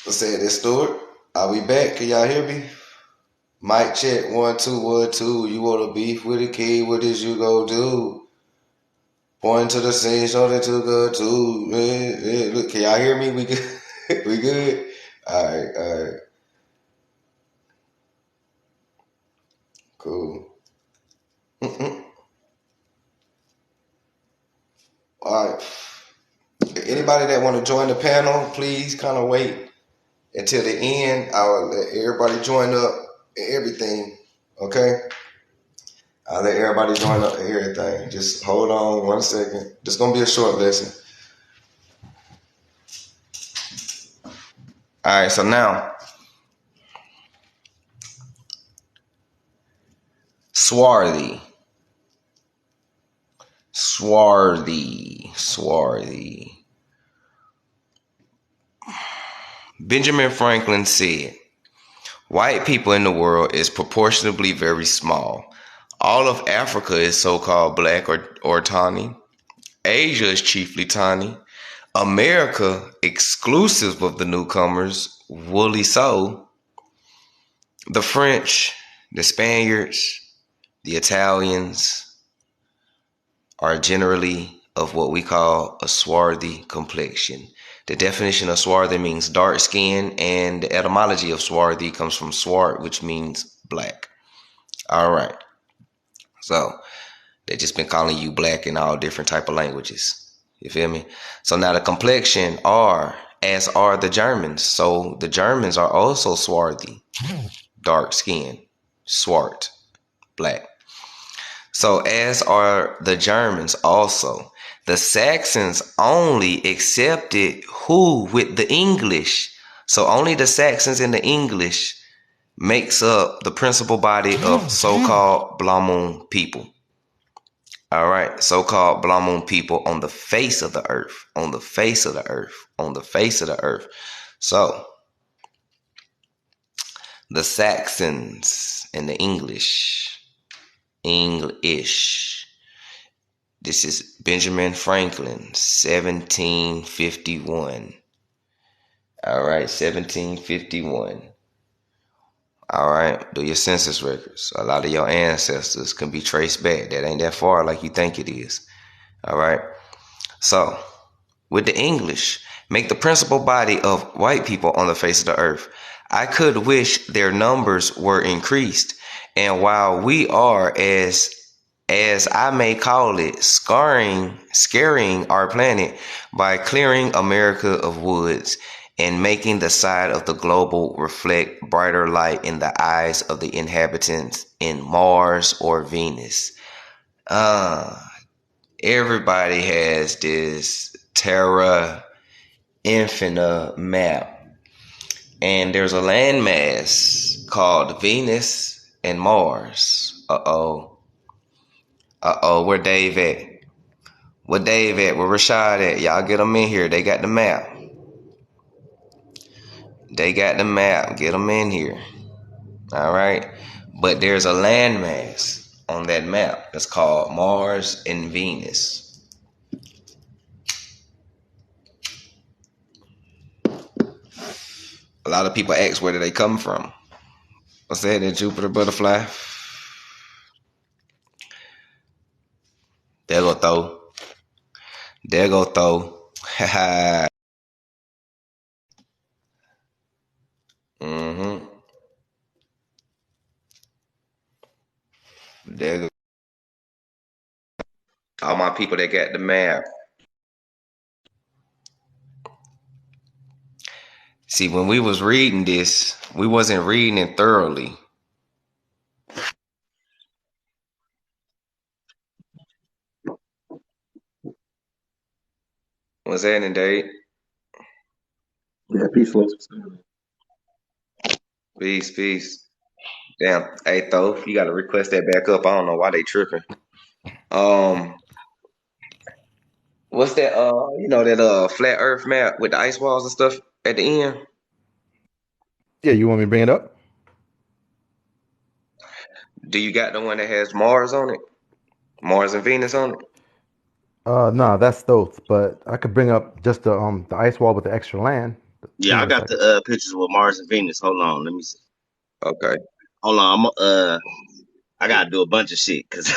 I said this, Stuart. Are we back? Can y'all hear me? Mic check 1 2 1 2. You want to beef with a kid? What is you go do? Point to the scene, show that you good too. Look, can y'all hear me? We good. We good. All right, all right, cool. All right. Anybody that want to join the panel, please kind of wait until the end. I'll let everybody join up and everything. Okay. I'll let everybody join up and everything. Just hold on 1 second. This gonna be a short lesson. All right, so now swarthy, swarthy. Benjamin Franklin said, "White people in the world is proportionally very small. All of Africa is so-called black or tawny. Asia is chiefly tawny. America, exclusive of the newcomers, woolly so. The French, the Spaniards, the Italians are generally of what we call a swarthy complexion. The definition of swarthy means dark skin, and the etymology of swarthy comes from swart, which means black. All right. So they just been calling you black in all different type of languages. You feel me? So now the complexion are, as are the Germans. So the Germans are also swarthy, dark skin, swart, black. So as are the Germans also. The Saxons only accepted who with the English. So only the Saxons and the English makes up the principal body of so-called Blamun people. All right, so-called Blamun people on the face of the earth, on the face of the earth, on the face of the earth. So the Saxons and the English. This is Benjamin Franklin, 1751. All right, 1751. All right, do your census records. A lot of your ancestors can be traced back. That ain't that far like you think it is. All right. So, with the English, make the principal body of white people on the face of the earth. I could wish their numbers were increased. And while we are, as I may call it, scaring our planet by clearing America of woods and making the side of the global reflect brighter light in the eyes of the inhabitants in Mars or Venus. Everybody has this Terra Infina map, and there's a landmass called Venus and Mars. Where Dave at? Where Dave at? Where Rashad at? Y'all get them in here. They got the map. They got the map. Get them in here. All right. But there's a landmass on that map that's called Mars and Venus. A lot of people ask where do they come from. What's that? That Jupiter butterfly? There go throw. There go throw. mm-hmm. There go. All my people that got the map. See, when we was reading this, we wasn't reading it thoroughly. What's happening, Dave? Yeah, peace, folks. Peace, peace. Damn, hey, Tho, you gotta request that back up. I don't know why they tripping. Um, what's that? That flat Earth map with the ice walls and stuff at the end. Yeah, you want me to bring it up? Do you got the one that has Mars on it? Mars and Venus on it? No, that's Thoth, but I could bring up just the ice wall with the extra land, Give Yeah, me I a got second. the pictures with Mars and Venus. Hold on, let me see. Okay. Hold on, I gotta do a bunch of shit because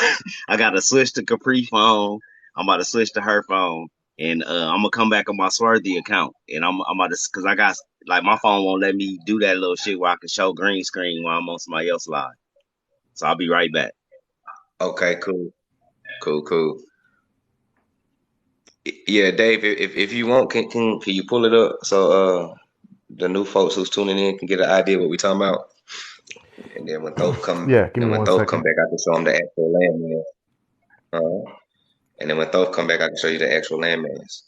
I gotta switch to Capri phone. I'm about to switch to her phone, and I'm gonna come back on my Swarthy account, and I'm about to because I got like my phone won't let me do that little shit where I can show green screen while I'm on somebody else live. So I'll be right back. Okay. Cool. Cool. Cool. Yeah, Dave. If you want, can you pull it up so the new folks who's tuning in can get an idea what we talking about, and then when Thoth come, Yeah, give and me when one Thoth come second. back, I can show them the actual landmass. And then when Thoth come back, I can show you the actual landmass.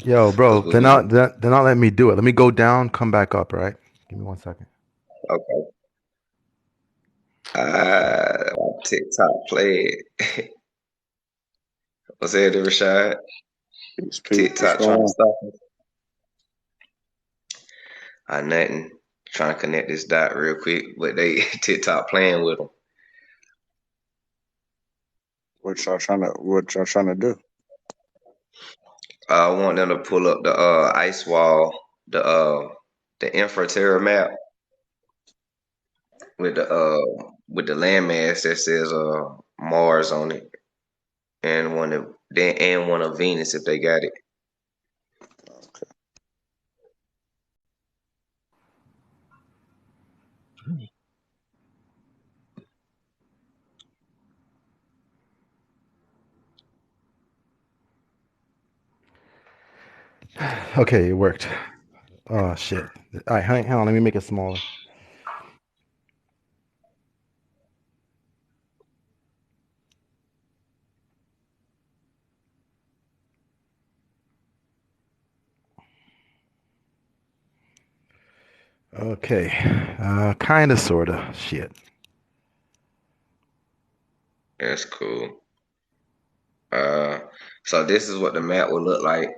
Yo, Cause bro, we, we they're not letting me do it. Let me go down, come back up, right? Give me one second. okay. TikTok played. What's that, Rashad? Peace, peace. What's TikTok going trying to on? stop us. Nothing. Trying to connect this dot real quick, but they TikTok playing with them. What y'all trying to do? I want them to pull up the ice wall, the Infraterra map with the landmass that says Mars on it, and one of Venus if they got it. Okay, it worked. Oh shit. All right, hang on. Let me make it smaller. Okay. Kind of, sort of. Shit. That's cool. So this is what the map would look like.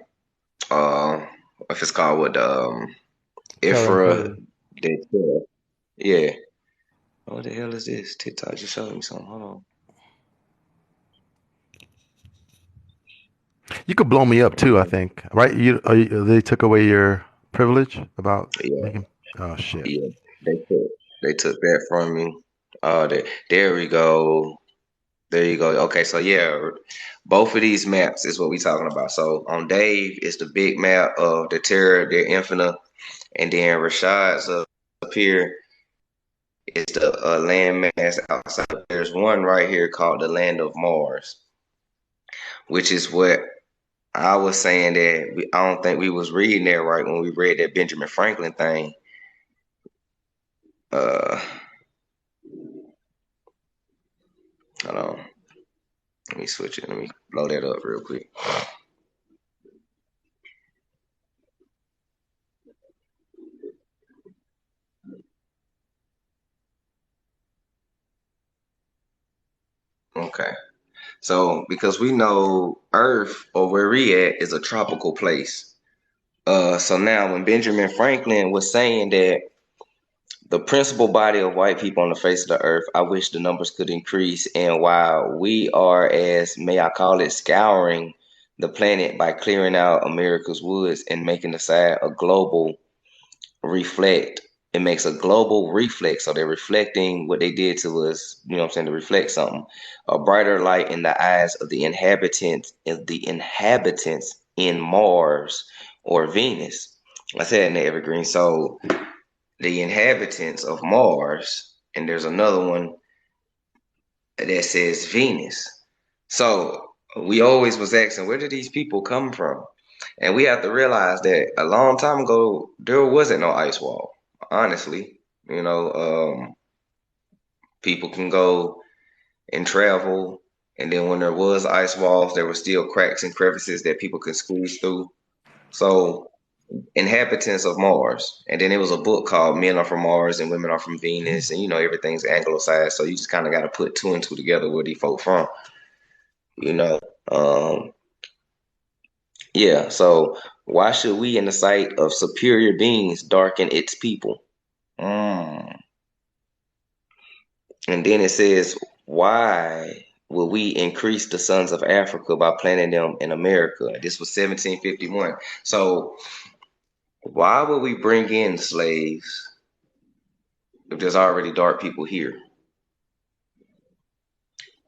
Uh, if it's called what the Terra Ifra, Inferior. yeah. What the hell is this? TikTok just showed me something. Hold on. You could blow me up too, I think. Right? They took away your privilege about Yeah, making. Oh shit. yeah. They took that from me. There we go. There you go. Okay, so yeah, both of these maps is what we talking about. So on Dave, it's the big map of the Terra, the Infinite, and then Rashad's up here is the landmass outside. There's one right here called the Land of Mars, which is what I was saying that I don't think we was reading that right when we read that Benjamin Franklin thing. Uh, Hold on. Let me switch it. Let me blow that up real quick. Okay. So because we know Earth or where we at is a tropical place. So now when Benjamin Franklin was saying that the principal body of white people on the face of the earth, I wish the numbers could increase. And while we are, as may I call it, scouring the planet by clearing out America's woods and making the side a global reflect. It makes a global reflex. So they're reflecting what they did to us, you know what I'm saying, to reflect something. A brighter light in the eyes of the inhabitants in Mars or Venus. I said in the evergreen. So the inhabitants of Mars, and there's another one that says Venus. So we always was asking, where did these people come from? And we have to realize that a long time ago, there wasn't no ice wall. Honestly, people can go and travel, and then when there was ice walls, there were still cracks and crevices that people could squeeze through. So inhabitants of Mars. And then it was a book called Men Are From Mars and Women Are From Venus, and everything's anglicized. So you just kind of got to put two and two together where these folk from, you know. Um, yeah. So why should we, in the sight of superior beings, darken its people? Mm. And then it says, why will we increase the sons of Africa by planting them in America? This was 1751. So why would we bring in slaves if there's already dark people here?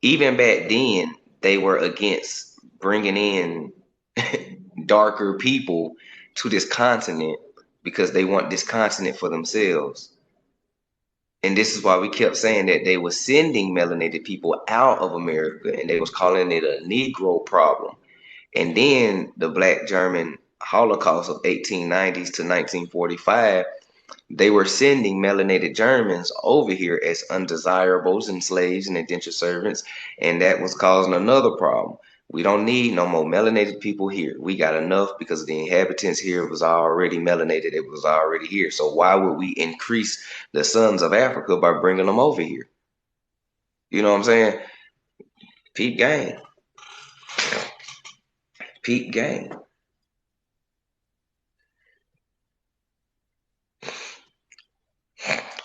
Even back then, they were against bringing in darker people to this continent because they want this continent for themselves. And this is why we kept saying that they were sending melanated people out of America, and they was calling it a Negro problem. And then the Black German Holocaust of 1890s to 1945, they were sending melanated Germans over here as undesirables and slaves and indentured servants, and that was causing another problem. We don't need no more melanated people here. We got enough because the inhabitants here was already melanated. It was already here. So why would we increase the sons of Africa by bringing them over here? You know what I'm saying? Peep game. Peep game.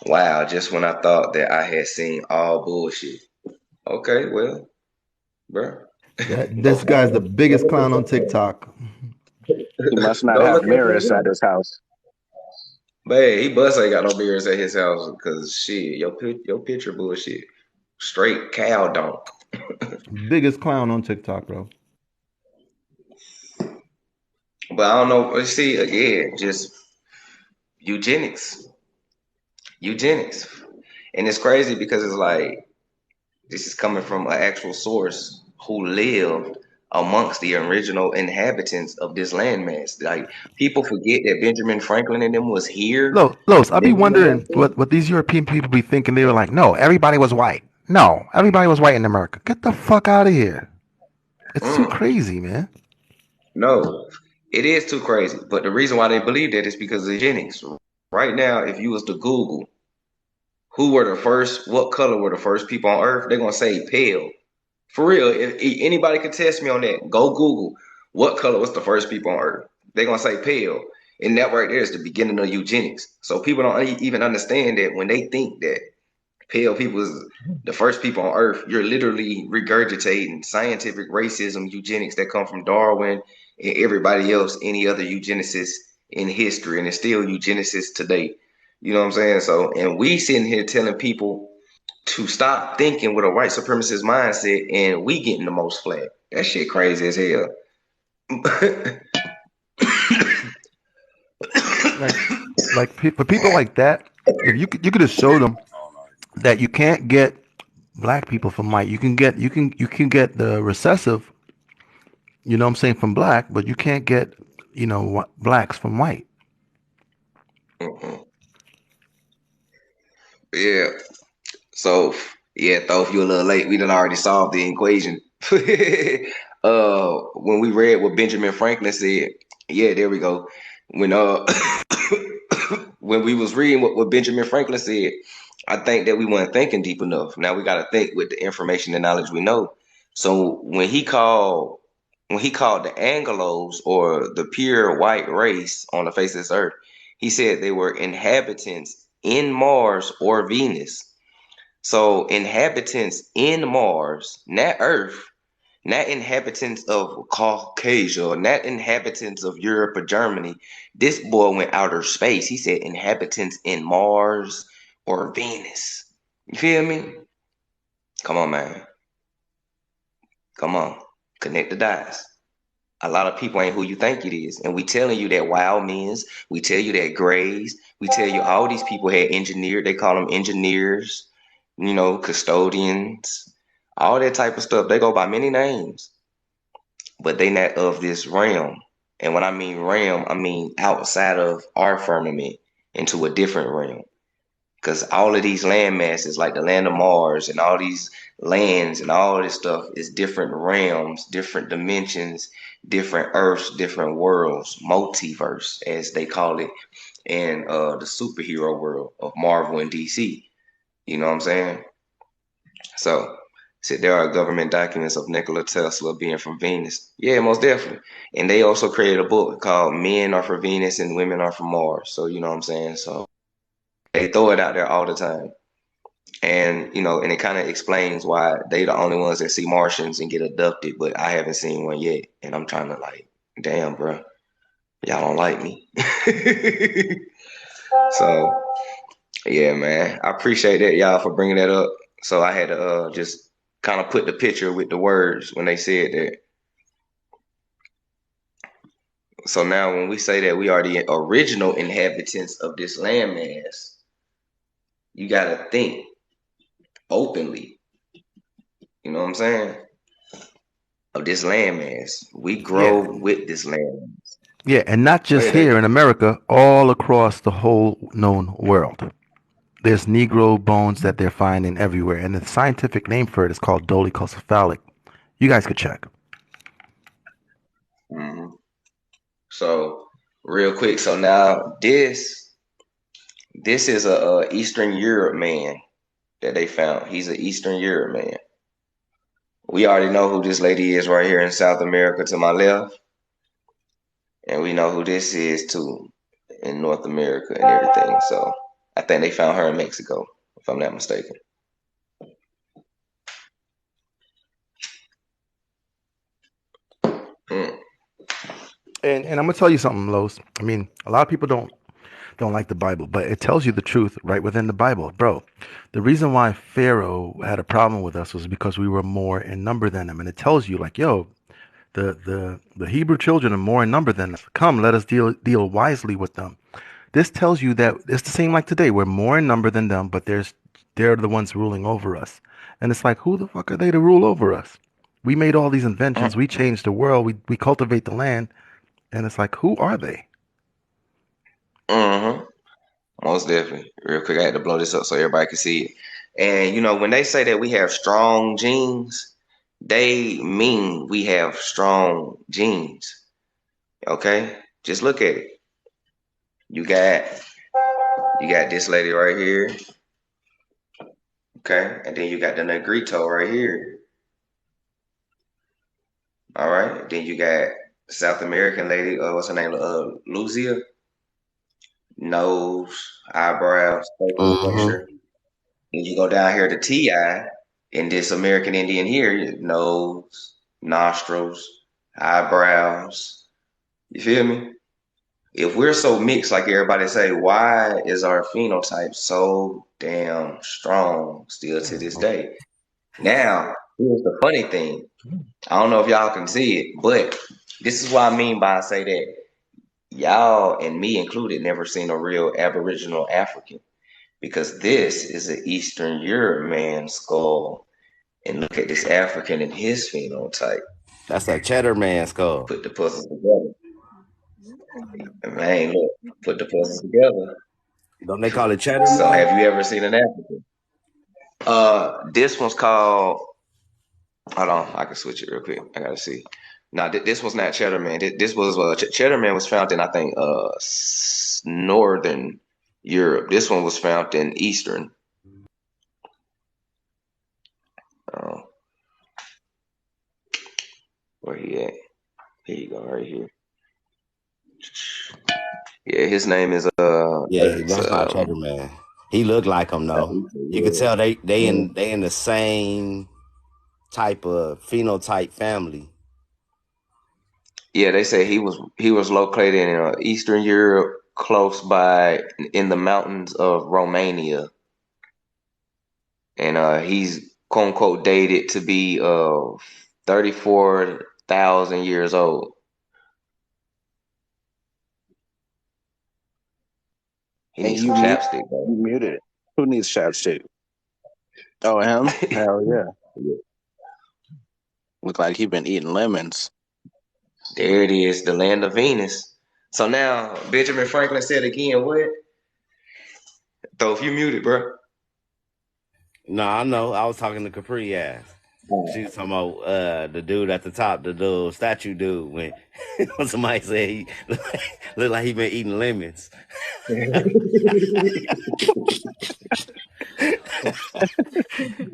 Wow, just when I thought that I had seen all bullshit. Okay, well, bro. This guy's the biggest clown on TikTok. He must not Go have look at mirrors him. at his house. But hey, he bust ain't got no mirrors at his house because shit, your picture bullshit. Straight cow donk. Biggest clown on TikTok, bro. But I don't know. See, again, just eugenics. Eugenics. And it's crazy because it's like this is coming from an actual source who lived amongst the original inhabitants of this landmass. Like people forget that Benjamin Franklin and them was here. Los, I be Living in wondering that what these European people be thinking. They were like, no, everybody was white. No, everybody was white in America. Get the fuck out of here. It's too crazy, man. No, it is too crazy. But the reason why they believe that is because of eugenics. Right now, if you was to Google what color were the first people on Earth, they're gonna say pale. For real, if anybody can test me on that, go Google what color was the first people on Earth. They're gonna say pale, and that right there is the beginning of eugenics. So people don't even understand that when they think that pale people is the first people on Earth, you're literally regurgitating scientific racism, eugenics that come from Darwin and everybody else, any other eugenicist in history, and it's still eugenicists today. You know what I'm saying? So, and we sitting here telling people to stop thinking with a white supremacist mindset, and we getting the most flack. That shit crazy as hell. For people like that, if you could just show them that you can't get black people from white. You can get the recessive, you know what I'm saying, from black, but you can't get, blacks from white. Yeah. So yeah, Thoth, you're a little late. We done already solved the equation. When we read what Benjamin Franklin said, yeah, there we go. When when we was reading what Benjamin Franklin said, I think that we weren't thinking deep enough. Now we gotta think with the information and knowledge we know. So when he called the Anglos, or the pure white race on the face of this earth, he said they were inhabitants in Mars or Venus. So inhabitants in Mars, not Earth, not inhabitants of Caucasia, not inhabitants of Europe or Germany. This boy went outer space. He said inhabitants in Mars or Venus. You feel me? Come on, man. Come on. Connect the dots. A lot of people ain't who you think it is. And we telling you that wild men's, we tell you that Grays, we tell you all these people had engineered, they call them engineers, custodians, all that type of stuff. They go by many names, but they not of this realm. And when I mean realm, I mean outside of our firmament into a different realm. Because all of these land masses, like the land of Mars and all these lands and all this stuff, is different realms, different dimensions, different earths, different worlds, multiverse, as they call it in the superhero world of Marvel and DC. You know what I'm saying? So, there are government documents of Nikola Tesla being from Venus. Yeah, most definitely. And they also created a book called Men Are for Venus and Women Are for Mars. So, you know what I'm saying? So, they throw it out there all the time. And and it kind of explains why they the only ones that see Martians and get abducted, but I haven't seen one yet. And I'm trying to like, damn, bro, y'all don't like me. So yeah, man, I appreciate that, y'all, for bringing that up. So I had to just kind of put the picture with the words when they said that. So now when we say that we are the original inhabitants of this landmass, you got to think openly. You know what I'm saying? Of this landmass. We grow with this landmass. Yeah, and not just here in America, all across the whole known world. There's Negro bones that they're finding everywhere, and the scientific name for it is called dolichocephalic. You guys could check. Mm-hmm. So, real quick, so now this is a Eastern Europe man that they found. He's an Eastern Europe man. We already know who this lady is right here in South America to my left. And we know who this is too in North America and everything. So I think they found her in Mexico, if I'm not mistaken. And I'm gonna tell you something, Los. I mean, a lot of people don't like the Bible, but it tells you the truth right within the Bible, bro. The reason why Pharaoh had a problem with us was because we were more in number than him, and it tells you like, yo, the Hebrew children are more in number than us. Come, let us deal wisely with them. This tells you that it's the same like today. We're more in number than them, but they're the ones ruling over us. And it's like, who the fuck are they to rule over us? We made all these inventions. We changed the world. We cultivate the land. And it's like, who are they? Mm-hmm. Most definitely. Real quick, I had to blow this up so everybody can see it. And when they say that we have strong genes, they mean we have strong genes. Okay? Just look at it. You got this lady right here. Okay? And then you got the Negrito right here. All right. Then you got South American lady, what's her name? Lucia. Nose, eyebrows, facial structure. And you go down here to T.I. and this American Indian here, nose, nostrils, eyebrows. You feel me? If we're so mixed, like everybody say, why is our phenotype so damn strong still to this day? Now, here's the funny thing. I don't know if y'all can see it, but this is what I mean by I say that y'all and me included never seen a real Aboriginal African, because this is an Eastern Europe man's skull, and look at this African and his phenotype. That's a Cheddar man skull. Put the puzzles together. Man, look, put the puzzles together. Don't they call it Cheddar? So have you ever seen an African? This one's called, hold on, I can switch it real quick. I gotta see. No, this was not Cheddar Man. This was Cheddar Man was found in, I think, Northern Europe. This one was found in Eastern. Where he at? Here you go, right here. Yeah, his name is that's not Cheddar Man. He looked like him though. You can tell they in the same type of phenotype family. Yeah, they say he was located in Eastern Europe, close by in the mountains of Romania, and he's quote unquote dated to be 34,000 years old. He needs some chapstick, bro. You muted it. Who needs chapstick? Oh, him? Hell yeah. Look like he been eating lemons. There it is, the land of Venus. So now Benjamin Franklin said again, what? So if you muted, bro. No, I know. I was talking to Capri ass. She was talking about the dude at the top, the little statue dude, when somebody said he looked like he been eating lemons.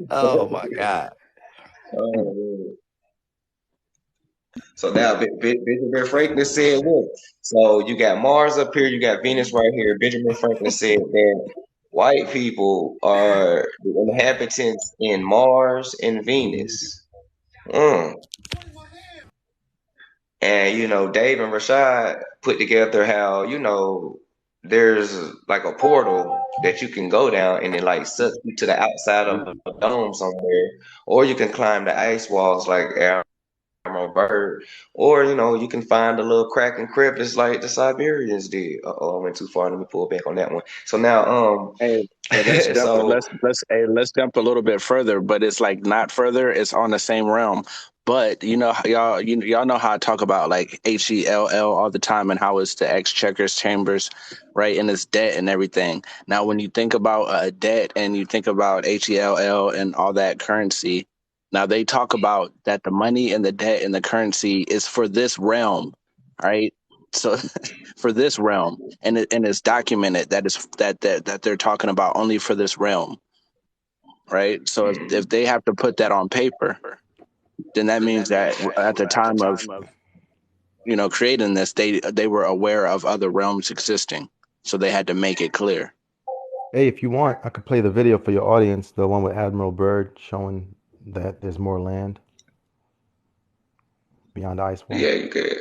Oh my God. So now Benjamin Franklin said what? So you got Mars up here, you got Venus right here. Benjamin Franklin said that white people are the inhabitants in Mars and Venus. Mm. And Dave and Rashad put together how there's like a portal that you can go down and it like sucks you to the outside of a dome somewhere, or you can climb the ice walls like Admiral Byrd, or you can find a little crack and crevice like the Siberians did. I went too far. Let me pull back on that one. So now, Hey, let's jump. so Let's jump a little bit further, but it's like not further. It's on the same realm. But y'all know how I talk about like HELL all the time and how it's the exchequers chambers, right? And it's debt and everything. Now, when you think about debt and you think about HELL and all that currency, now they talk about that the money and the debt and the currency is for this realm, right? So for this realm, and it's documented that that they're talking about only for this realm, right? So if they have to put that on paper, then that means that at the time of creating this, they were aware of other realms existing, so they had to make it clear. Hey, if you want, I could play the video for your audience, the one with Admiral Byrd showing that there's more land beyond the ice wall. yeah, you could.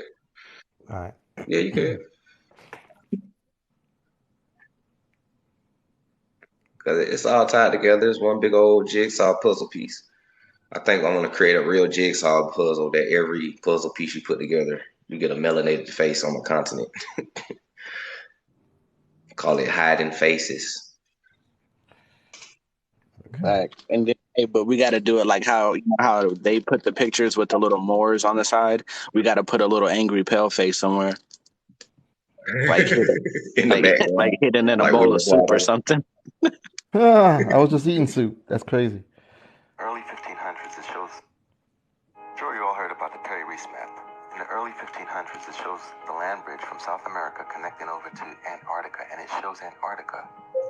All right. Yeah, you could. Because it's all tied together. It's one big old jigsaw puzzle piece. I think I'm going to create a real jigsaw puzzle that every puzzle piece you put together, you get a melanated face on a continent. Call it Hiding Faces. Right. And then, hey, but we got to do it like how they put the pictures with the little Moors on the side. We got to put a little angry pale face somewhere, like hidden, In the background. like hidden in a Like bowl Will of soup or Water. something. I was just eating soup. That's crazy. Early 1500s, it shows. Sure, you all heard about the Perry Reese map. In the early 1500s, it shows the land bridge from South America connecting over to Antarctica, and it shows Antarctica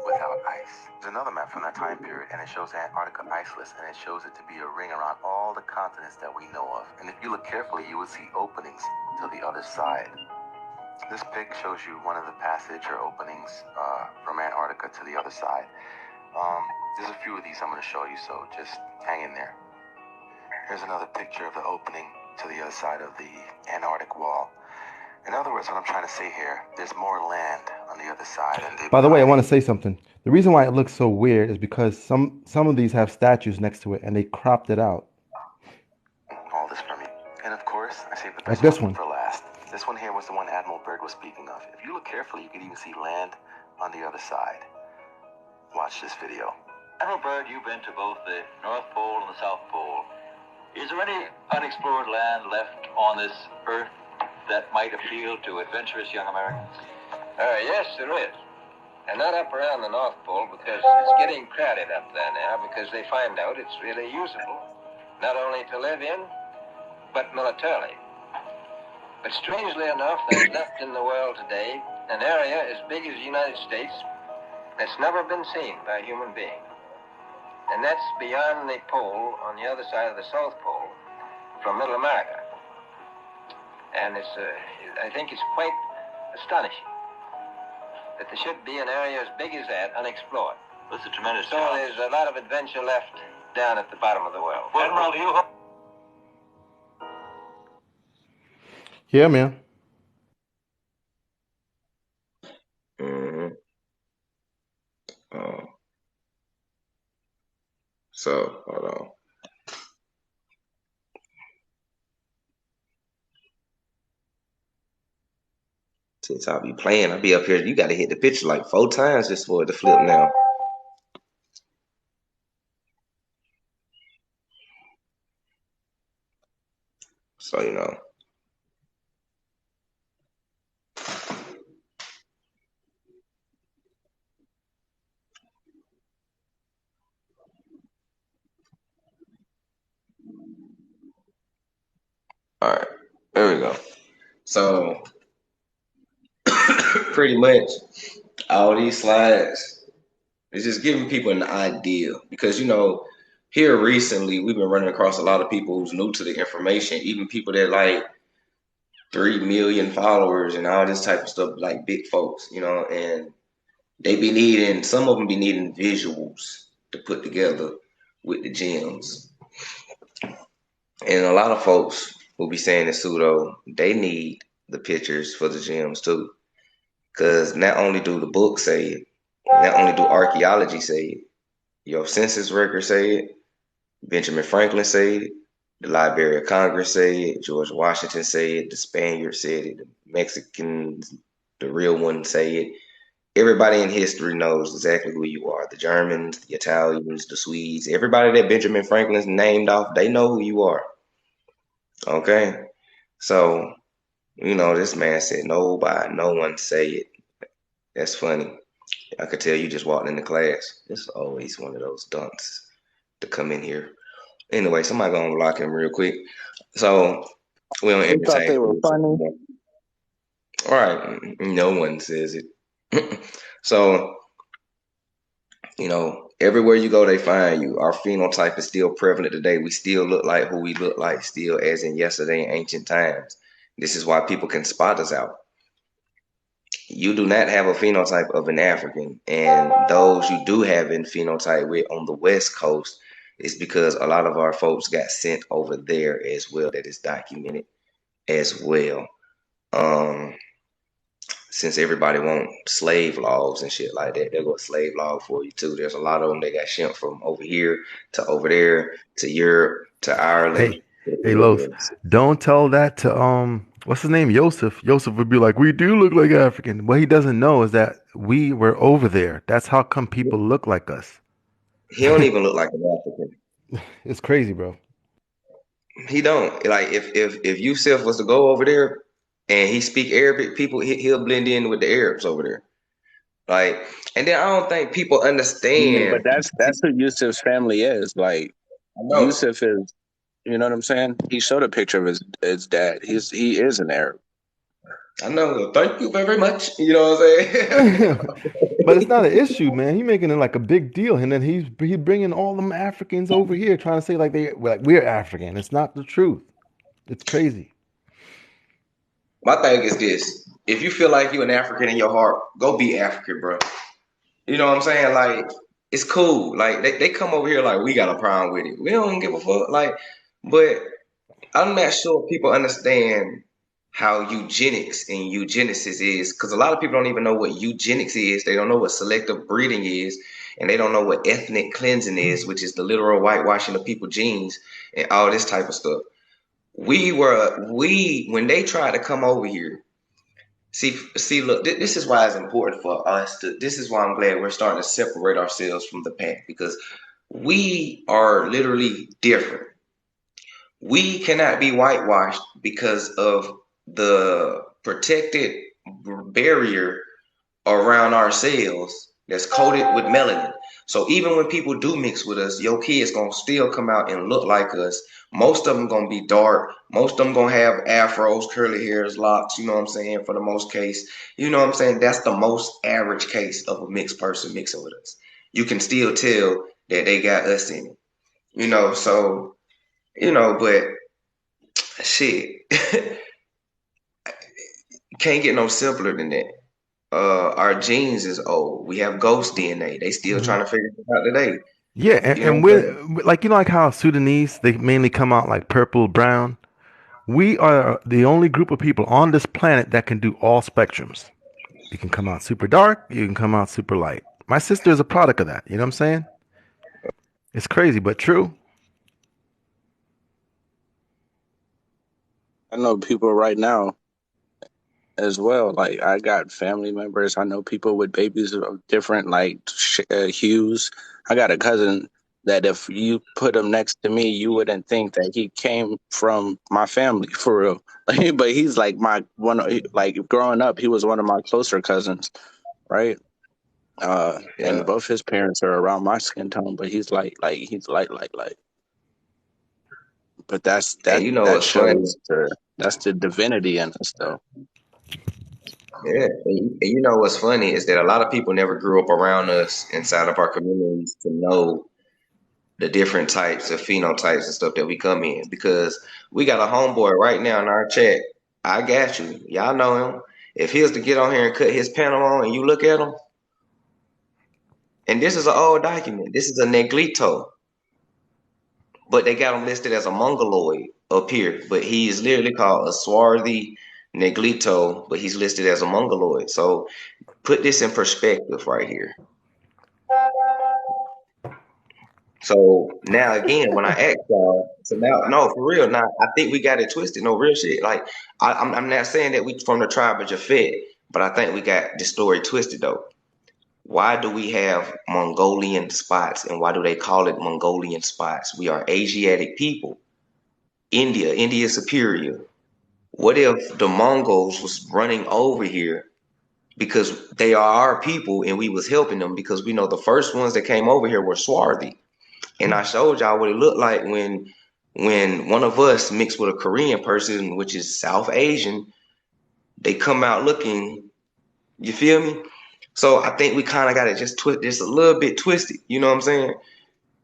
without ice. There's another map from that time period, and it shows Antarctica iceless, and it shows it to be a ring around all the continents that we know of. And if you look carefully, you will see openings to the other side. This pic shows you one of the passage or openings from Antarctica to the other side. There's a few of these I'm going to show you, so just hang in there. Here's another picture of the opening to the other side of the Antarctic wall. In other words, what I'm trying to say here, there's more land on the other side. And By the way, I want to say something. The reason why it looks so weird is because some of these have statues next to it, and they cropped it out. All this for me. And of course, I saved the Like best this one one. for last. This one here was the one Admiral Byrd was speaking of. If you look carefully, you can even see land on the other side. Watch this video. Admiral Byrd, you've been to both the North Pole and the South Pole. Is there any unexplored land left on this Earth that might appeal to adventurous young Americans? Yes, there is. And not up around the North Pole, because it's getting crowded up there now, because they find out it's really usable, not only to live in, but militarily. But strangely enough, there's left in the world today an area as big as the United States that's never been seen by a human being. And that's beyond the pole, on the other side of the South Pole, from Middle America. And I think it's quite astonishing that there should be an area as big as that unexplored. That's a tremendous So challenge. there's a lot of adventure left down at the bottom of the world. Admiral, do you hope? Yeah, man. Mm-hmm. So, hold on. Since I'll be playing, I'll be up here. You got to hit the picture like 4 times just for it to flip now. So, all right, there we go. So, pretty much all these slides is just giving people an idea because, here recently we've been running across a lot of people who's new to the information, even people that like 3 million followers and all this type of stuff, like big folks, and They be needing, some of them be needing visuals to put together with the gyms. And a lot of folks will be saying this too, though. They need the pictures for the gyms too. Because not only do the books say it, not only do archaeology say it, your census records say it, Benjamin Franklin said it, the Library of Congress said it, George Washington said it, the Spaniards said it, the Mexicans, the real ones say it. Everybody in history knows exactly who you are. The Germans, the Italians, the Swedes, everybody that Benjamin Franklin's named off, they know who you are. Okay? So, this man said no one say it. That's funny. I could tell you just walked into class. It's always one of those dunks to come in here. Anyway, somebody gonna block him real quick. So we don't You thought they entertain. were funny? All right, no one says it. So, everywhere you go, they find you. Our phenotype is still prevalent today. We still look like who we look like, still as in yesterday in ancient times. This is why people can spot us out. You do not have a phenotype of an African, and those you do have in phenotype with on the West Coast is because a lot of our folks got sent over there as well. That is documented as well. Since everybody want slave laws and shit like that, they'll go slave law for you too. There's a lot of them that got shipped from over here to over there to Europe to Ireland. Hey, Los, don't tell that to what's his name, Yosef. Yosef would be like, we do look like African. What he doesn't know is that we were over there. That's how come people look like us. He don't even look like an African. It's crazy, bro. He don't. Like if Yusuf was to go over there and he speak Arabic, people he'll blend in with the Arabs over there. Like, and then I don't think people understand. But that's who Yusuf's family is. Like, Yusuf is, you know what I'm saying? He showed a picture of his dad. He is an Arab. I know. Thank you very much. You know what I'm saying? But it's not an issue, man. He's making it like a big deal, and then he's bringing all them Africans over here, trying to say like we're African. It's not the truth. It's crazy. My thing is this: if you feel like you're an African in your heart, go be African, bro. You know what I'm saying? Like, it's cool. Like they come over here like we got a problem with it. We don't give a fuck. Like, but I'm not sure people understand how eugenics and eugenesis is, because a lot of people don't even know what eugenics is. They don't know what selective breeding is, and they don't know what ethnic cleansing is, which is the literal whitewashing of people's genes and all this type of stuff. When they tried to come over here, see, look, this is why it's important for us this is why I'm glad we're starting to separate ourselves from the pack, because we are literally different. We cannot be whitewashed because of the protected barrier around our cells that's coated with melanin. So even when people do mix with us, your kids gonna still come out and look like us. Most of them gonna be dark. Most of them gonna have afros, curly hairs, locks. You know what I'm saying? For the most case, you know what I'm saying? That's the most average case of a mixed person mixing with us. You can still tell that they got us in it. So, but shit, can't get no simpler than that. Our genes is old. We have ghost DNA. They still trying to figure it out today. Yeah, and we're like how Sudanese, they mainly come out like purple, brown. We are the only group of people on this planet that can do all spectrums. You can come out super dark, you can come out super light. My sister is a product of that. You know what I'm saying? It's crazy, but true. I know people right now as well. Like, I got family members. I know people with babies of different hues. I got a cousin that if you put him next to me, you wouldn't think that he came from my family for real. But he's like growing up, he was one of my closer cousins, right? And both his parents are around my skin tone, but he's light. But that's the divinity in us, though. Yeah, and what's funny is that a lot of people never grew up around us inside of our communities to know the different types of phenotypes and stuff that we come in, because we got a homeboy right now in our chat. I got you. Y'all know him. If he was to get on here and cut his panel on and you look at him, And this is an old document. This is a Negrito, but they got him listed as a Mongoloid up here. But he is literally called a Swarthy Negrito, but he's listed as a Mongoloid. So put this in perspective right here. So now again, when I ask y'all, so now, no, for real, now I think we got it twisted. No real shit. Like I'm not saying that we from the tribe of Japhet, but I think we got this story twisted though. Why do we have Mongolian spots, and why do they call it Mongolian spots? We are Asiatic people. India is superior. What if the Mongols was running over here because they are our people and we was helping them, because we know the first ones that came over here were Swarthy. And I showed y'all what it looked like when one of us mixed with a Korean person, which is South Asian, they come out looking, you feel me? So I think we kind of got it just a little bit twisted, you know what I'm saying?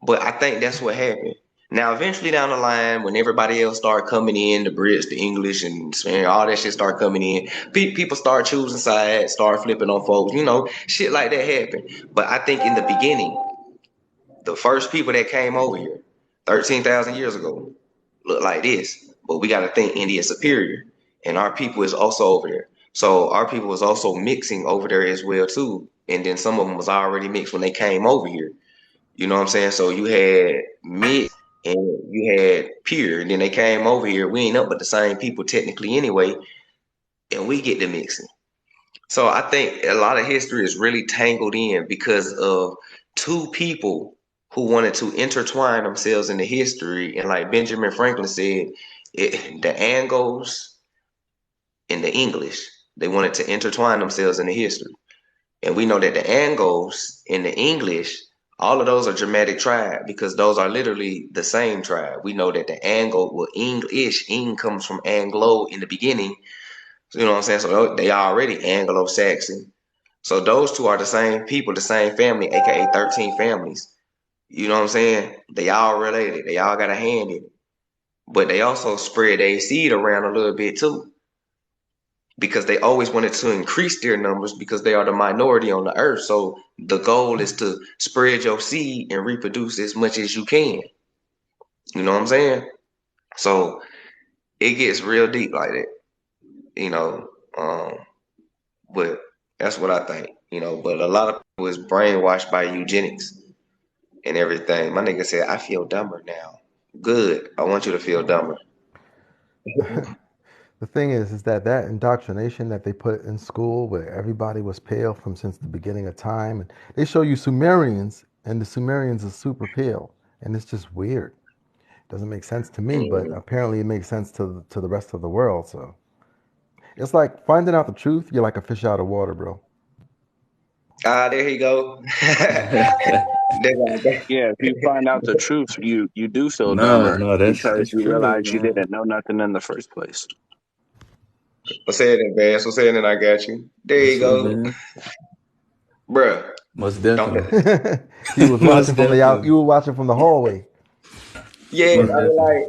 But I think that's what happened. Now, eventually down the line, when everybody else start coming in, the Brits, the English, and all that shit start coming in, people start choosing sides, start flipping on folks, you know, shit like that happened. But I think in the beginning, the first people that came over here 13,000 years ago looked like this. But we got to think India is superior, and our people is also over there. So our people was also mixing over there as well too. And then some of them was already mixed when they came over here. You know what I'm saying? So you had mixed and you had pure, and then they came over here. We ain't up but the same people technically anyway, and we get the mixing. So I think a lot of history is really tangled in because of two people who wanted to intertwine themselves in the history. And like Benjamin Franklin said, the Angles and the English, they wanted to intertwine themselves in the history. And we know that the Angles and the English, all of those are Germanic tribe, because those are literally the same tribe. We know that the Anglo, well, English, Eng comes from Anglo in the beginning. You know what I'm saying? So they are already Anglo-Saxon. So those two are the same people, the same family, aka 13 families. You know what I'm saying? They all related. They all got a hand in it. But they also spread their seed around a little bit too, because they always wanted to increase their numbers because they are the minority on the earth. So the goal is to spread your seed and reproduce as much as you can. You know what I'm saying? So it gets real deep like that, you know. But that's what I think, you know. But a lot of people is brainwashed by eugenics and everything. My nigga said, I feel dumber now. Good. I want you to feel dumber. The thing is that indoctrination that they put in school, where everybody was pale from since the beginning of time, and they show you Sumerians, and the Sumerians are super pale, and it's just weird. It doesn't make sense to me, but apparently it makes sense to the rest of the world. So it's like finding out the truth. You're like a fish out of water, bro. There you go. Yeah, if you find out the truth, you do feel dumber because you true, realize you man. didn't know nothing in the first place. What's saying, Bass? What's saying? I got you. There you What's up, go, man? bruh. Most Don't definitely. He was Most watching from the out. definitely. You were watching from the hallway. Yeah, Most I mean, definitely. like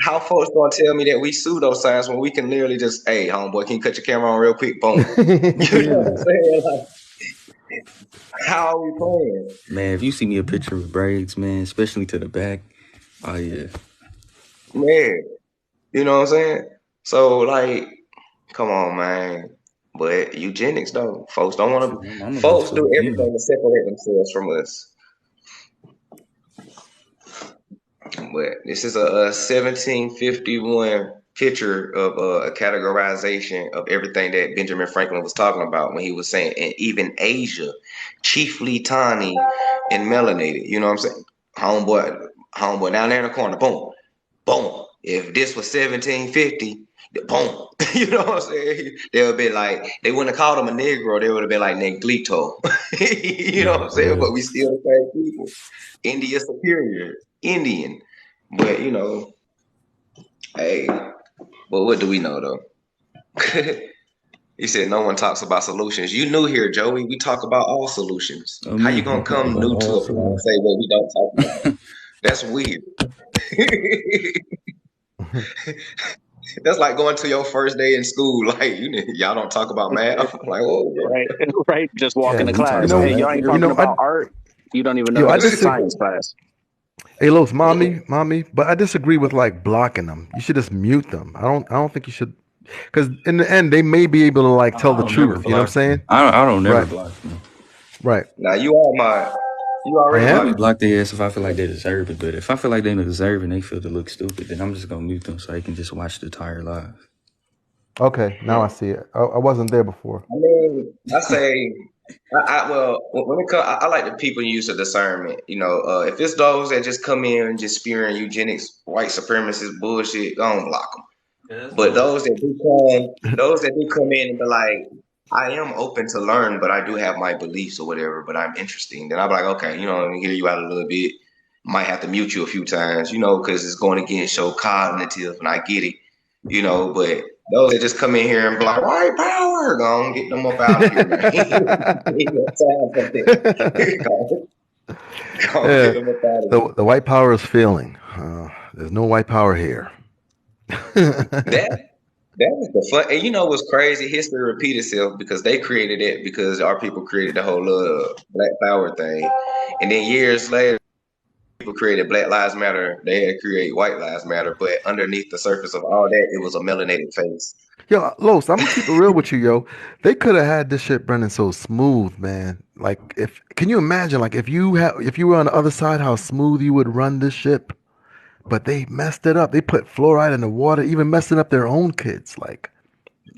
how folks gonna tell me that we pseudoscience when we can literally just, hey, homeboy, can you cut your camera on real quick? Boom. You know what I'm saying? Like, how are we playing? Man, if you see me a picture with braids, man, especially to the back, oh yeah. Man, you know what I'm saying? So like, come on, man. But eugenics though, folks don't want Shoot, to. my mama goes Folks to do the funeral. everything to separate themselves from us. But this is a 1751 picture of a categorization of everything that Benjamin Franklin was talking about when he was saying, and even Asia, chiefly tawny and melanated. You know what I'm saying? Homeboy down there in the corner, boom, boom. If this was 1750, boom. You know what I'm saying? They would be like, they wouldn't have called him a Negro, they would have been like Negrito. You know what I'm saying? But we still the same people. India superior, Indian. But you know, hey, but what do we know though? He said no one talks about solutions. You new here, Joey. We talk about all solutions. Oh How you man, gonna we talk come about new to all a plan and say what we don't talk about? That's weird. That's like going to your first day in school. Like y'all don't talk about math. I'm like, oh, Right, right. Just walk Yeah, into We talk you class. about know, Hey, math y'all ain't you every talking know, day. I about art. You don't even know yo, I that's a disagree. science class. Hey, Los, mommy, but I disagree with like blocking them. You should just mute them. I don't think you should, because in the end, they may be able to like tell I the don't never truth. You know what I'm block them. saying? I don't never Right, block them. right. now you I already I am. only my block their ass if I feel like they deserve it. But if I feel like they don't deserve it and they feel to look stupid, then I'm just gonna mute them so they can just watch the entire live. Okay, now I see it. I wasn't there before. I mean, I say, well, when it comes, I like the people use of discernment. If it's those that just come in and just spewing eugenics, white supremacist bullshit, go on block them. Yeah, that's what But I'm. those that do come in and be like, I am open to learn, but I do have my beliefs or whatever, but I'm interesting. Then I'm like, okay, let me hear you out a little bit. Might have to mute you a few times, because it's going against your cognitive, and I get it, but those that just come in here and be like, white power, go on, get them up out of here, man. Ain't no time for that. Go on, get Yeah, them up out of the white power is failing. There's no white power here. here. That was the fun. And you know what's crazy? History repeat itself because they created it because our people created the whole Black Power thing. And then years later, people created Black Lives Matter. They had created White Lives Matter. But underneath the surface of all that, it was a melanated face. Yo, Los, I'm gonna keep it real with you, yo. They could have had this shit running so smooth, man. Like, if can you imagine, like, if you were on the other side, how smooth you would run this ship? But they messed it up. They put fluoride in the water, even messing up their own kids, like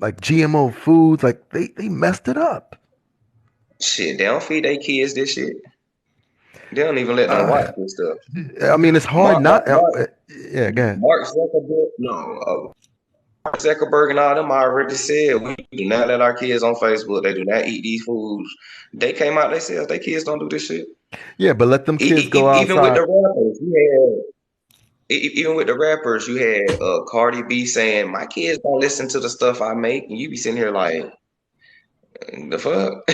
GMO foods. Like they messed it up. Shit, they don't feed their kids this shit. They don't even let them Uh, watch this stuff. I mean, it's hard Mark, not. Mark, Mark, Yeah, go ahead. Mark Zuckerberg, no, Mark Zuckerberg and all them already said we do not let our kids on Facebook. They do not eat these foods. They came out. They said their kids don't do this shit. Yeah, but let them kids go Even with outside. the rappers, even with the rappers, you had Cardi B saying, "My kids don't listen to the stuff I make," and you be sitting here like, "The fuck."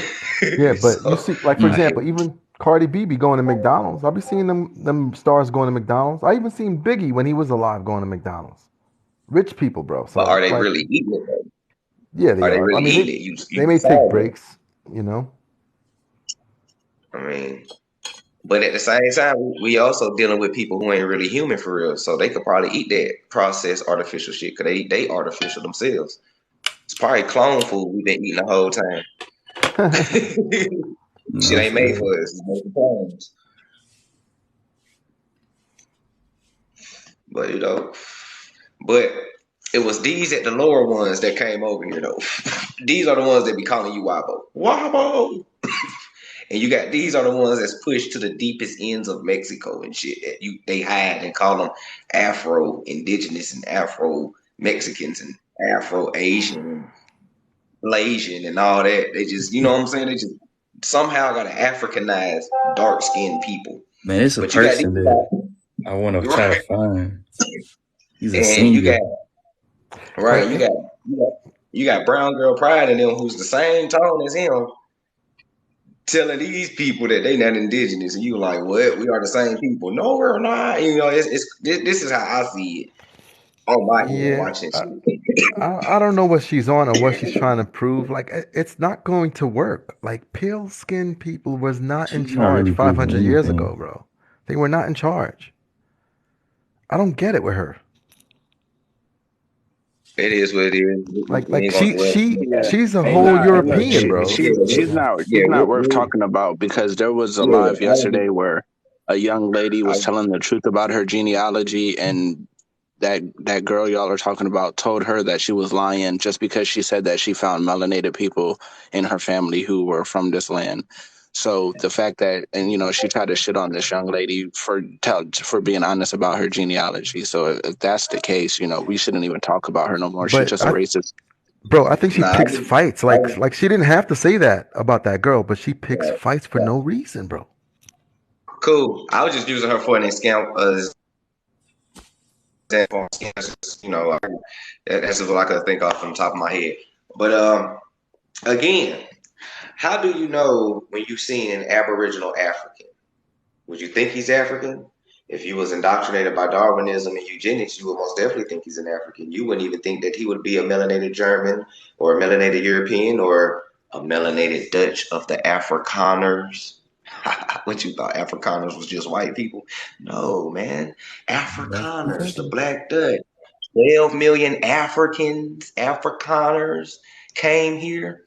Yeah, but you So, see, like for Mm. example, even Cardi B be going to McDonald's. I'll be seeing them stars going to McDonald's. I even seen Biggie when he was alive going to McDonald's. Rich people, bro. but are So they like, really eating it? Though? yeah, they Are they are. I really mean, eating they it? they You may take saw them. breaks, you know. I mean, but at the same time, we also dealing with people who ain't really human for real. So they could probably eat that processed artificial shit because they artificial themselves. It's probably clone food we've been eating the whole time. Shit No, ain't for made real. for us. It's made for clones. But but it was these at the lower ones that came over here though. These are the ones that be calling you Wabo. Wabo. And you got these are the ones that's pushed to the deepest ends of Mexico and shit. That they hide and call them Afro Indigenous and Afro Mexicans and Afro Asian, Malaysian and all that. They just what I'm saying. They just somehow got to Africanize dark skinned people. Man, it's a But you got these person that guys, I want to try to right, find. He's a and you singer. got right, But you got brown girl pride in them who's the same tone as him telling these people that they not indigenous, and you like, what? We are the same people. No, we're not. This is how I see it on my end yeah, watching shit. I don't know what she's on or what she's trying to prove. Like it's not going to work. Like pale skinned people was not in She's not charge really proving 500 years anything. ago, bro. They were not in charge. I don't get it with her. It is what it is. We Like ain't gonna she dwell she on Yeah. she's a Hey, whole nah, and look, European, it. bro. she's Yeah, not worth talking about because there was a yeah. live yesterday where a young lady was telling the truth about her genealogy, and that girl y'all are talking about told her that she was lying just because she said that she found melanated people in her family who were from this land. So the fact that, and she tried to shit on this young lady for being honest about her genealogy. So if that's the case, we shouldn't even talk about her no more. She's But just a racist. bro, I think she Nah, picks fights. Like she didn't have to say that about that girl, but she picks fights for no reason, bro. cool. I was just using her for an example. That's what I could think off from the top of my head. But again, how do you know when you see an Aboriginal African? Would you think he's African? If you was indoctrinated by Darwinism and eugenics, you would most definitely think he's an African. You wouldn't even think that he would be a melanated German or a melanated European or a melanated Dutch of the Afrikaners. What you thought Afrikaners was just white people? No, man. Afrikaners, the Black Dutch. 12 million Africans, Afrikaners came here.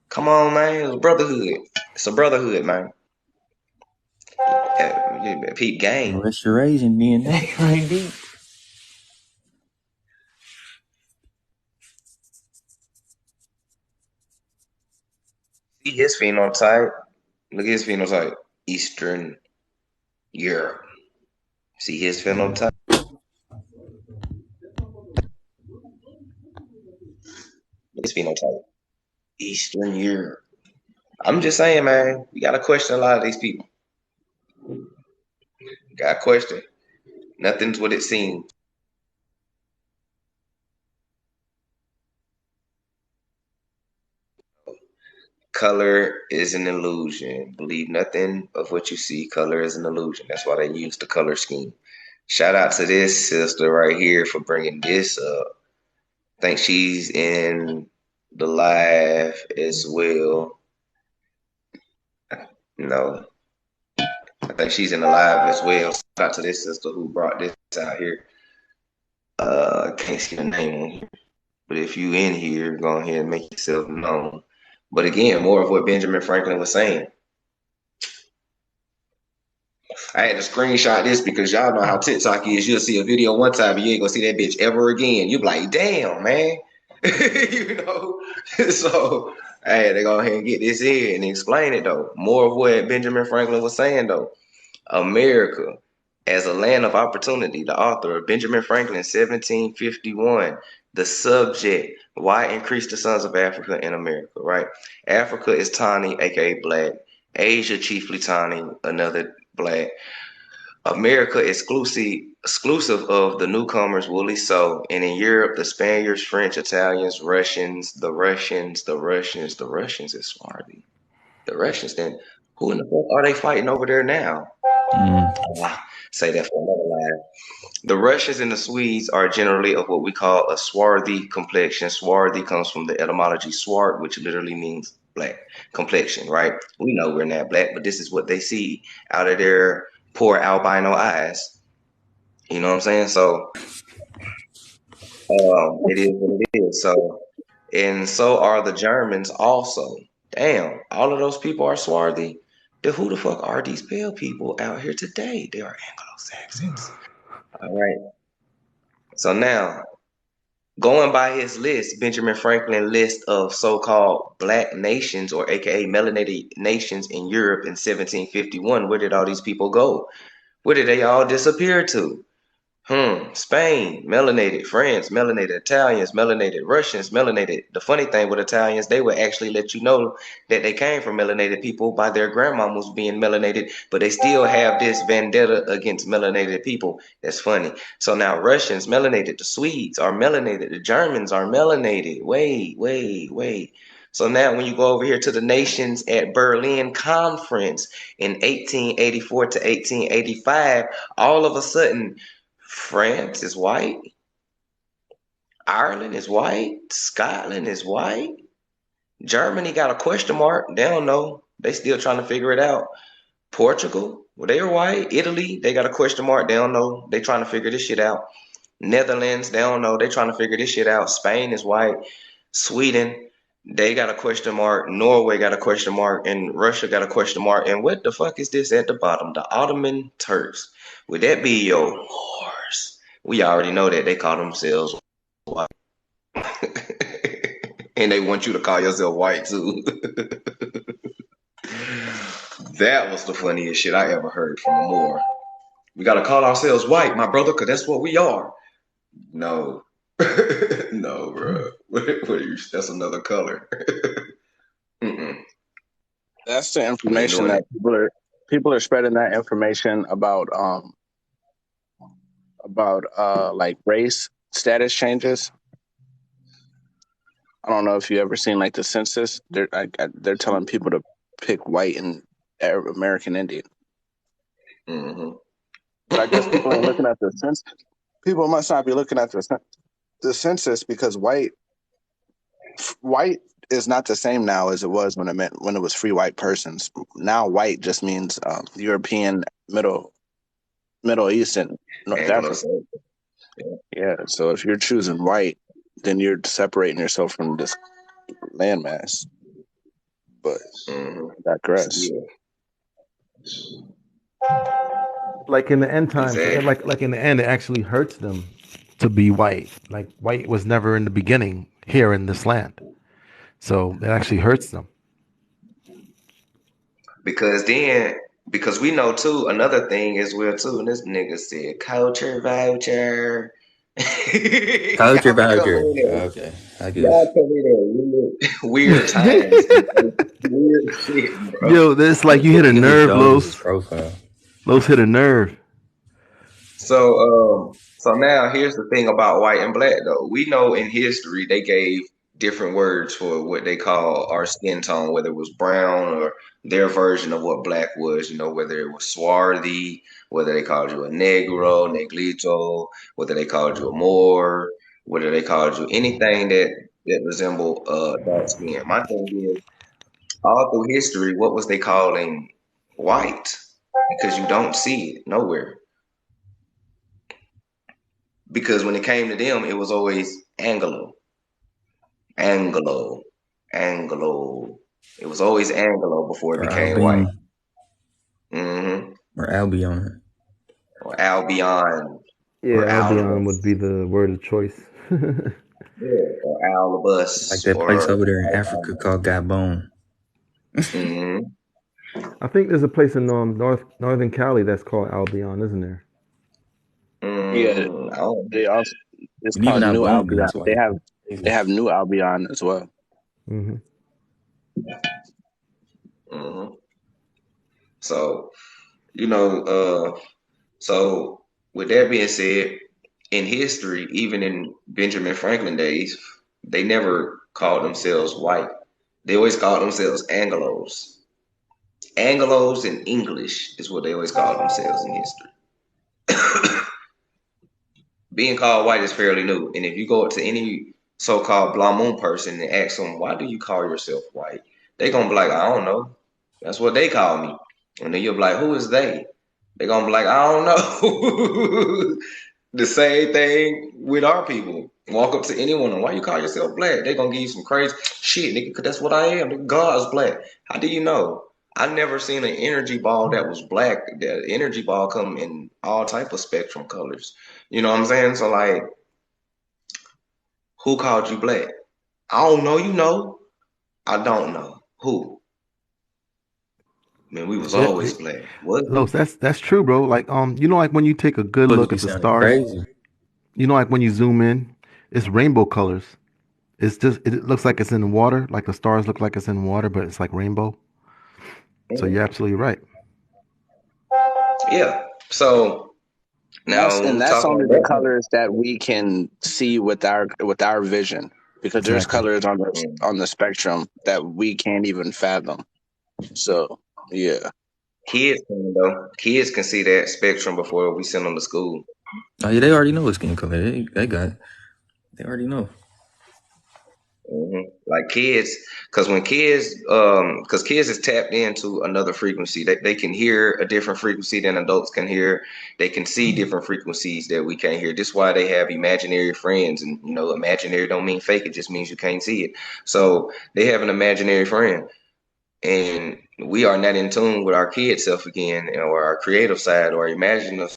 Come on, man. It was brotherhood. It's a brotherhood, man. Peep game. Restoration DNA right there. See his phenotype. Look at his phenotype. Eastern Europe. See his phenotype. His phenotype. Eastern Europe. I'm just saying, man, we gotta question a lot of these people. Gotta question. Nothing's what it seems. Color is an illusion. Believe nothing of what you see. Color is an illusion. That's why they use the color scheme. Shout out to this sister right here for bringing this up. I think she's in the live as well. No, I think she's in the live as well. Shout out to this sister who brought this out here. Can't see the name on here, but if you in here, go ahead and make yourself known. But again, more of what Benjamin Franklin was saying. I had to screenshot this because y'all know how TikTok is. You'll see a video one time and you ain't gonna see that bitch ever again. You be like, damn, man. You know? So I had to go ahead and get this in and explain it though. More of what Benjamin Franklin was saying though. America as a land of opportunity, the author, Benjamin Franklin, 1751. The subject, why increase the sons of Africa in America, right? Africa is tawny, aka black. Asia chiefly tawny, another black. America exclusive of the newcomers woolly so, and in Europe the Spaniards, French, Italians, Russians, the Russians is Swarthy. The Russians, then who in the fuck are they fighting over there now? Say that for another line. The Russians and the Swedes are generally of what we call a swarthy complexion. Swarthy comes from the etymology swart, which literally means black complexion, right? We know we're not black, but this is what they see out of their poor albino eyes. You know what I'm saying? So it is what it is. So, and so are the Germans also. Damn, all of those people are swarthy. Then who the fuck are these pale people out here today? They are Anglo-Saxons. All right. So now, going by his list, Benjamin Franklin list of so-called black nations, or aka melanated nations in Europe in 1751, where did all these people go? Where did they all disappear to? Spain, melanated. France, melanated. Italians, melanated. Russians, melanated. The funny thing with Italians, they would actually let you know that they came from melanated people by their grandmamas being melanated, but they still have this vendetta against melanated people. That's funny. So now Russians, melanated. The Swedes are melanated. The Germans are melanated. Wait. So now when you go over here to the nations at Berlin Conference in 1884 to 1885, all of a sudden, France is white. Ireland is white. Scotland is white. Germany got a question mark. They don't know. They still trying to figure it out. Portugal, well, they are white. Italy, they got a question mark. They don't know. They trying to figure this shit out. Netherlands, they don't know. They trying to figure this shit out. Spain is white. Sweden, they got a question mark. Norway got a question mark. And Russia got a question mark. And what the fuck is this at the bottom? The Ottoman Turks. Would that be your Moors? We already know that they call themselves white. And they want you to call yourself white too. That was the funniest shit I ever heard from a Moor. We gotta call ourselves white, my brother, because that's what we are. No. No, bro. That's another color. That's the information that people are spreading that information about like race status changes. I don't know if you ever seen like the census. They're telling people to pick white and American Indian. Mm-hmm. but I guess people ain't looking at the census. People must not be looking at the census because white is not the same now as it was when it was free white persons. Now white just means European, Middle East, and North Africa. Yeah, so if you're choosing white, then you're separating yourself from this landmass. But digress. Like in the end times, Exactly. like in the end, it actually hurts them to be white. Like white was never in the beginning here in this land, so it actually hurts them. Because we know too, another thing as well too, and this nigga said culture voucher. Culture Y'all be coming voucher. in there. Okay, I guess. Y'all come in there weird times. Weird shit, bro. Yo, this like you hit a He just nerve, showed us his Los. profile. Los hit a nerve. So now here's the thing about white and black though. We know in history they gave different words for what they call our skin tone, whether it was brown or their version of what black was, whether it was swarthy, whether they called you a negro, negrito, whether they called you a Moor, whether they called you anything that resembled dark skin. My thing is, all through history, what was they calling white? Because you don't see it nowhere. Because when it came to them, it was always Anglo. Anglo. Anglo. It was always Anglo before it Or became white. Albion. Or Albion. Or Albion. Yeah, or Albion would be the word of choice. Or Alabus. Like that place over there in Africa called Gabon. I think there's a place in northern Cali that's called Albion, isn't there? Yeah, they also it's And called even New Albion, Albion. They have New Albion as well. So, so with that being said, in history, even in Benjamin Franklin days, they never called themselves white. They always called themselves Anglos. Anglos in English is what they always called themselves in history. Being called white is fairly new. And if you go up to any so-called Blanc Moon person and ask them, why do you call yourself white? They're going to be like, I don't know. That's what they call me. And then you'll be like, who is they? They're going to be like, I don't know. The same thing with our people. Walk up to anyone and why you call yourself black? They're going to give you some crazy shit, nigga, because that's what I am. God's black. How do you know? I've never seen an energy ball that was black. The energy ball come in all type of spectrum colors. You know what I'm saying? So like, who called you black? I don't know. You know? I don't know. Who? Man, we was always black. What? Los, that's true, bro. Like like when you take a good look at the stars, crazy. Like when you zoom in, it's rainbow colors. It's just it looks like it's in the water, like the stars look like it's in water, but it's like rainbow. So you're absolutely right. Yeah. So now that's only the colors that we can see with our vision, because there's colors on the spectrum that we can't even fathom. So yeah, kids can though. Kids can see that spectrum before we send them to school. Oh yeah, they already know what skin color. They already know. Like kids, because kids is tapped into another frequency. They can hear a different frequency than adults can hear. They can see different frequencies that we can't hear. This is why they have imaginary friends, and imaginary don't mean fake. It just means you can't see it. So they have an imaginary friend, and we are not in tune with our kid self again, or our creative side, or imaginative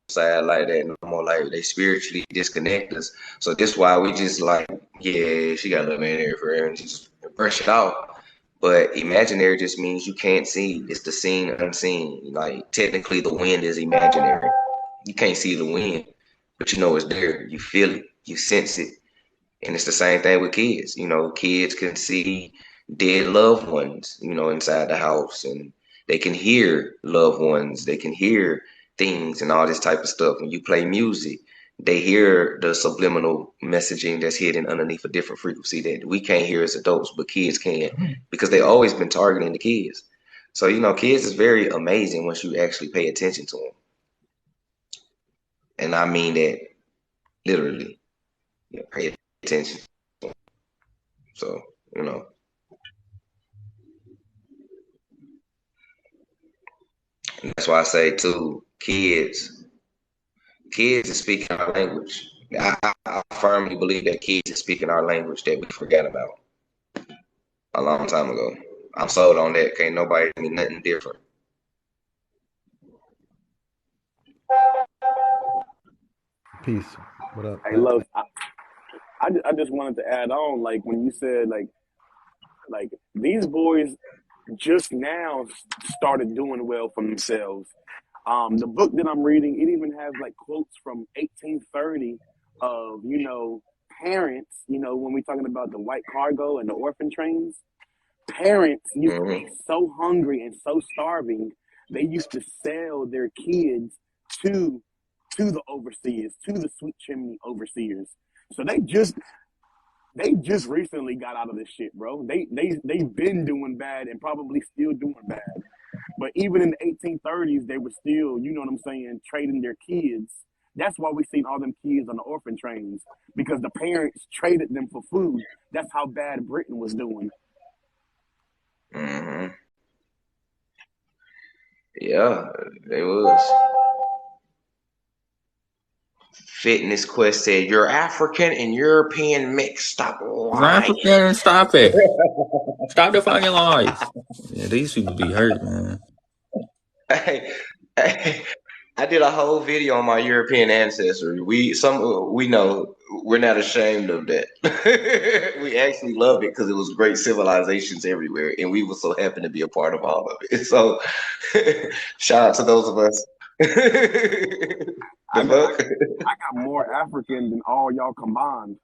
side like that. No more, like they spiritually disconnect us. So this why we just like, yeah, she got a little imaginary for her and just brush it off. But imaginary just means you can't see. It's the seen unseen. Like technically the wind is imaginary. You can't see the wind, but you know it's there. You feel it, you sense it. And it's the same thing with kids. Kids can see dead loved ones, inside the house, and they can hear loved ones. They can hear things and all this type of stuff. When you play music, they hear the subliminal messaging that's hidden underneath a different frequency that we can't hear as adults, but kids can, because they always been targeting the kids. So, kids is very amazing once you actually pay attention to them. and I mean that literally. Yeah, pay attention. So, you know. And that's why I say too, kids is speaking our language. I firmly believe that kids is speaking our language that we forgot about a long time ago. I'm sold on that. Can't nobody tell me nothing different. Peace. What up? Hey, love. I just wanted to add on, like when you said like these boys just now started doing well for themselves. The book that I'm reading, it even has like quotes from 1830 of, parents, when we're talking about the white cargo and the orphan trains, parents used to be so hungry and so starving, they used to sell their kids to the overseers, to the sweet chimney overseers. So they just recently got out of this shit, bro. They've been doing bad and probably still doing bad. But even in the 1830s, they were still, you know what I'm saying, trading their kids. That's why we seen all them kids on the orphan trains, because the parents traded them for food. That's how bad Britain was doing. Mm-hmm. Yeah, it was. Fitness Quest said, "You're African and European mixed. Stop lying." African, stop it. Stop the fucking lies. Yeah, these people be hurt, man. Hey, I did a whole video on my European ancestry. We know we're not ashamed of that. We actually love it because it was great civilizations everywhere, and we were so happy to be a part of all of it. So, shout out to those of us. I got more African than all y'all combined.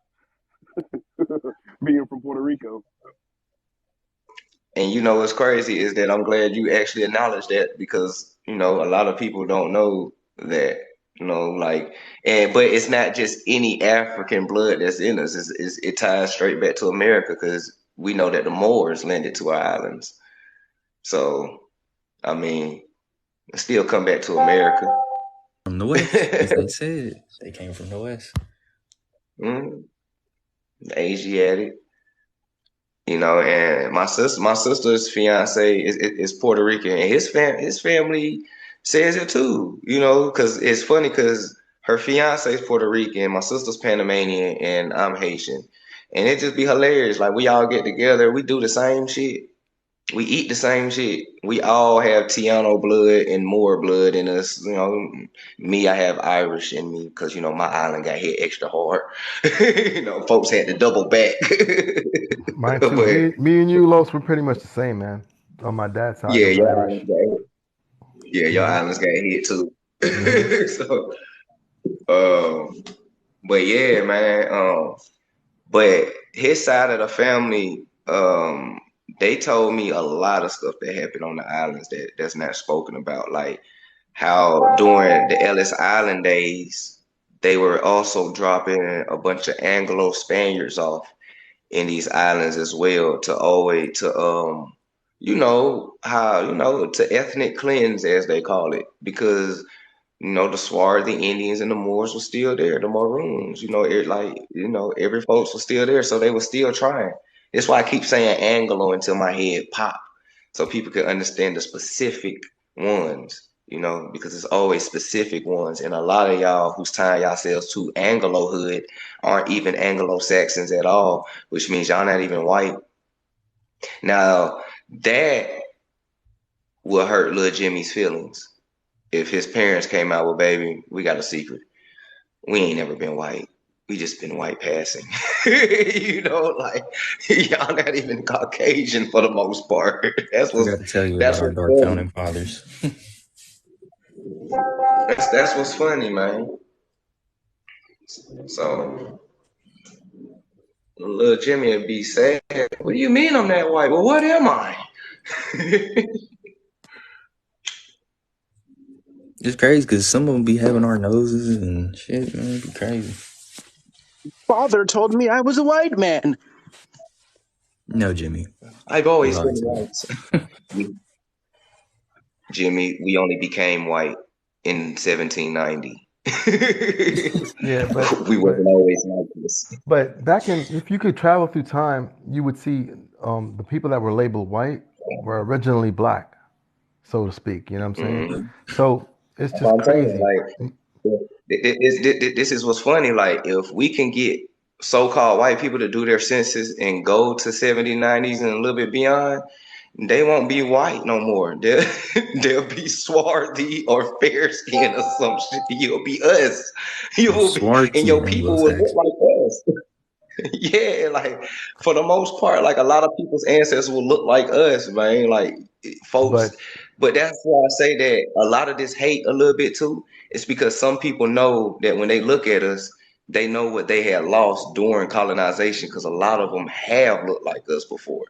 Being from Puerto Rico. And what's crazy is that I'm glad you actually acknowledged that, because a lot of people don't know that, but it's not just any African blood that's in us. It ties straight back to America, because we know that the Moors landed to our islands. So, I mean, it still come back to America. From the West, as they said. They came from the West. The Asiatic. And my sister's fiance is Puerto Rican, and his family says it too. Because it's funny, because her fiance is Puerto Rican, my sister's Panamanian, and I'm Haitian, and it just be hilarious. Like, we all get together, we do the same shit, we eat the same shit, we all have Tiano blood and Moor blood in us. Me, I have Irish in me, because my island got hit extra hard. Folks had to double back. Mine too. Me and you, Los, we're pretty much the same, man. On my dad's side, Yeah, your Irish. islands got hit too. So, but yeah, man. But his side of the family, they told me a lot of stuff that happened on the islands that's not spoken about, like how during the Ellis Island days, they were also dropping a bunch of Anglo Spaniards off in these islands as well, to ethnic cleanse, as they call it, because the Swarthy Indians and the Moors were still there, the Maroons, every folks was still there, so they were still trying. That's why I keep saying Anglo until my head pop, so people can understand the specific ones. Because it's always specific ones. And a lot of y'all who's tying yourselves to Anglo-hood aren't even Anglo-Saxons at all, which means y'all not even white. Now, that will hurt little Jimmy's feelings if his parents came out with, "Baby, we got a secret. We ain't never been white. We just been white passing." Y'all not even Caucasian for the most part. That's what's, I got to tell you that's about our what's dark funny. founding fathers. That's what's funny, man. So little Jimmy would be sad. "What do you mean I'm that white?" "Well, what am I?" It's crazy because some of them be having our noses and shit, man. It'd be crazy. Father told me I was a white man. No, Jimmy. I've always been white. Jimmy, we only became white in 1790. Yeah, We wasn't always like this. but back in, if you could travel through time, you would see the people that were labeled white were originally black, so to speak. You know what I'm saying? Mhm. So it's That's what just I'm saying. crazy. Like, this is what's funny. Like, if we can get so-called white people to do their census and go to 70s, 90s, and a little bit beyond, they won't be white no more. They'll be swarthy or fair skinned or some shit. You'll be us. You will be, and Swarty, your I people love will that. look like us. Yeah, like for the most part, like a lot of people's ancestors will look like us, man. Like folks, But but that's why I say that a lot of this hate a little bit too. It's because some people know that when they look at us, they know what they had lost during colonization. Because a lot of them have looked like us before,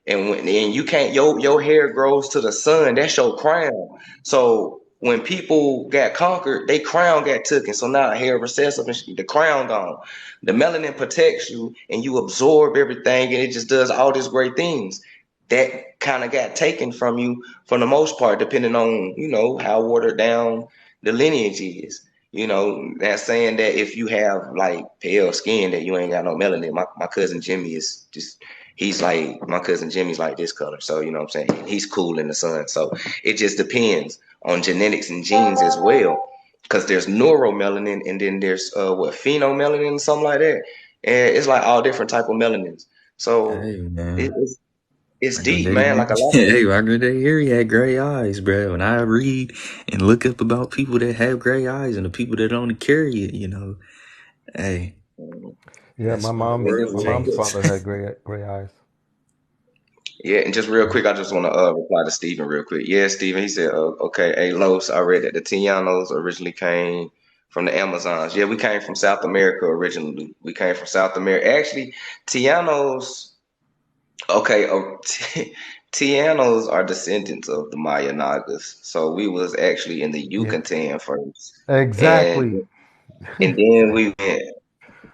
and you can't your hair grows to the sun. That's your crown. So when people got conquered, they crown got taken. So now hair recessive and the crown gone. The melanin protects you and you absorb everything and it just does all these great things. That kind of got taken from you for the most part, depending on, how watered down the lineage is. That's saying that if you have like pale skin that you ain't got no melanin. My cousin Jimmy is just my cousin Jimmy's like this color. So you know what I'm saying? He's cool in the sun. So it just depends on genetics and genes as well because there's neuromelanin and then there's phenomelanin, something like that, and it's like all different type of melanins. So Hey man, it's back in the deep, day, man. man. Like a lot of Hey, back in the day, Harry had gray eyes, bro. When I read and look up about people that have gray eyes and the people that only carry it, hey, yeah, that's my why the mom's and world my just real mom's quick, changes. father had gray eyes. yeah, and just real quick, I just want to reply to Stephen real quick. Yeah, Stephen, he said, okay, hey Los, I read that the Tianos originally came from the Amazons. Yeah, we came from South America originally. We came from South America. Actually, Tianos. Okay, Tianos are descendants of the Maya Nagas. So we was actually in the Yeah, Yucatan first, and exactly. and then we went,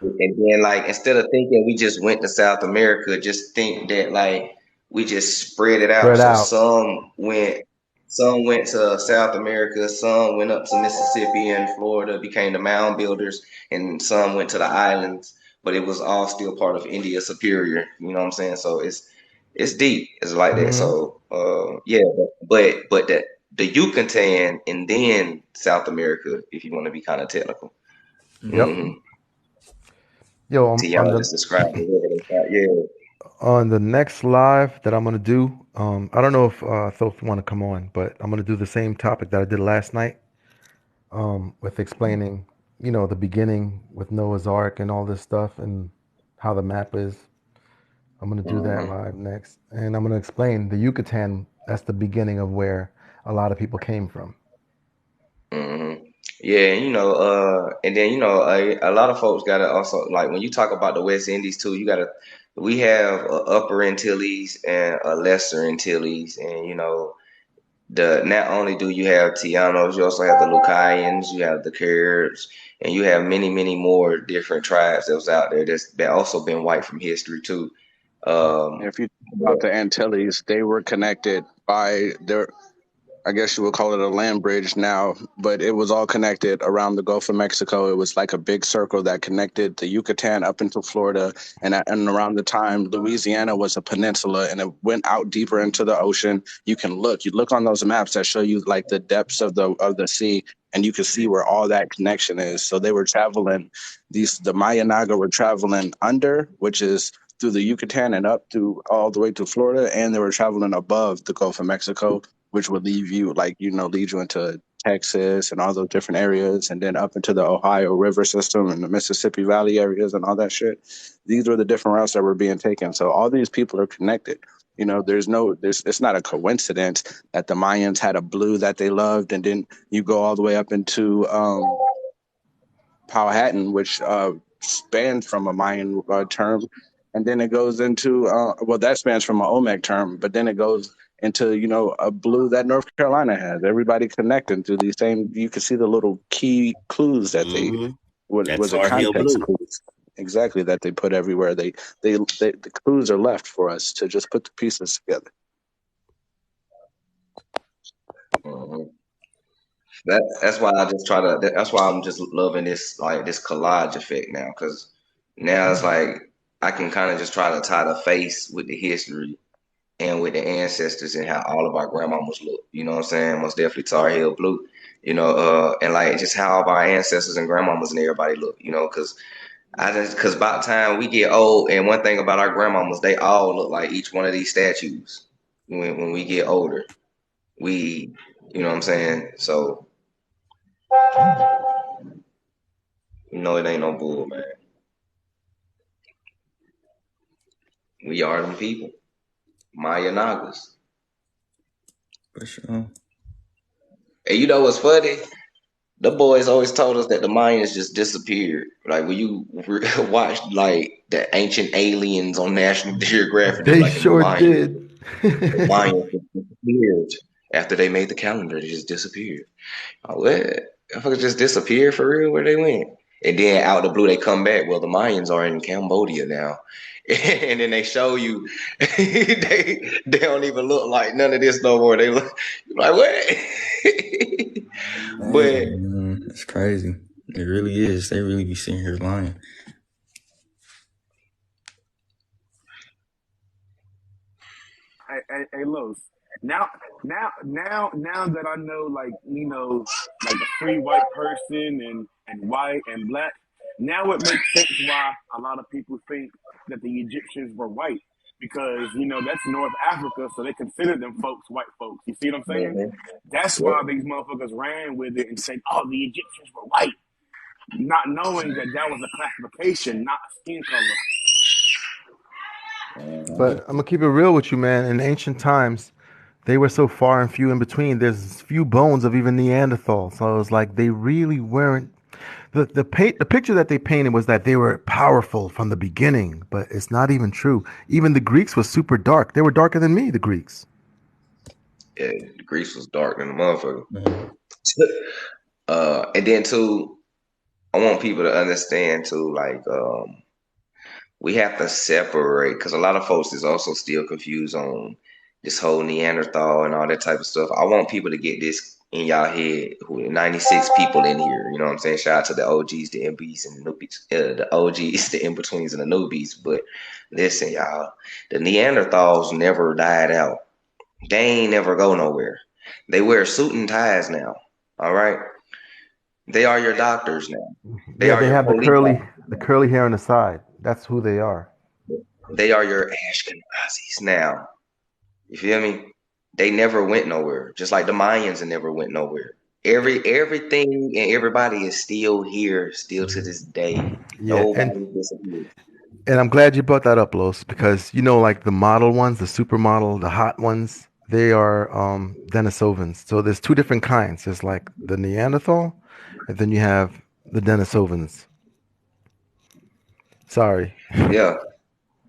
and then like instead of thinking we just went to South America, just think that like we just spread it out. Spread So out. some went to South America, some went up to Mississippi and Florida, became the mound builders, and some went to the islands. But it was all still part of India Superior. You know what I'm saying? So it's deep. It's like that. Hmm. So yeah, but the Yucatan and then South America, if you want to be kind of technical. Yep. Hmm Yo, Tiana just described it. Yeah. on the next live that I'm gonna do, I don't know if Thoth want to come on, but I'm gonna do the same topic that I did last night, with explaining, the beginning with Noah's Ark and all this stuff and how the map is. I'm gonna do that hmm live next, and I'm gonna explain the Yucatan. That's the beginning of where a lot of people came from. hmm Yeah, and then a lot of folks gotta also like when you talk about the West Indies too, we have a Upper Antilles and a Lesser Antilles, and the not only do you have Tianos, you also have the Lucayans, you have the Caribs, and you have many, many more different tribes that was out there that's been also been white from history too. Um, If you think about the Antilles, they were connected by their, I guess you would call it a land bridge now, but it was all connected around the Gulf of Mexico. It was like a big circle that connected the Yucatan up into Florida, and around the time Louisiana was a peninsula, and it went out deeper into the ocean. You look on those maps that show you like the depths of the sea, and you can see where all that connection is. So they were traveling. The Maya Naga were traveling under, which is through the Yucatan and up through all the way to Florida, and they were traveling above the Gulf of Mexico, which would leave you lead you into Texas and all those different areas, and then up into the Ohio River system and the Mississippi Valley areas and all that shit. These were the different routes that were being taken. So all these people are connected. It's not a coincidence that the Mayans had a blue that they loved, and then you go all the way up into Powhatan, which spans from a Mayan term, and then it goes into that spans from an Olmec term, but then it goes into a blue that North Carolina has. Everybody connecting through these same. You can see the little key clues that they Hmm what That was it Tar Heel context blue. clues exactly that they put everywhere. The clues are left for us to just put the pieces together. mhm. That's why I just try to. That's why I'm just loving this like this collage effect now, because now it's like I can kind of just try to tie the face with the history and with the ancestors and how all of our grandmamas look. You know what I'm saying? Most definitely Tar Heel Blue. And like just how our ancestors and grandmamas and everybody look. Because by the time we get old, and one thing about our grandmamas, they all look like each one of these statues. When we get older, you know what I'm saying? So it ain't no bull, man. We are them people, Maya Nagas. For sure. And you know what's funny? The boys always told us that the Mayans just disappeared. Like when you watch like the ancient aliens on National Geographic, they're They like the sure Mayans. did. The Mayans just disappeared after they made the calendar. They just disappeared. Oh, what? Motherfuckers just disappeared for real? Where they went? And then out of the blue, they come back. Well, the Mayans are in Cambodia now. And then they show you they don't even look like none of this no more. They look like what? But It's crazy. It really is. They really be sitting here lying. Hey, Los. Now that I know, like a free white person and white and black, now it makes sense why a lot of people think that the Egyptians were white because that's North Africa, so they consider them folks white folks. You see what I'm saying? That's why these motherfuckers ran with it and said, "Oh, the Egyptians were white," not knowing that was a classification, not a skin color. But I'm gonna keep it real with you, man. In ancient times, they were so far and few in between. There's few bones of even Neanderthal. So it was like they really weren't. The picture that they painted was that they were powerful from the beginning, but it's not even true. Even the Greeks was super dark. They were darker than me, the Greeks. Yeah, the Greece was dark than the motherfucker. And then too, I want people to understand too, like we have to separate because a lot of folks is also still confused on this whole Neanderthal and all that type of stuff. I want people to get this in y'all head. Who 96 people in here, you know what I'm saying? Shout out to the OGs, the MBs, and the newbies. The OGs, the in-betweens, and the newbies. But listen, y'all, the Neanderthals never died out. They ain't never go nowhere. They wear suit and ties now. All right. They are your doctors now. They have the curly hair on the side. That's who they are. They are your Ashkenazis now. You feel me? They never went nowhere. Just like the Mayans never went nowhere. Everything and everybody is still here, still to this day. Yeah, Nobody disappeared. And I'm glad you brought that up, Los, because like the model ones, the supermodel, the hot ones, they are Denisovans. So there's two different kinds. There's like the Neanderthal, and then you have the Denisovans. Sorry. Yeah.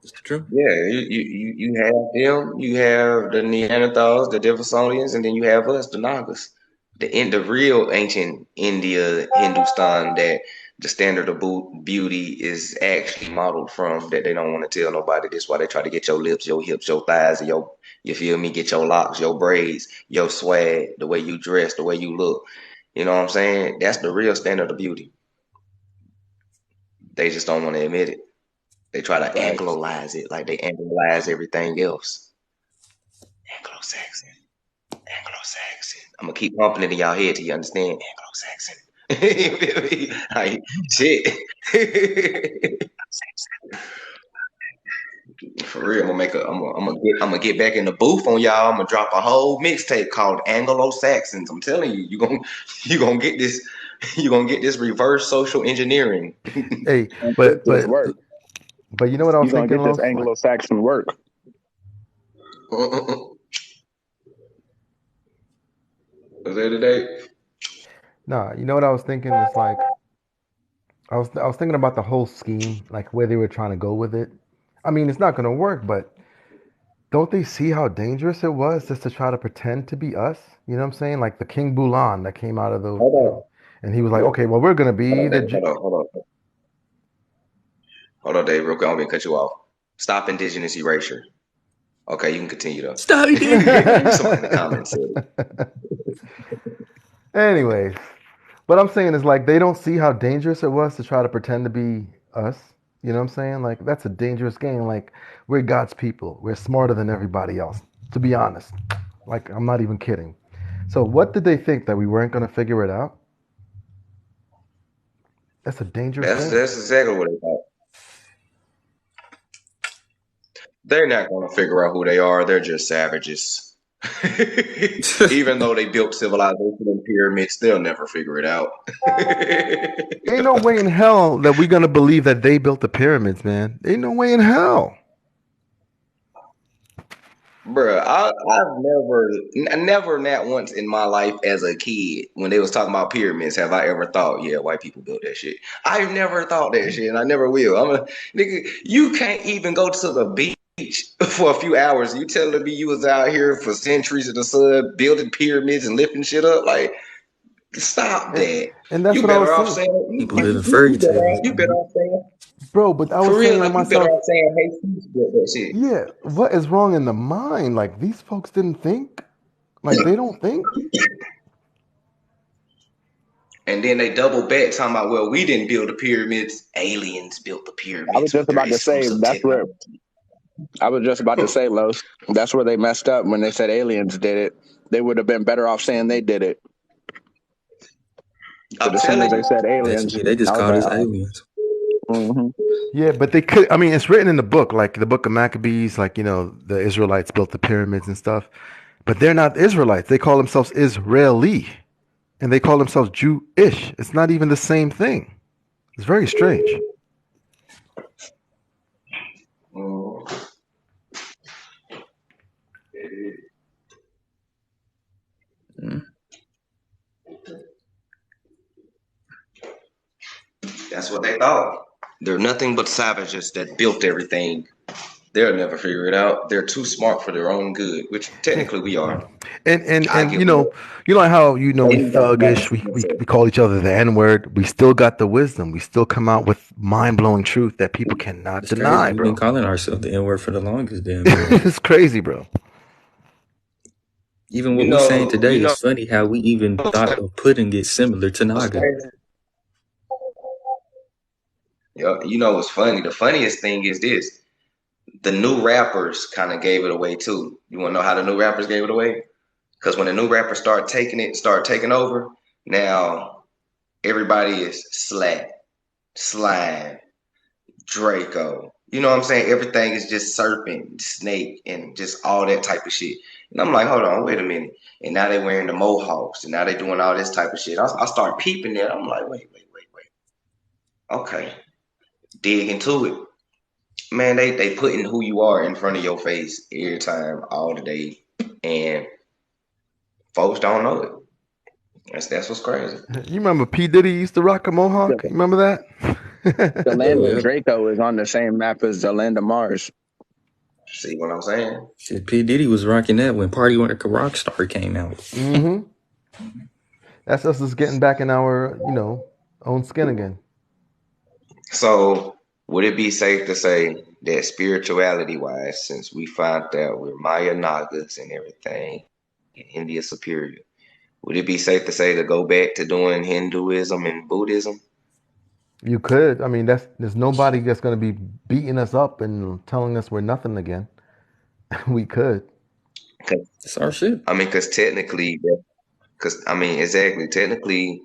It's true. Yeah, you have them, you have the Neanderthals, the Denisovans, and then you have us, the Nagas. The real ancient India, Hindustan, that the standard of beauty is actually modeled from, that they don't want to tell nobody. That's why they try to get your lips, your hips, your thighs, you feel me, get your locks, your braids, your swag, the way you dress, the way you look. You know what I'm saying? That's the real standard of beauty. They just don't want to admit it. They try to Anglolize it like they Anglolize everything else. Anglo-Saxon. I'm gonna keep pumping it in y'all head till you understand. Anglo-Saxon. Like shit. For real, I'm gonna get back in the booth on y'all. I'm gonna drop a whole mixtape called Anglo-Saxons. I'm telling you, you gonna get this. You gonna get this reverse social engineering. Hey, but you know what I was thinking? You're gonna get this Anglo-Saxon work. Was that today? No, you know what I was thinking? It's like I was thinking about the whole scheme, like where they were trying to go with it. I mean, it's not going to work, but don't they see how dangerous it was just to try to pretend to be us? You know what I'm saying? Like the King Bulan that came out of those, and he was like, "Okay, well, we're going to be Hold on, Dave. Real quick, I'm gonna cut you off. Stop indigenous erasure. Okay, you can continue though. Stop it. Somebody in the comments said Anyways, what I'm saying is like they don't see how dangerous it was to try to pretend to be us. You know what I'm saying? Like that's a dangerous game. Like we're God's people. We're smarter than everybody else. To be honest, like I'm not even kidding. So what did they think that we weren't going to figure it out? That's a dangerous That's game. that's exactly what they thought. They're not going to figure out who they are. They're just savages. Even though they built civilization and pyramids, they'll never figure it out. Ain't no way in hell that we're gonna believe that they built the pyramids, man. Ain't no way in hell. Bruh, I've never, not once in my life as a kid, when they was talking about pyramids, have I ever thought, yeah, white people built that shit. I've never thought that shit, and I never will. Nigga, you can't even go to the beach for a few hours. You telling me you was out here for centuries in the sun building pyramids and lifting shit up? Like, stop that. And that's You what I better was off saying, saying, People live in fairy tales, you better man. off saying, bro. But I for was real, saying to like, you better myself, off saying, hey, Steve built that shit. yeah, what is wrong in the mind? Like these folks didn't think. Like they don't think. And then they double back talking about, well, we didn't build the pyramids. Aliens built the I was pyramids just with their about to say exclusive that's where technology. I was just about to say, Los. That's where they messed up when they said aliens did it. They would have been better off saying they did it. But I'm as soon as telling they you. said aliens, Basically, they just I was called like, us aliens. mm-hmm. Yeah, but they could. I mean, it's written in the book, like the book of Maccabees. Like the Israelites built the pyramids and stuff. But they're not Israelites. They call themselves Israeli, and they call themselves Jewish. It's not even the same thing. It's very strange. Mm. Mm. That's what they thought. They're nothing but savages that built everything. They'll never figure it out. They're too smart for their own good, which technically we are. And and I and give them that. you know how we They got thuggish, we call each other the N word. We still got the wisdom. We still come out with mind blowing truth that people cannot It's crazy. deny, We've been bro. calling ourselves the N word for the longest damn time. It's crazy, bro. Even You what we saying know, today is funny how we even thought of putting it similar to what's Naga. crazy? Yeah, you know what's funny? The funniest thing is this. The new rappers kind of gave it away too. You want to know how the new rappers gave it away? Because when the new rappers start taking over, now everybody is Slack, Slime, Draco. You know what I'm saying? Everything is just Serpent, Snake, and just all that type of shit. And I'm like, hold on, wait a minute. And now they wearing the mohawks, and now they doing all this type of shit. I start peeping there. I'm like, wait. Okay, dig into it. Man, they putting who you are in front of your face every time, all the day, and folks don't know it. That's what's crazy. You remember P Diddy used to rock a mohawk? You remember The that? land Oh, of yeah. Draco is on the same map as the land of Mars. See what I'm saying? Shit, P. Diddy was rocking that when Party Like a Rockstar came out. hmm That's us just getting back in our own skin again. So, would it be safe to say that spirituality wise, since we found out we're Maya Nagas and everything, and India superior, would it be safe to say to go back to doing Hinduism and Buddhism? You could. I mean, there's nobody that's going to be beating us up and telling us we're nothing again. We could. It's our shit. I mean, because technically, exactly, technically,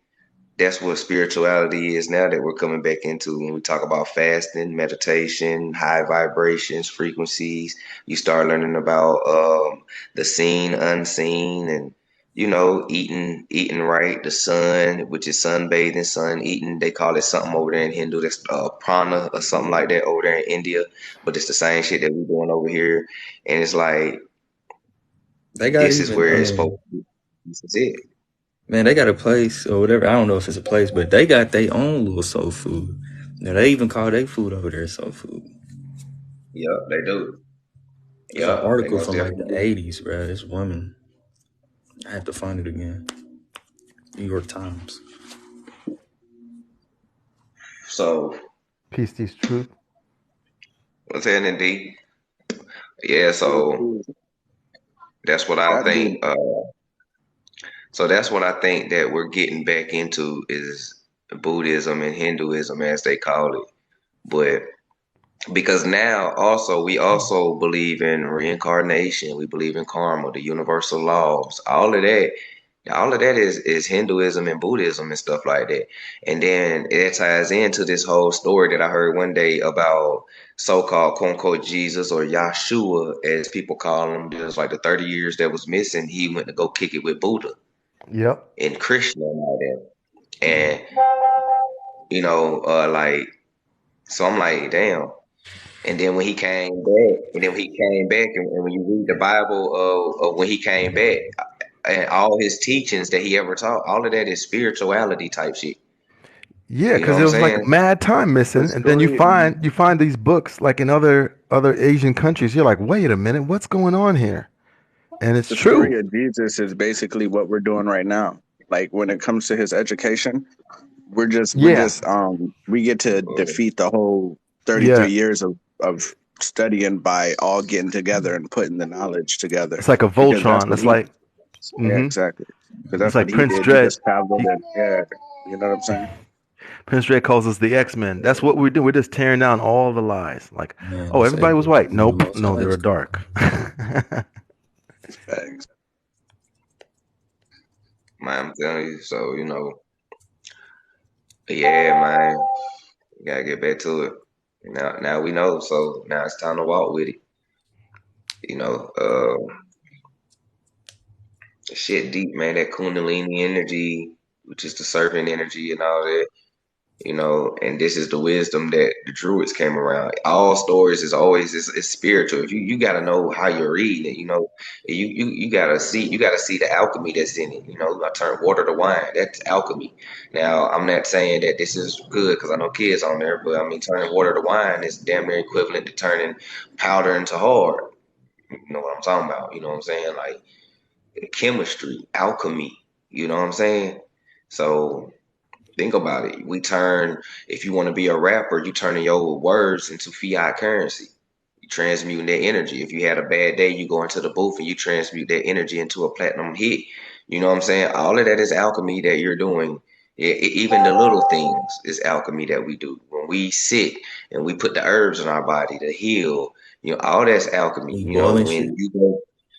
that's what spirituality is now that we're coming back into when we talk about fasting, meditation, high vibrations, frequencies. You start learning about the seen, unseen, and eating right, the sun, which is sunbathing, sun eating. They call it something over there in Hindu, that's prana or something like that over there in India, but it's the same shit that we're doing over here, and it's like They got this is where it's even supposed to be. This is it. man, they got a place or whatever. I don't know if it's a place, but they got their own little soul food. Now they even call their food over there soul food. Yep, they do. There's an Yep, they article most from like definitely the do. 80s, bro. This woman, I have to find it again. New York Times. So Peace, teach truth. what's happening, D? Yeah, so that's what I That dude, think. So that's what I think that we're getting back into is Buddhism and Hinduism, as they call it. But because now also we also believe in reincarnation, we believe in karma, the universal laws, all of that is Hinduism and Buddhism and stuff like that. And then it ties into this whole story that I heard one day about so-called quote unquote Jesus or Yahshua, as people call him. It was like the 30 years that was missing. He went to go kick it with Buddha Yep. and Krishna and all that. And like, so I'm like, damn. And then when he came back, and when you read the Bible of when he came back, and all his teachings that he ever taught, all of that is spirituality type shit. Yeah, You know because what it I'm was like saying? mad time The missing, and then story, you find these books like in other Asian countries. You're like, wait a minute, what's going on here? And it's the story true. of Jesus is basically what we're doing right now. Like when it comes to his education, Yeah, we get to defeat the whole 33 yeah. years of studying by all getting together and putting the knowledge together It's like a because that's Voltron. what It's he like, yeah, hmm exactly, because it's that's what like he Prince did. He Dread. just traveled He, and yeah, you know what I'm saying. Prince Dread calls us the X-Men. That's what we do. We're just tearing down all the lies. Like, Man, oh, this everybody ain't was white. the Nope, most no, they high. were dark. Facts. Man, I'm telling you. So, yeah, man, we gotta get back to it. Now we know. So now it's time to walk with it. You know, shit deep, man. That Kundalini energy, which is the serpent energy and all that. And this is the wisdom that the Druids came around. All stories is always is spiritual. You got to know how you're reading it. You gotta see the alchemy that's in it. I turn water to wine. That's alchemy. Now I'm not saying that this is good because I know kids on there, but I mean turning water to wine is damn near equivalent to turning powder into hard. You know what I'm talking about? You know what I'm saying? Like chemistry, alchemy. You know what I'm saying? So think about it. If you want to be a rapper, you turning your words into fiat currency. You transmuting that energy. If you had a bad day, you go into the booth and you transmute that energy into a platinum hit. You know what I'm saying? All of that is alchemy that you're doing. Even the little things is alchemy that we do. When we sit and we put the herbs in our body to heal, all that's alchemy. We boiling When shit. you go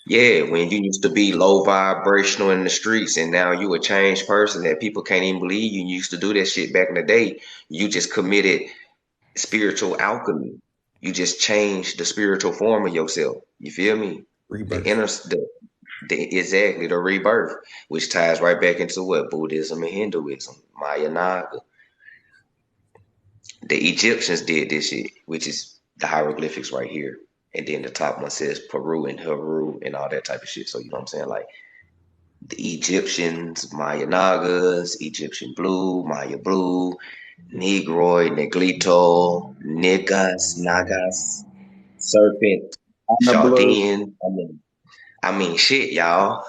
yeah, when you used to be low vibrational in the streets and now you a changed person that people can't even believe you used to do that shit back in the day, you just committed spiritual alchemy. You just changed the spiritual form of yourself. You feel me? The Rebirth. inner, exactly the rebirth, which ties right back into what Buddhism and Hinduism, Maya Naga. The Egyptians did this shit, which is the hieroglyphics right here. And then the top one says Peru and Heru and all that type of shit. So you know what I'm saying? Like the Egyptians, Maya Nagas, Egyptian blue, Maya blue, Negroid, Neglito, Negas, Nagas, Serpent, The blue. Chaldean. I mean, shit, y'all.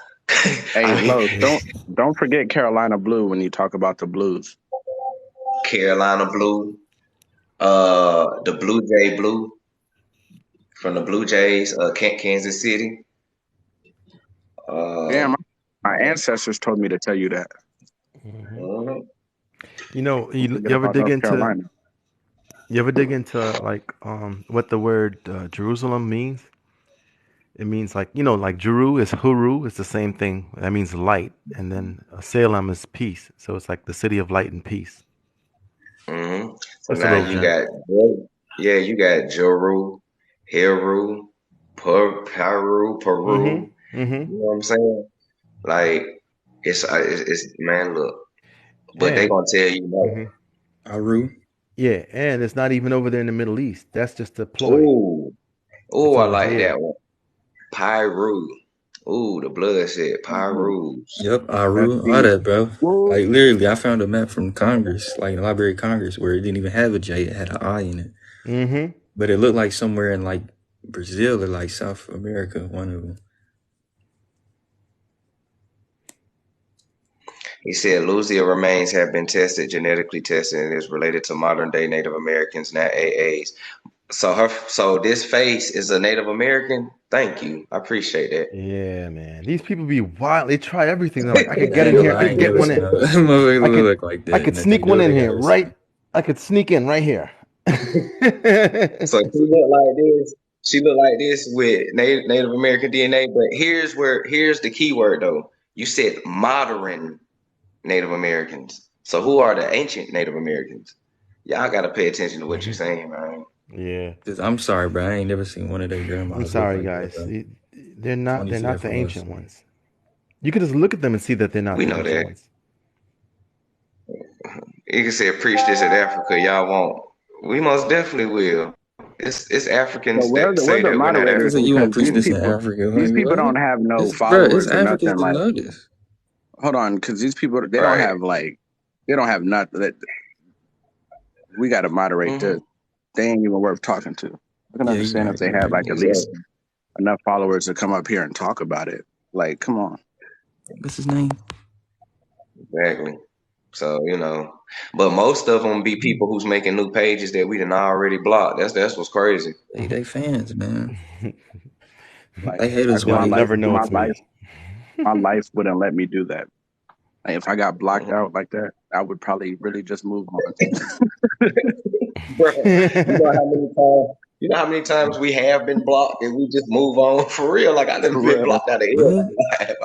Hey, I mean, Los, don't forget Carolina blue when you talk about the blues. Carolina blue, the Blue Jay blue from the Blue Jays, Kansas City. Yeah, Uh, my ancestors told me to tell you that. hmm mhm. Don't you forget ever about dig North into Carolina. like what the word Jerusalem means? It means like like Jeru is Huru. It's the same thing. That means light, and then Salem is peace. So it's like the city of light and peace. So Just a now little you gem. got, yeah, you got Joru, Heru, Mm-hmm. Peru. Mm-hmm. You know what I'm saying? Like it's man, look, but they And gonna tell you no. hmm Aru. yeah, and it's not even over there in the Middle East. That's just a ploy. Ooh, It's ooh, I over like here. that one. Pyru. Ooh, the bloodshed. Pyrus. Yep, That's Aru. All deep. that, bro. Woo. Like literally, I found a map from Congress, like the Library of Congress, where it didn't even have a J. It had an I in it, Mm-hmm. but it looked like somewhere in like Brazil or like South America, one of them. He said Lucia remains have been genetically tested, and is related to modern day Native Americans, not AAs. So this face is a Native American. Thank you. I appreciate that. Yeah, man. These people be wild. They try everything. They're like, I could I get ain't in gonna here. lie, I I could ain't get never one seen in. no motherfucker I look could like I that, and could if they sneak do one it, in they here, got right? respect. I could sneak in right here. So she look like this. She look like this with Native American DNA. But here's the key word though. You said modern Native Americans. So who are the ancient Native Americans? Y'all gotta pay attention to what you're saying, man. Yeah. I'm sorry, bro. I ain't never seen one of their I'm grandmas look sorry, like that, guys. bro. They're not they're 20 feet not the from us. ancient ones. You could just look at them and see that they're not We the know ancient that. ones. You can say preach this in Africa, y'all won't. We most definitely will. It's So Africans we're that the we're say the that we're not He moderators said African. you won't because preach this in Africa. these Like people what? don't have no It's followers or Africans nothing. that Like, know this. hold on, because these people they don't Right. have like they don't have nothing. That we got to moderate Mm-hmm. this. They ain't even worth talking to. I can Yeah, you understand if right. they You had right. like at least Exactly. enough followers to come up here and talk about it. Like, come on. What's his name? Exactly. So, but most of them be people who's making new pages that we done already blocked. That's what's crazy. They fans, man. Like, They hate us They'll white. never know it's me. my life wouldn't let me do that. Like, if I got blocked Mhm. out like that, I would probably really just move on. Bro, you know how many times we have been blocked and we just move on for real? Like I done For been real. blocked out of What? everybody's life.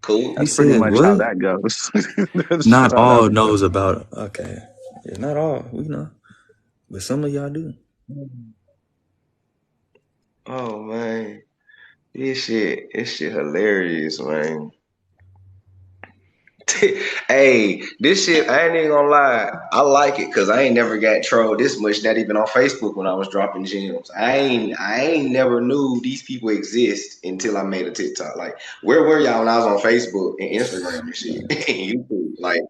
Cool. He That's pretty said much how what? that goes. That's Not how that all goes. knows about. Okay, yeah, not all. We know, but some of y'all do. Oh man. This shit hilarious, man. Hey, this shit, I ain't even gonna lie. I like it because I ain't never got trolled this much, not even on Facebook when I was dropping gems. I ain't never knew these people exist until I made a TikTok. Like, where were y'all when I was on Facebook and Instagram and shit? And YouTube. Like,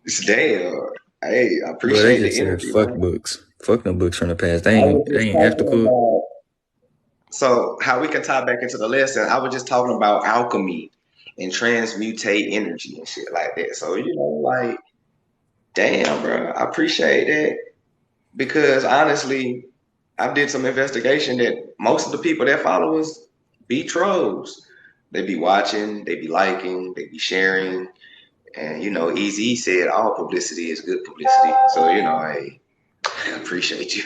it's damn. Hey, I Bro, they appreciate just the said energy, fuck man. books. Fuck no books from the past. I was They just ain't talking ethical. about so how we can tie back into the lesson. I was just talking about alchemy and transmutate energy and shit like that. So, like, damn, bro, I appreciate that because honestly, I did some investigation that most of the people that follow us be trolls. They be watching, they be liking, they be sharing, and Easy said all publicity is good publicity. So I appreciate you.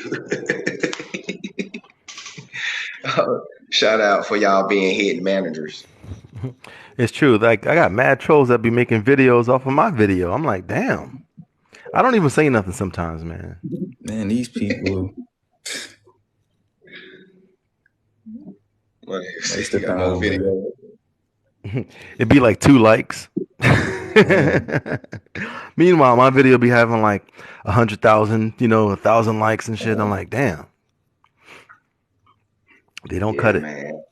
Shout out for y'all being hidden managers. It's true. Like I got mad trolls that be making videos off of my video. I'm like, damn. I don't even say nothing sometimes, man. Man, these people Like, waste you of got more time, bro. video. It'd be like 2 likes. Man, Meanwhile, my video be having like 100,000, 1,000 likes and shit. I'm like, damn. They don't cut Yeah, it. man.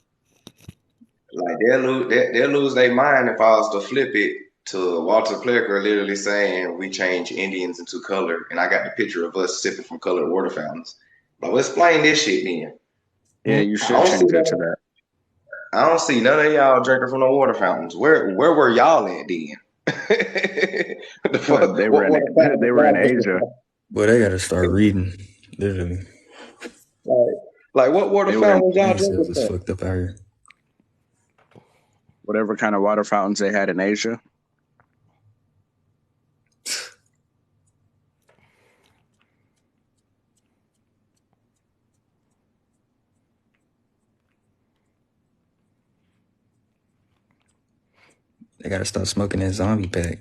Like they'll lose their mind if I was to flip it to Walter Plecker literally saying we change Indians into color, and I got the picture of us sipping from colored water fountains. But let's explain this shit then. Yeah, you I should don't see change it to none, that. I don't see none of y'all drinking from the water fountains. Where were y'all at then? The fuck? They were What in water fountains they were in y'all Asia. drinking boy, they gotta start reading. Literally, from? Like what water They were in fountains y'all brain cells drinking is from? fucked up out here. whatever kind of water fountains they had in Asia. They gotta start smoking that zombie pack.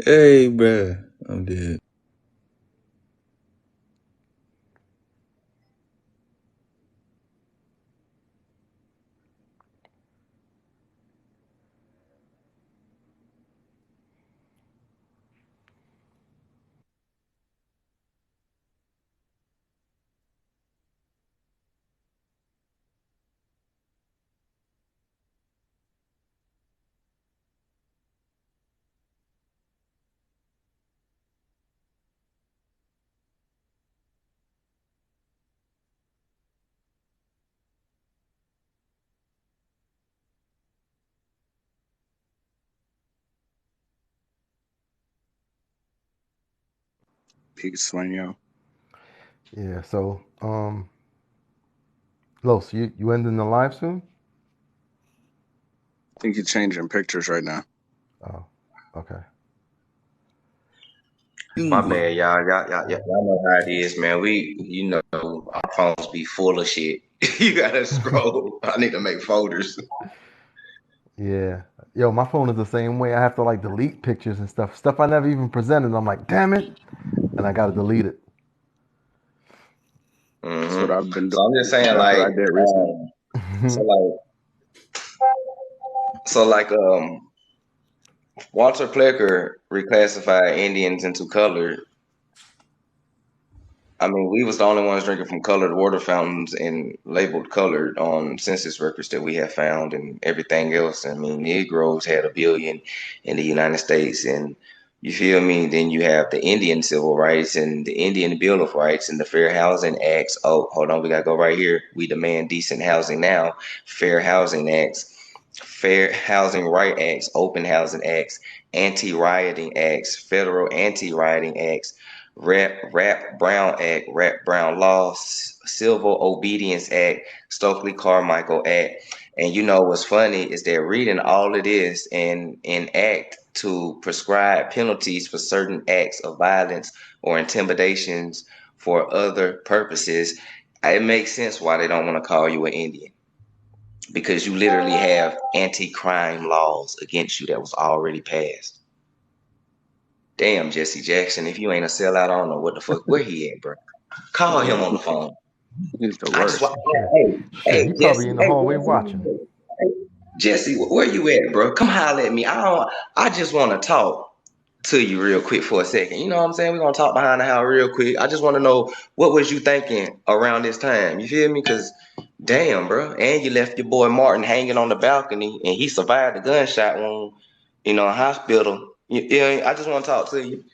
Hey, bro, I'm dead. Peace, Sueño. Yeah. So, Los, you ending the live soon? I think you're changing pictures right now. Oh, okay. My bad, y'all know how it is, man. Our phones be full of shit. You gotta scroll. I need to make folders. Yeah. Yo, my phone is the same way. I have to like delete pictures and stuff I never even presented. I'm like, damn it, and I gotta delete it. That's what I've been doing. So I'm just saying, That's like, what I did recently. Walter Plecker reclassified Indians into colored. I mean, we was the only ones drinking from colored water fountains and labeled colored on census records that we have found and everything else. I mean, Negroes had 1 billion in the United States, and you feel me? Then you have the Indian Civil Rights and the Indian Bill of Rights and the Fair Housing Acts. Oh, hold on, we gotta go right here. We demand decent housing now. Fair Housing Acts, Fair Housing Right Acts, Open Housing Acts, Anti-Rioting Acts, Federal Anti-Rioting Acts, Rap Brown Act, Rap Brown Law, Civil Obedience Act, Stokely Carmichael Act. And you know what's funny is that reading all of this and act to prescribe penalties for certain acts of violence or intimidations for other purposes, it makes sense why they don't want to call you an Indian. Because you literally have anti-crime laws against you that was already passed. Damn, Jesse Jackson, if you ain't a sellout, I don't know what the fuck, where he at, bro? Call him on the phone. He's the worst. Hey, He's Jesse, probably in the hallway watching. Jesse, where you at, bro? Come holler at me. I just want to talk to you real quick for a second. You know what I'm saying? We're going to talk behind the house real quick. I just want to know, what was you thinking around this time? You feel me? Because, damn, bro. And you left your boy Martin hanging on the balcony, and he survived the gunshot wound, in hospital. I just want to talk to you.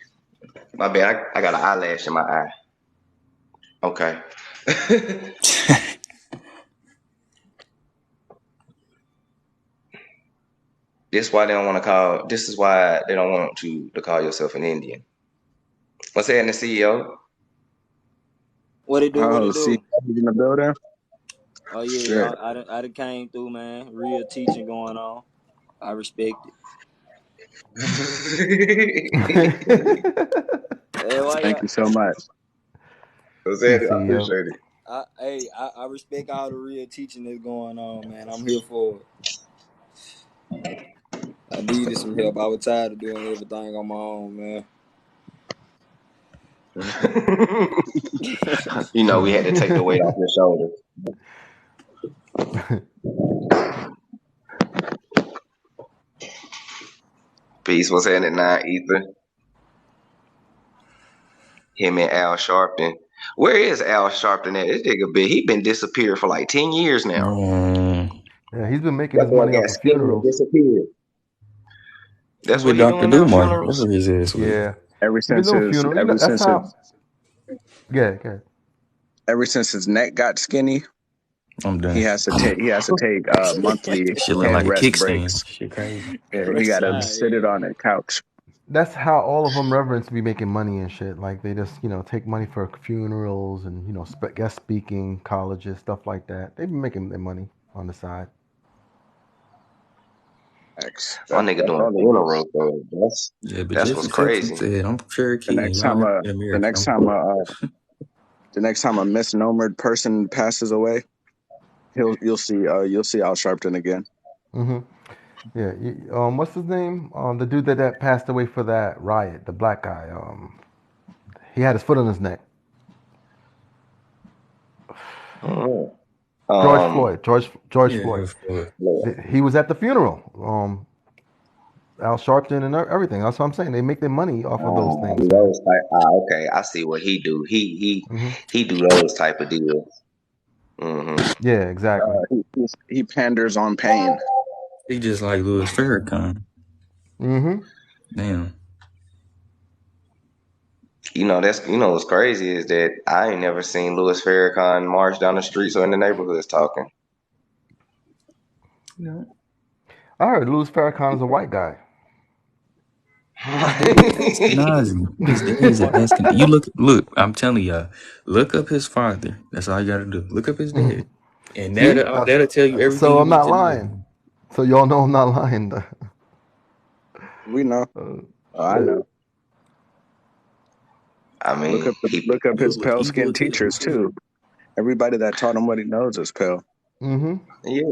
My bad. I got an eyelash in my eye. Okay. This is why they don't want you to call yourself an Indian. What's happening, CEO? What it do? What it do? See in the building? Oh yeah, I done came through, man. Real teaching going on. I respect it. Thank you so much. What's happening? I appreciate it. I respect all the real teaching that's going on, man. I'm here for it. I needed some help. I was tired of doing everything on my own, man. We had to take the weight off your shoulders. Peace. What's happening now, Ether? Him and Al Sharpton. Where is Al Sharpton at? This nigga he been disappeared for like 10 years now. Yeah, he's been making his money off of funerals. Disappeared. That's what Dr. doing now, Dumar. funerals? That's what his ass with. Yeah. Ever since his neck got skinny, I'm done. he has to take monthly shit look head like a rest kickstand. breaks. Shit crazy. Yeah, he got to sit it on a couch. That's how all of them reverends be making money and shit. Like they just, take money for funerals and, guest speaking, colleges, stuff like that. They've been making their money on the side. My nigga doing funeral, bro. That's what's crazy. Said, I'm Cherokee. The next time a misnomered person passes away, you'll see Al Sharpton again. Mm-hmm. Yeah. What's his name? The dude that passed away for that riot, the black guy. He had his foot on his neck. George Floyd. George Floyd. He was at the funeral. Al Sharpton and everything. That's what I'm saying. They make their money off of those things. Okay, I see what he do. He do those type of deals. Mm-hmm. Yeah, exactly. He panders on pain. He just like Louis Farrakhan. Mm-hmm. Damn. What's crazy is that I ain't never seen Louis Farrakhan march down the streets or in the neighborhoods talking. Yeah. I heard Louis Farrakhan is a white guy. Ashkenazi. His dad's an Ashkenazi. You look. I'm telling y'all, look up his father. That's all you gotta do. Look up his dad, and See, that'll tell you everything so you I'm need not to know. lying. So y'all know I'm not lying. We know. I know. I mean, Look up his You'll look pale evil skin as hell. teachers too. Everybody that taught him what he knows is pale. yeah.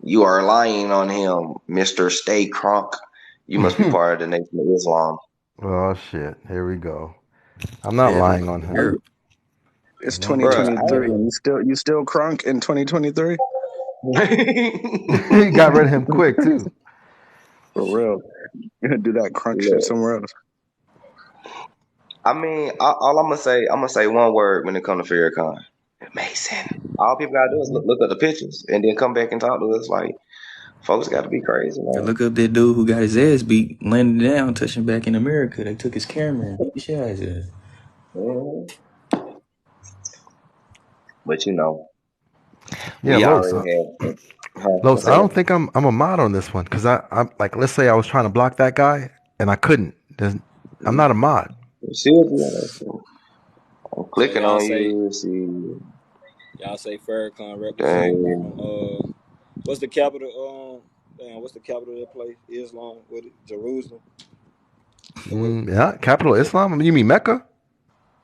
You are lying on him, Mr. Stay Crunk. You must be part of the Nation of Islam. Oh shit! Here we go. I'm not Yeah, lying on him. Arab. It's No, 2023, and you still crunk in 2023. he got rid of him quick too. For real, you're gonna do that crunk shit somewhere else. I mean, all I'm gonna say one word when it comes to Farrakhan. Mason. All people gotta do is look at the pictures and then come back and talk to us. Like, folks got to be crazy, man. Look up that dude who got his ass beat, landed down, touching back in America. They took his camera and beat the shit out of his ass. But you know, Yeah, we Los. already have. Los, I don't think I'm a mod on this one because I'm like, let's say I was trying to block that guy and I couldn't. I'm not a mod. I'm clicking y'all on say- you. See, Y'all say Farrakhan represent from what's the capital? What's the capital of that place? Islam? What? Jerusalem? Yeah, capital Islam. You mean Mecca?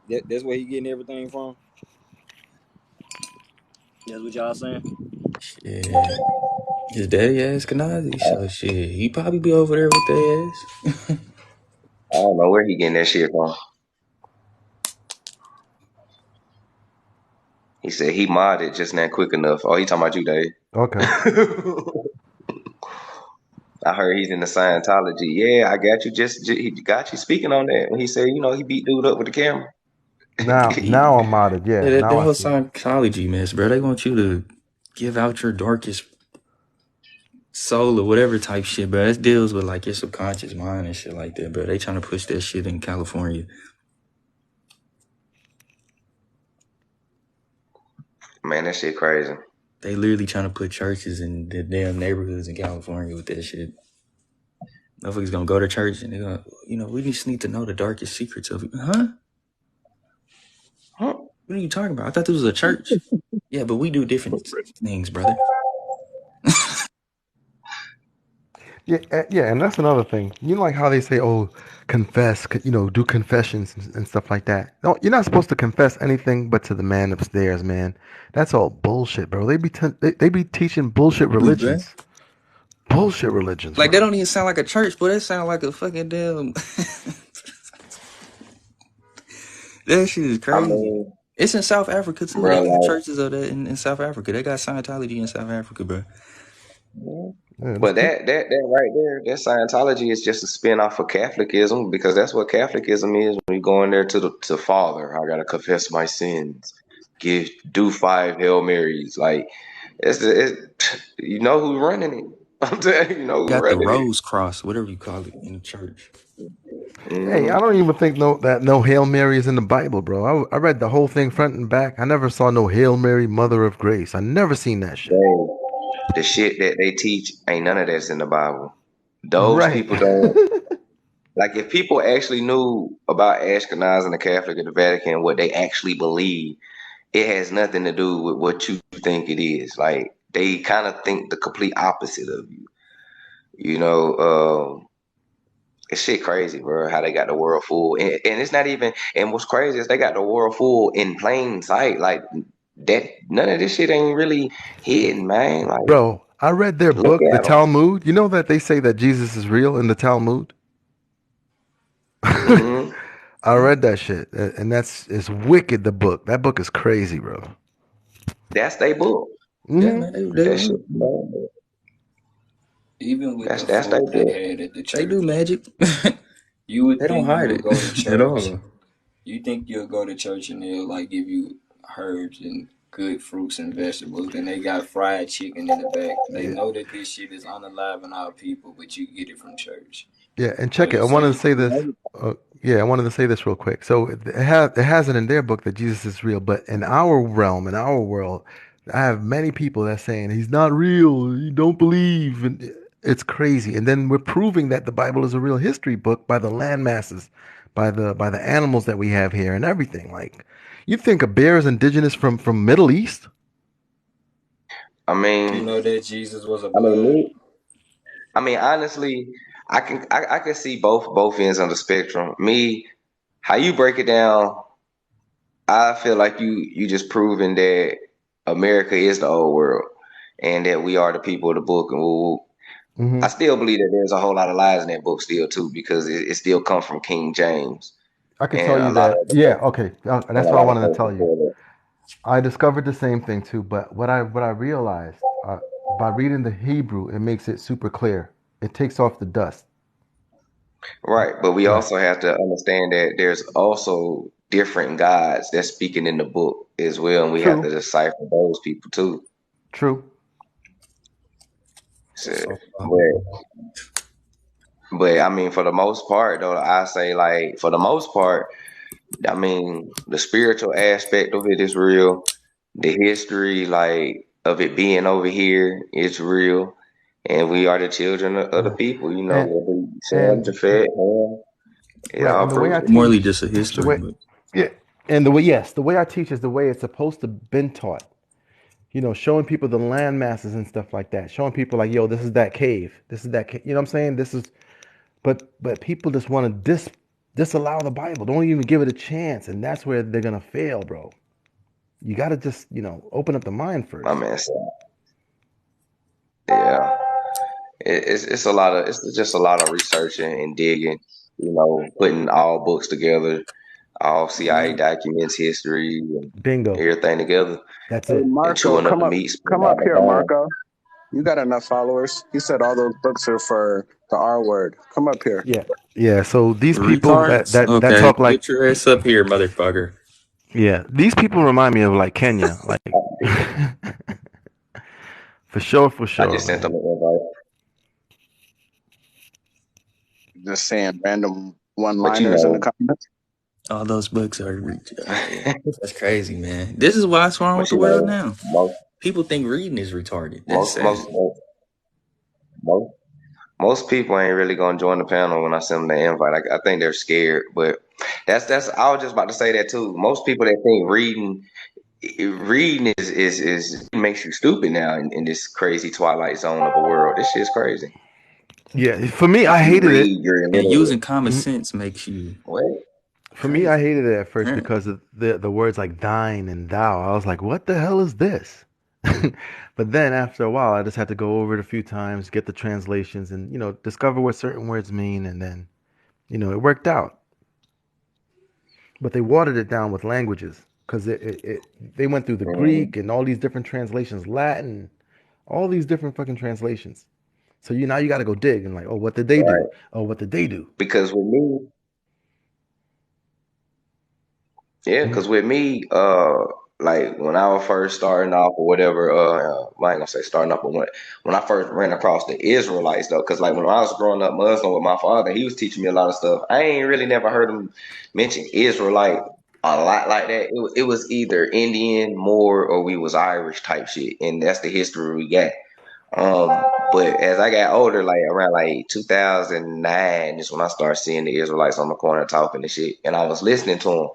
That's where he getting everything from. That's what y'all saying. Yeah. His daddy Ashkenazi, so shit, he probably be over there with their ass. I don't know where he getting that shit from. He said he modded just not quick enough. Oh, he talking about you, Dave. Okay. I heard he's in the Scientology. Yeah, I got you. He got you speaking on that when he said, you know, he beat dude up with the camera. Now I'm modded. Yeah. That Now I whole see. Scientology mess, bro. They want you to give out your darkest soul or whatever type shit, bro. That deals with like your subconscious mind and shit like that, bro. They trying to push that shit in California. Man, that shit crazy. They literally trying to put churches in the damn neighborhoods in California with that shit. Motherfuckers gonna go to church and they're gonna, you know, we just need to know the darkest secrets of it. Huh? What are you talking about? I thought this was a church. Yeah, but we do different things, brother. Yeah, and that's another thing. You know, like how they say, "Oh, confess," you know, do confessions and stuff like that. No, you're not supposed to confess anything but to the man upstairs, man. That's all bullshit, bro. They be teaching bullshit religions. Bullshit religions. Like bro. that don't even sound like a church, but that sound like a fucking damn. That shit is crazy. I mean, it's in South Africa too. bro, They got like, churches of that in South Africa. They got Scientology in South Africa, bro. But that right there, that Scientology is just a spin off of Catholicism, because that's what Catholicism is. When you go in there to Father, I gotta confess my sins, do 5 Hail Marys. Like you know who's running it. I'm telling you, know who's Got the running Rose Cross, whatever you call it, in the church. Hey, I don't even think no Hail Mary is in the Bible, bro. I read the whole thing front and back. I never saw no Hail Mary, Mother of Grace. I never seen that shit. The shit that they teach ain't none of that's in the Bible. Those people don't. Like, if people actually knew about Ashkenaz and the Catholic and the Vatican, what they actually believe, it has nothing to do with what you think it is. Like, they kind of think the complete opposite of you. You know, it's shit crazy, bro, how they got the world full. And it's not even, and what's crazy is they got the world full in plain sight. Like, that, none of this shit ain't really hidden, man. Like, bro, I read their book, the Talmud. You know that they say that Jesus is real in the Talmud? Mm-hmm. I read that shit, and it's wicked. The book, that book is crazy, bro. That's their book. Yeah, man, that shit, man. Even with That's the they food they had at the church, they do magic. You would They don't think hide you'll it go to church at all. You think you'll go to church and they'll like give you herbs and good fruits and vegetables, and they got fried chicken in the back. They know that this shit is unaliving our people, but you get it from church. Yeah, and check it. I wanted to say this. I wanted to say this real quick. So it has it in their book that Jesus is real, but in our realm, in our world, I have many people that saying he's not real. You don't believe, and It's crazy. And then we're proving that the Bible is a real history book by the land masses, by the animals that we have here and everything. Like, you think a bear is indigenous from Middle East? I You mean, know that Jesus was a I mean, blood. honestly, I can see both ends of the spectrum. Me, how you break it down, I feel like you just proving that America is the old world and that we are the people of the book. And Hmm. I still believe that there's a whole lot of lies in that book still too, because it still comes from King James I can and tell a you lot that. of the Yeah, folks okay. and That's a what I lot of wanted to folks tell you. before that. I discovered the same thing too, but what I realized by reading the Hebrew, it makes it super clear. It takes off the dust. Right, but we Right. also have to understand that there's also different gods that's speaking in the book as well, and we have to True. decipher those people too. True. So, So, but I mean, for the most part, though, I say like for the most part, I mean, the spiritual aspect of it is real. The history, like of it being over here, is real, and we are the children of the Yeah. people. You know, And whether Sam, and Japhet, Ham, it right, all and the way I proves it. more really teach, just a the history way book. yeah, and the way yes, the way I teach is the way it's supposed to been taught. Showing people the land masses and stuff like that. Showing people like, yo, this is that cave. This is that cave. You know what I'm saying? This is but people just want to disallow the Bible. Don't even give it a chance, and that's where they're gonna fail, bro. You gotta just, open up the mind My first. man said, yeah. It's a lot of it's just a lot of researching and digging, putting all books together, all CIA documents, history, and Bingo. everything together, That's Hey, it. and Marco, chewing up the meat, spitting come up out the here, bone. Marco. You got enough followers. He said all those books are for the R word. Come up here. Yeah. Yeah. So these people that Retards? that Okay, talk like, get your ass up here, motherfucker. yeah, these people remind me of like Kenya, like for sure, I just sent man. them an invite, Just saying random but one-liners in the comments. All those books are. That's crazy, man. This is what's wrong with but the you world know, now. most People think reading is retarded. That's most sad. most most most people ain't really gonna join the panel when I send them the invite. I think they're scared, but that's. I was just about to say that too. Most people that think reading is makes you stupid now in this crazy twilight zone of a world. This shit's crazy. Yeah. For me, If I you hated it. read, you're And illiterate. using common Mhm. sense makes you What? For me, I crazy. hated it at first Apparently. because of the words like thine and thou. I was like, what the hell is this? But then after a while, I just had to go over it a few times, get the translations, and discover what certain words mean, and then it worked out. But they watered it down with languages because they went through the Mm, Greek and all these different translations, Latin, all these different fucking translations. So now you got to go dig and like, oh, what did they right. do? Oh, what did they do? Because with me, yeah, Mhm. because with me, like when I was first starting off or whatever, I ain't gonna say starting off, but when I first ran across the Israelites though, because like when I was growing up Muslim with my father, he was teaching me a lot of stuff. I ain't really never heard him mention Israelite a lot like that. It was either Indian, Moor, or we was Irish type shit, and that's the history we got. But as I got older, like around like 2009, is when I started seeing the Israelites on the corner talking and shit, and I was listening to them.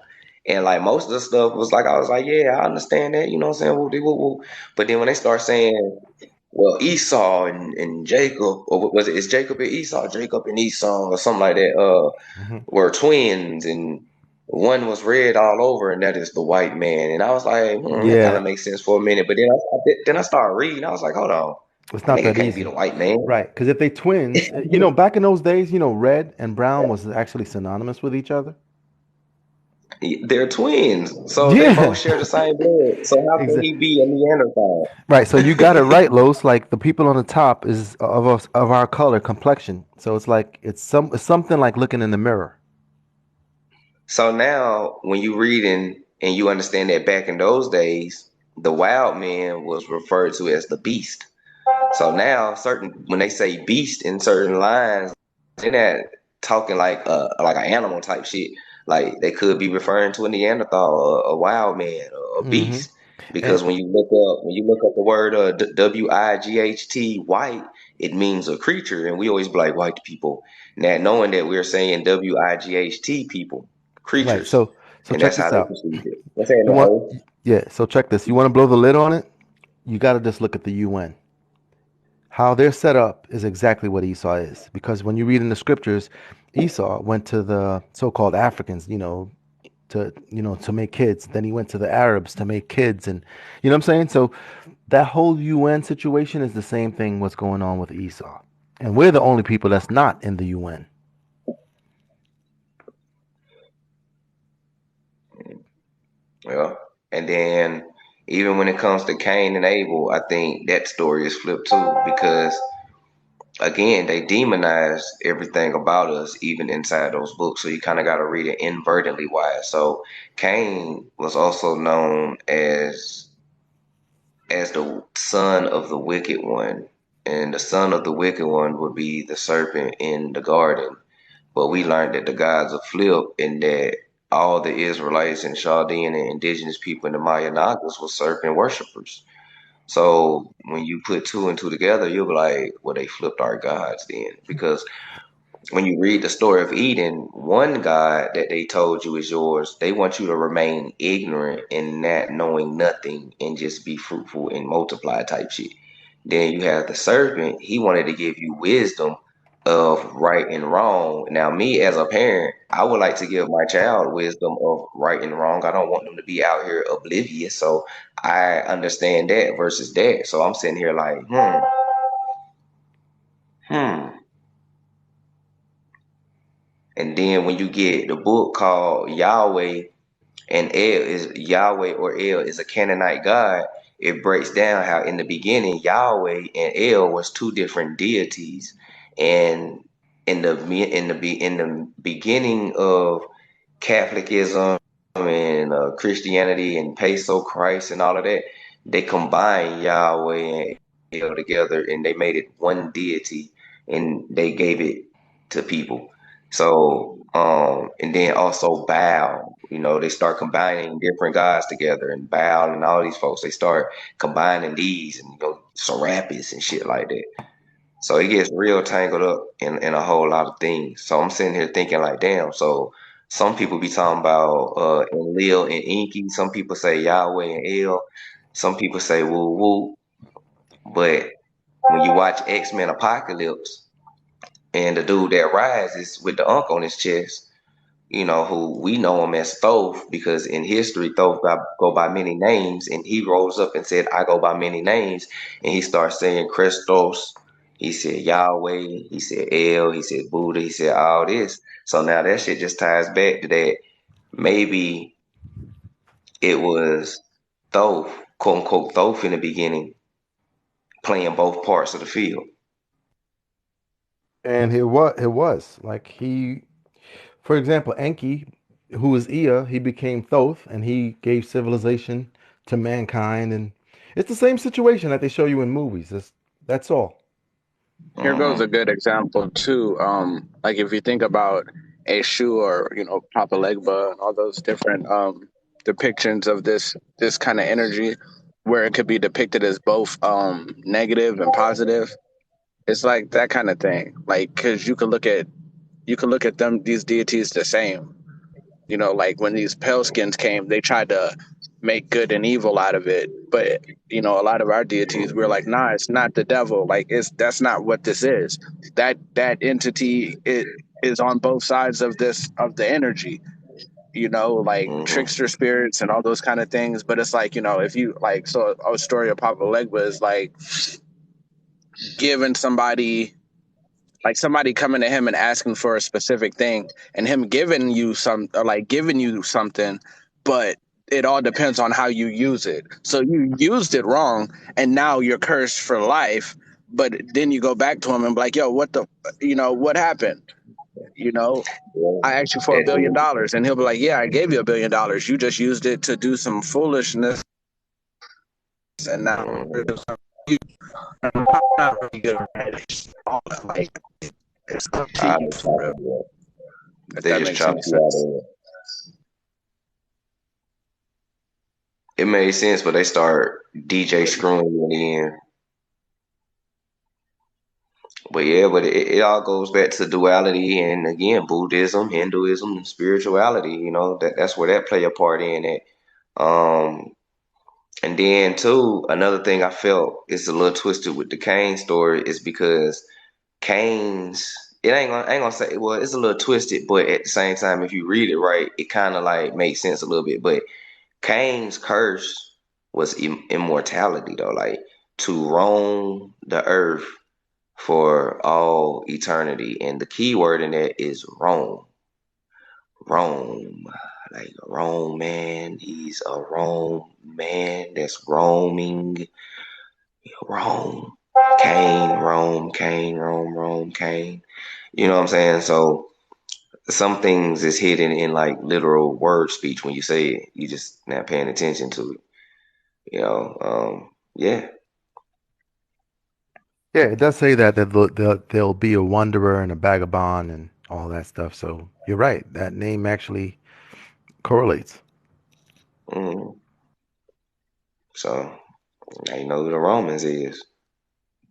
And like most of the stuff was like, I was like, yeah, I understand that, you know what I'm saying? Woo-de-woo-woo. But then when they start saying, well, Esau and Jacob, or what was it? It's Jacob and Esau, Jacob and Esau, or something like that, Mhm. were twins, and one was red all over, and that is the white man. And I was like, that kind Yeah, of makes sense for a minute. But then I started reading. I was like, hold on. it's That not nigga that can't be the easy. white man. Right, because if they twins, back in those days, red and brown was actually synonymous with each other. They're twins. So they both Yeah, share the same blood. So how can exactly. he be a Neanderthal? Right, so you got it right, Los. Like the people on the top is of us of our color complexion. So it's like it's something like looking in the mirror. So now when you reading and you understand that back in those days, the wild man was referred to as the beast. So now when they say beast in certain lines, they're not talking like an animal type shit. Like they could be referring to a Neanderthal, a wild man, a Hmm. beast. because And when you look up the word WIGHT white, it means a creature, and we always be like white people. Now knowing that we're saying WIGHT people, right, creatures, so and check that's how this they out. perceive it. What's saying You that want, whole? yeah. So check this. You want to blow the lid on it? You got to just look at the UN. How they're set up is exactly what Esau is. Because when you read in the scriptures, Esau went to the so-called Africans, to make kids. Then he went to the Arabs to make kids, and you know what I'm saying. So that whole UN situation is the same thing. What's going on with Esau, and we're the only people that's not in the UN. Yeah. And then even when it comes to Cain and Abel, I think that story is flipped too because again, they demonize everything about us, even inside those books. So you kind of got to read it invertedly wise. So Cain was also known as the son of the wicked one, and the son of the wicked one would be the serpent in the garden. But we learned that the gods are flipped, and that all the Israelites and Chaldean and indigenous people in the Maya Nagas were serpent worshippers. So when you put two and two together, you'll be like, well, they flipped our gods then. Because when you read the story of Eden, one God that they told you is yours, they want you to remain ignorant and not knowing nothing and just be fruitful and multiply type shit. Then you have the serpent, he wanted to give you wisdom of right and wrong. Now, me as a parent, I would like to give my child wisdom of right and wrong. I don't want them to be out here oblivious. So I understand that versus that. So I'm sitting here like, hmm. And then when you get the book called Yahweh and El is Yahweh or El is a Canaanite god, it breaks down how in the beginning Yahweh and El was two different deities, and in the beginning of Catholicism and Christianity and Peso Christ and all of that, they combined Yahweh and El together and they made it one deity and they gave it to people. So, and then also Baal, they start combining different gods together, and Baal and all these folks, they start combining these and Serapis and shit like that. So it gets real tangled up in a whole lot of things. So I'm sitting here thinking like, damn. So some people be talking about Enlil and Inky. Some people say Yahweh and El. Some people say woo woo. But when you watch X-Men Apocalypse and the dude that rises with the unk on his chest, who we know him as Thoth, because in history Thoth go by many names, and he rose up and said, I go by many names, and he starts saying Christos, he said Yahweh, he said El, he said Buddha, he said all this. So now that shit just ties back to that maybe it was Thoth, quote unquote Thoth in the beginning, playing both parts of the field. And it was like for example, Enki, who was Ea, he became Thoth, and he gave civilization to mankind, and it's the same situation that they show you in movies. That's all. Here goes a Mm-hmm. good example too. Like if you think about Eshu or Papa Legba and all those different depictions of this kind of energy, where it could be depicted as both negative and positive. It's like that kind of thing. Like because you can look at them these deities the same. Like when these pale skins came, they tried to make good and evil out of it. But a lot of our deities, we're like, nah, it's not the devil. Like that's not what this is. That entity is on both sides of the energy. Like Mm-hmm. trickster spirits and all those kind of things. But it's like if you like, so a story of Papa Legba is like giving somebody like somebody coming to him and asking for a specific thing and him giving you something, but it all depends on how you use it. So you used it wrong and now you're cursed for life, but then you go back to him and be like, yo, what happened? Yeah. I asked you for $1 That's billion, it. and he'll be like, yeah, I gave you $1 billion. You just used it to do some foolishness, and now Mhm. you I'm not really good at it. All that, like, it's up to I you just for chop real. you up. If They that just makes chop any you out sense. of it. it made sense, but they start DJ screwing you in the end. But yeah, but it all goes back to duality and again Buddhism, Hinduism, and spirituality. That's where that play a part in it. Um, and then too, another thing I felt is a little twisted with the Cain story is because Cain's I ain't gonna say well it's a little twisted, but at the same time if you read it right, it kind of like makes sense a little bit. But Cain's curse was immortality though, like to roam the earth for all eternity. And the key word in that is roam. Roam. Like Rome man. He's a Rome man that's roaming. Rome. Cain, Rome, Cain, Rome, Rome, Cain. You know what I'm saying? So some things is hidden in like literal word speech when you say it. You just not paying attention to it. Yeah. Yeah, it does say that there'll be a wanderer and a vagabond and all that stuff. So you're right. That name actually correlates. Mm. So now you know who the Romans is.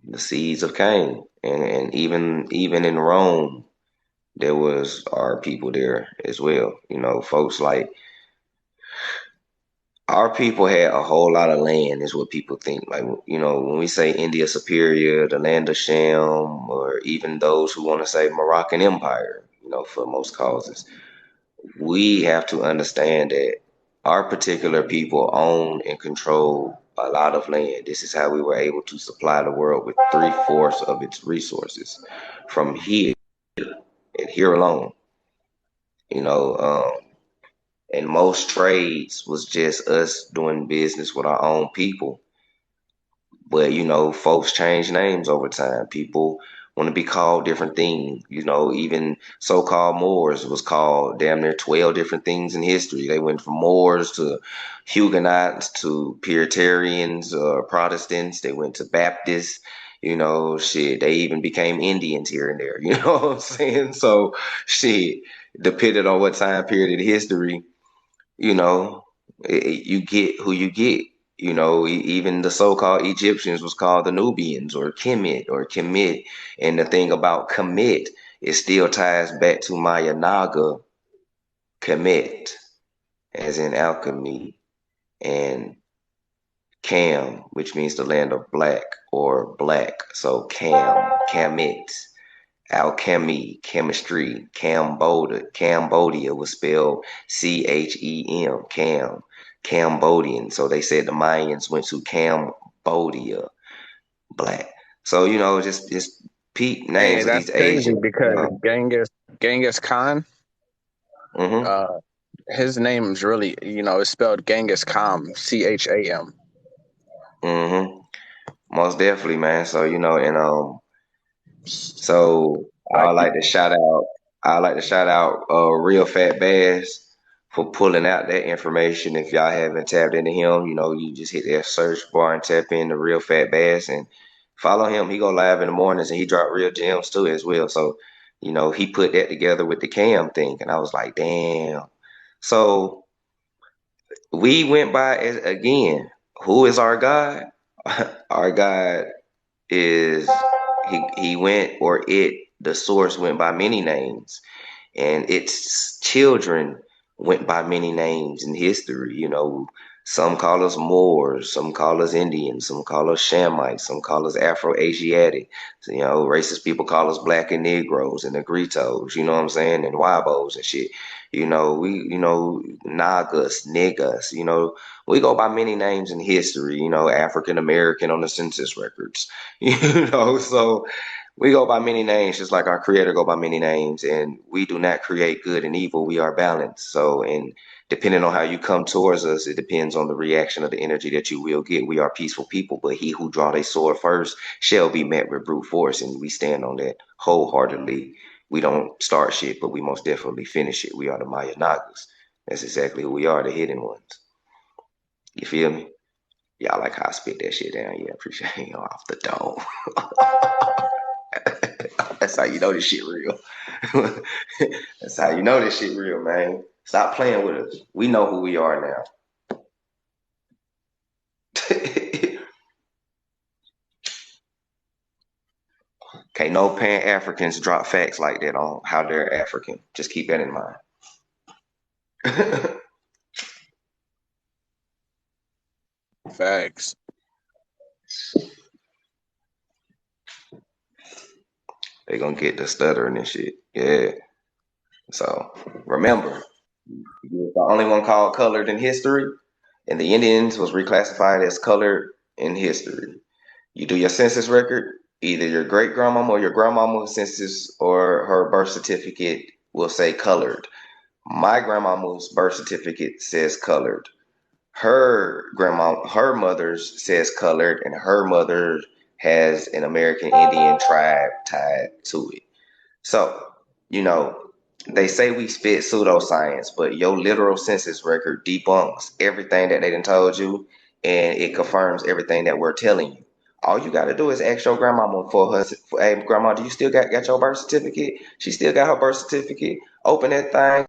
The seeds of Cain. And even in Rome, there was our people there as well. Folks like our people had a whole lot of land is what people think. Like, when we say India Superior, the land of Shem, or even those who want to say Moroccan Empire, for most causes, we have to understand that our particular people own and control a lot of land. This is how we were able to supply the world with 3/4 of its resources from here and here alone. And most trades was just us doing business with our own people. But folks change names over time. People want to be called different things. Even so-called Moors was called damn near 12 different things in history. They went from Moors to Huguenots to Puritans, Protestants. They went to Baptists. Shit. They even became Indians here and there. You know what I'm saying? So shit, depending on what time period in history, you get who you get. Even the so-called Egyptians was called the Nubians or Kemet. And the thing about Kemet, it still ties back to Maya Naga Kemet, as in alchemy, and Cam, which means the land of black or black. So Kemet, alchemy, chemistry, Cambodia was spelled Chem, Cambodian. So they said the Mayans went to Cambodia, black. So just peep names And of that's these crazy Asian. because Genghis Khan, Mm-hmm. his name is really, it's spelled Genghis Khan, Cham. Mm-hmm. Most definitely, man. So and so Like, I like to shout out Real Fat Bass for pulling out that information. If y'all haven't tapped into him, you just hit that search bar and tap in the Real Fat Bass and follow him. He go live in the mornings and he drop real gems too as well. So, he put that together with the Cam thing and I was like, damn. So we went by again, who is our God? Our God is he went or it the source went by many names and its children went by many names in history. Some call us Moors, some call us Indians, some call us Shamites, some call us Afro-Asiatic. So, racist people call us black and Negroes and Negritos, you know what I'm saying, and Wabos and shit. Nagas, niggas, we go by many names in history, African American on the census records, so we go by many names, just like our creator go by many names, and we do not create good and evil. We are balanced. So, and depending on how you come towards us, it depends on the reaction of the energy that you will get. We are peaceful people, but he who draw their sword first shall be met with brute force, and we stand on that wholeheartedly. We don't start shit, but we most definitely finish it. We are the Maya Nagas. That's exactly who we are, the hidden ones. You feel me? Y'all like how I spit that shit down. Yeah, appreciate it. Off the dome. That's how you know this shit real. That's how you know this shit real, man. Stop playing with us. We know who we are now. Okay, no Pan Africans drop facts like that on how they're African. Just keep that in mind. Facts. They gonna get the stuttering and shit. Yeah. So remember, you was the only one called colored in history, and the Indians was reclassified as colored in history. You do your census record, either your great grandmama or your grandmama's census or her birth certificate will say colored. My grandmama's birth certificate says colored. Her mother's says colored, and her mother has an American Indian tribe tied to it. So, you know, they say we spit pseudoscience, but your literal census record debunks everything that they done told you, and it confirms everything that we're telling you. All you got to do is ask your grandmama hey, grandma, do you still got your birth certificate? She still got her birth certificate. Open that thing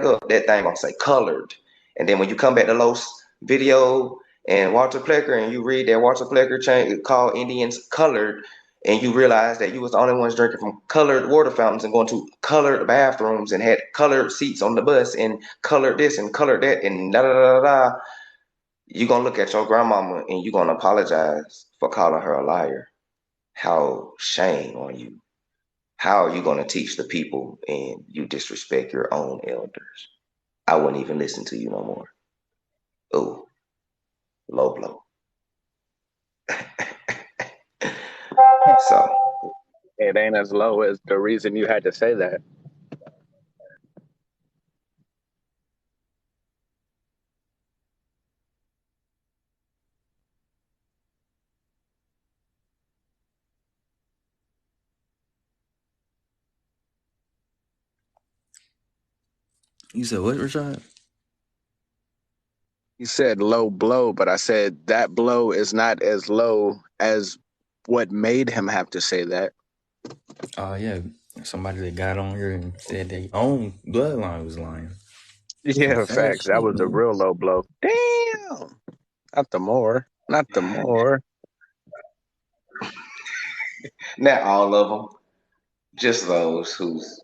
up. That thing gonna say colored. And then when you come back to Los video and Walter Plecker and you read that Walter Plecker called Indians colored, and you realize that you was the only ones drinking from colored water fountains and going to colored bathrooms and had colored seats on the bus and colored this and colored that and da da da da da, you're gonna look at your grandmama and you're gonna apologize for calling her a liar. How shame on you. How are you gonna teach the people and you disrespect your own elders? I wouldn't even listen to you no more. Oh, low blow. So It ain't as low as the reason you had to say that. You said what, Rashad? You said low blow, but I said that blow is not as low as what made him have to say that. Oh yeah, somebody that got on here and said their own bloodline was lying. Yeah, Some fat facts. That shit, was a man. real low blow. Damn. Not the more. Not the more. not all of them, just those who's,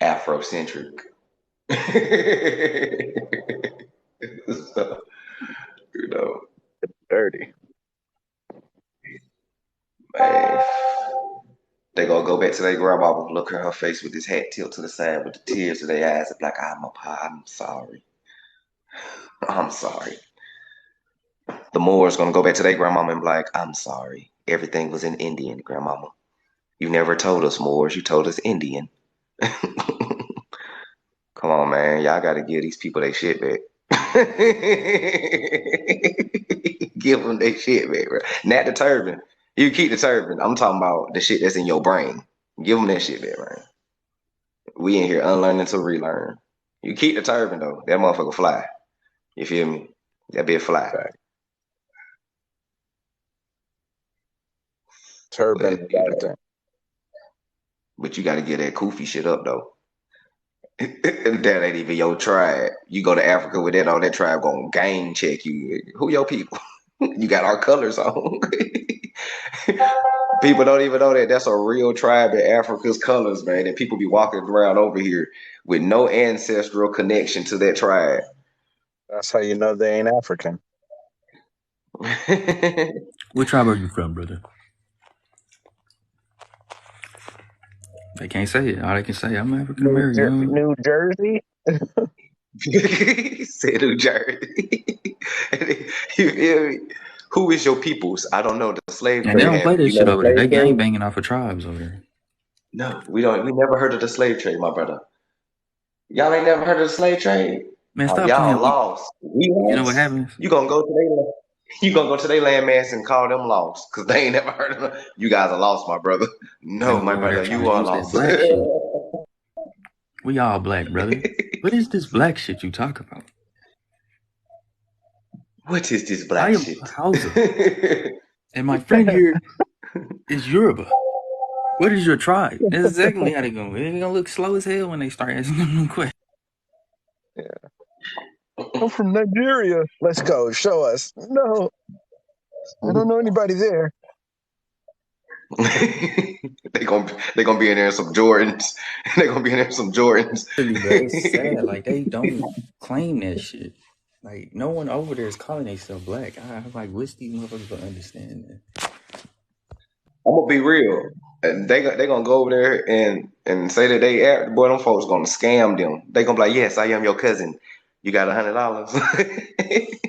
Afrocentric. So, you know, Dirty. man, they gonna go back to their grandma, look at her face with this hat tilt to the side with the tears in their eyes, and be like, I'm sorry. I'm sorry. The Moors gonna go back to their grandmama and be like, I'm sorry. Everything was in Indian, grandmama. You never told us Moors, you told us Indian. Come on, man. Y'all gotta give these people their shit back. Give them their shit back, bro. Not the turban. You keep the turban. I'm talking about the shit that's in your brain. Give them that shit back, man. We in here unlearning to relearn. You keep the turban though. That motherfucker fly. You feel me? That be a fly. Fact. Turban But and everything. but you gotta get that Kufi shit up though. That ain't even your tribe. You go to Africa with that on, that tribe gonna gang check you. Who your people? You got our colors on. People don't even know that that's a real tribe in Africa's colors, man. And people be walking around over here with no ancestral connection to that tribe. That's how you know they ain't African. What tribe are you from, brother? They can't say it. All they can say, I'm African American. New Jersey? Said New Jersey. You feel me? Who is your peoples? I don't know. The slave And they trade don't play happened. that You know shit the over there. They slave gang trade? banging off of tribes over there. No, we don't. We never heard of the slave trade, my brother. Y'all ain't never heard of the slave trade? Man, Oh, stop y'all playing. lost. We You know what lost. happens? You gonna go to their landmass and call them lost because they ain't never heard of them. You guys are lost, my brother. They No, gonna my go over there brother, trying you to are use that lost. black shit. We all black, brother. What is this black shit you talk about? What is this I black am shit? Hausa, and my friend here is Yoruba. What is your tribe? That's exactly how they going. They're gonna look slow as hell when they start asking them questions. I'm from Nigeria. Let's go. Show us. No, I don't know anybody there. They gonna be in there some Jordans. They gonna be in there some Jordans. Really, bro, it's sad. Like they don't claim that shit. Like no one over there is calling themselves black. I like wish these motherfuckers would understand that. I'm gonna be real. And they gonna go over there and say that they act. Boy, them folks gonna scam them. They gonna be like, yes, I am your cousin. You got $100.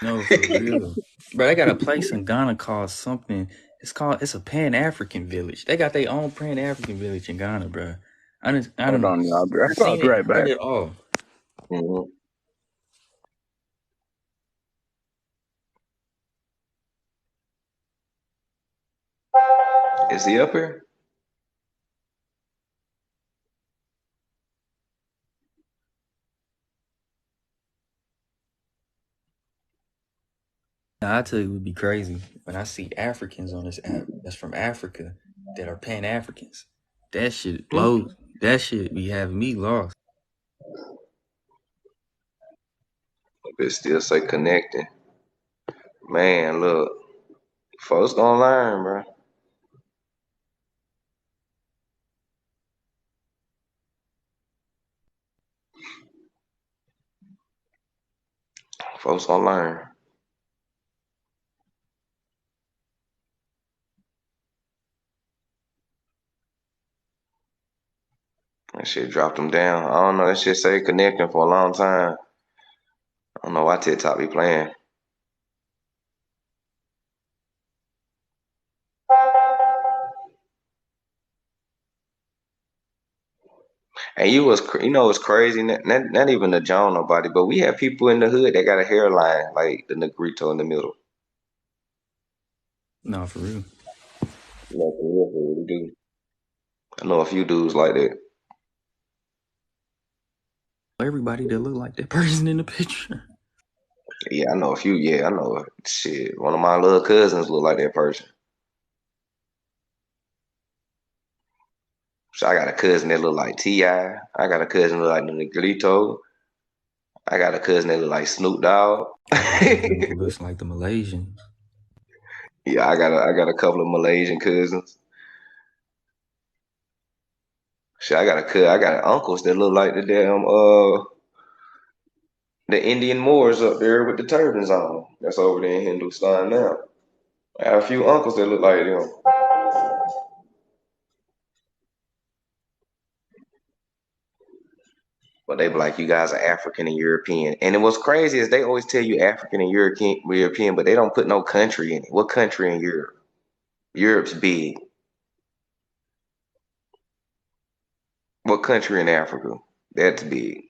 No, for real, bro. They got a place in Ghana called something. It's a Pan African village. They got their own Pan African village in Ghana, bro. I Hold don't on, y'all. I'll seen be it, right heard back. it all. Mhm. Is he up here? Now, I tell you, it would be crazy when I see Africans on this app that's from Africa that are Pan Africans. That shit blows. That shit be having me lost. It still say connecting. Man, look, folks gonna learn, bro. Folks gonna learn. That shit dropped them down. I don't know. That shit say connecting for a long time. I don't know why TikTok be playing. And you know, it's crazy. Not even to John nobody, but we have people in the hood that got a hairline like the Negrito in the middle. No, for real. Like for real, do. I know a few dudes like that. Everybody that look like that person in the picture. Yeah, I know a few. Yeah, I know. Shit, one of my little cousins look like that person. So I got a cousin that look like T.I. I got a cousin that look like the Negrito. I got a cousin that look like Snoop Dogg. Who looks like the Malaysians. Yeah, I got a couple of Malaysian cousins. Shit, I got uncles that look like the Indian Moors up there with the turbans on. That's over there in Hindustan now. I have a few uncles that look like them. But they be like, you guys are African and European. And what's crazy is they always tell you African and European, but they don't put no country in it. What country in Europe? Europe's big. What country in Africa? That's big.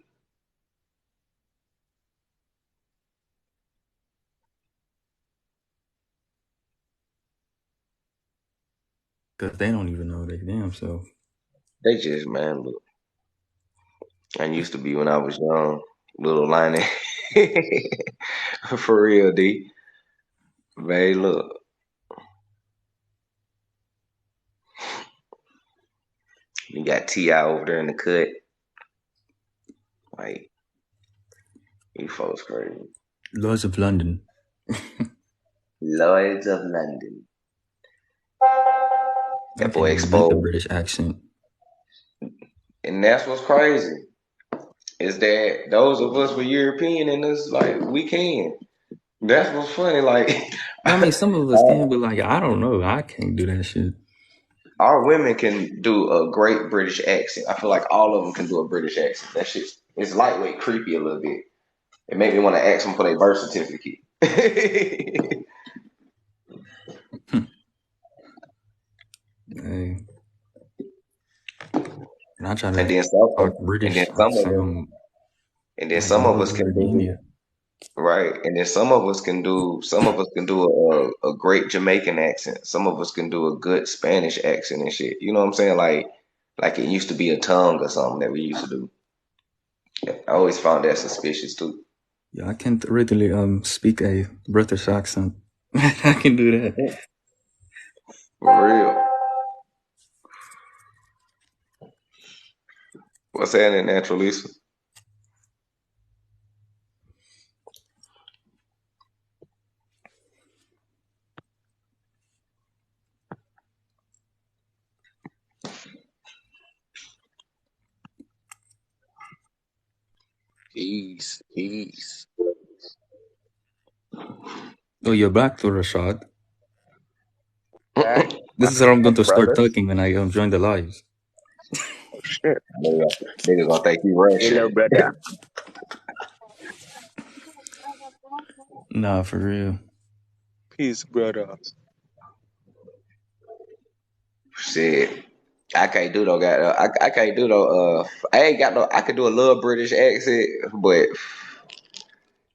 Because they don't even know they damn self. They just, man, look. I used to be when I was young, little Liney. For real, D. Man, look. You got T.I. over there in the cut. Like, you folks crazy. Lords of London. Lloyds of London. That boy With the exposed. British accent. And that's what's crazy. Is that those of us with European in us, like, we can. That's what's funny. Like, I mean, some of us can, but like, I don't know. I can't do that shit. our women can do a great British accent. I feel like all of them can do a British accent. That shit is lightweight, creepy a little bit. It made me want to ask them for their birth certificate. Hey. And I try to And then talk British. some of us can do right. And then some of us can do a great Jamaican accent. Some of us can do a good Spanish accent and shit. You know what I'm saying? Like it used to be a tongue or something that we used to do. I always found that suspicious too. Yeah, I can't really speak a British accent. I can do that. For real. What's happening, Natural Lisa? Peace. Peace. Oh, you're back for Rashad. Back, This is how I'm going to start brother. talking when I join the lives. Oh, shit. Niggas gonna think you Hello, Russian. brother. Nah, for real. Peace, brother. Shit. I can't do no goddamn. I can't do no. I ain't got no. I can do a little British accent, but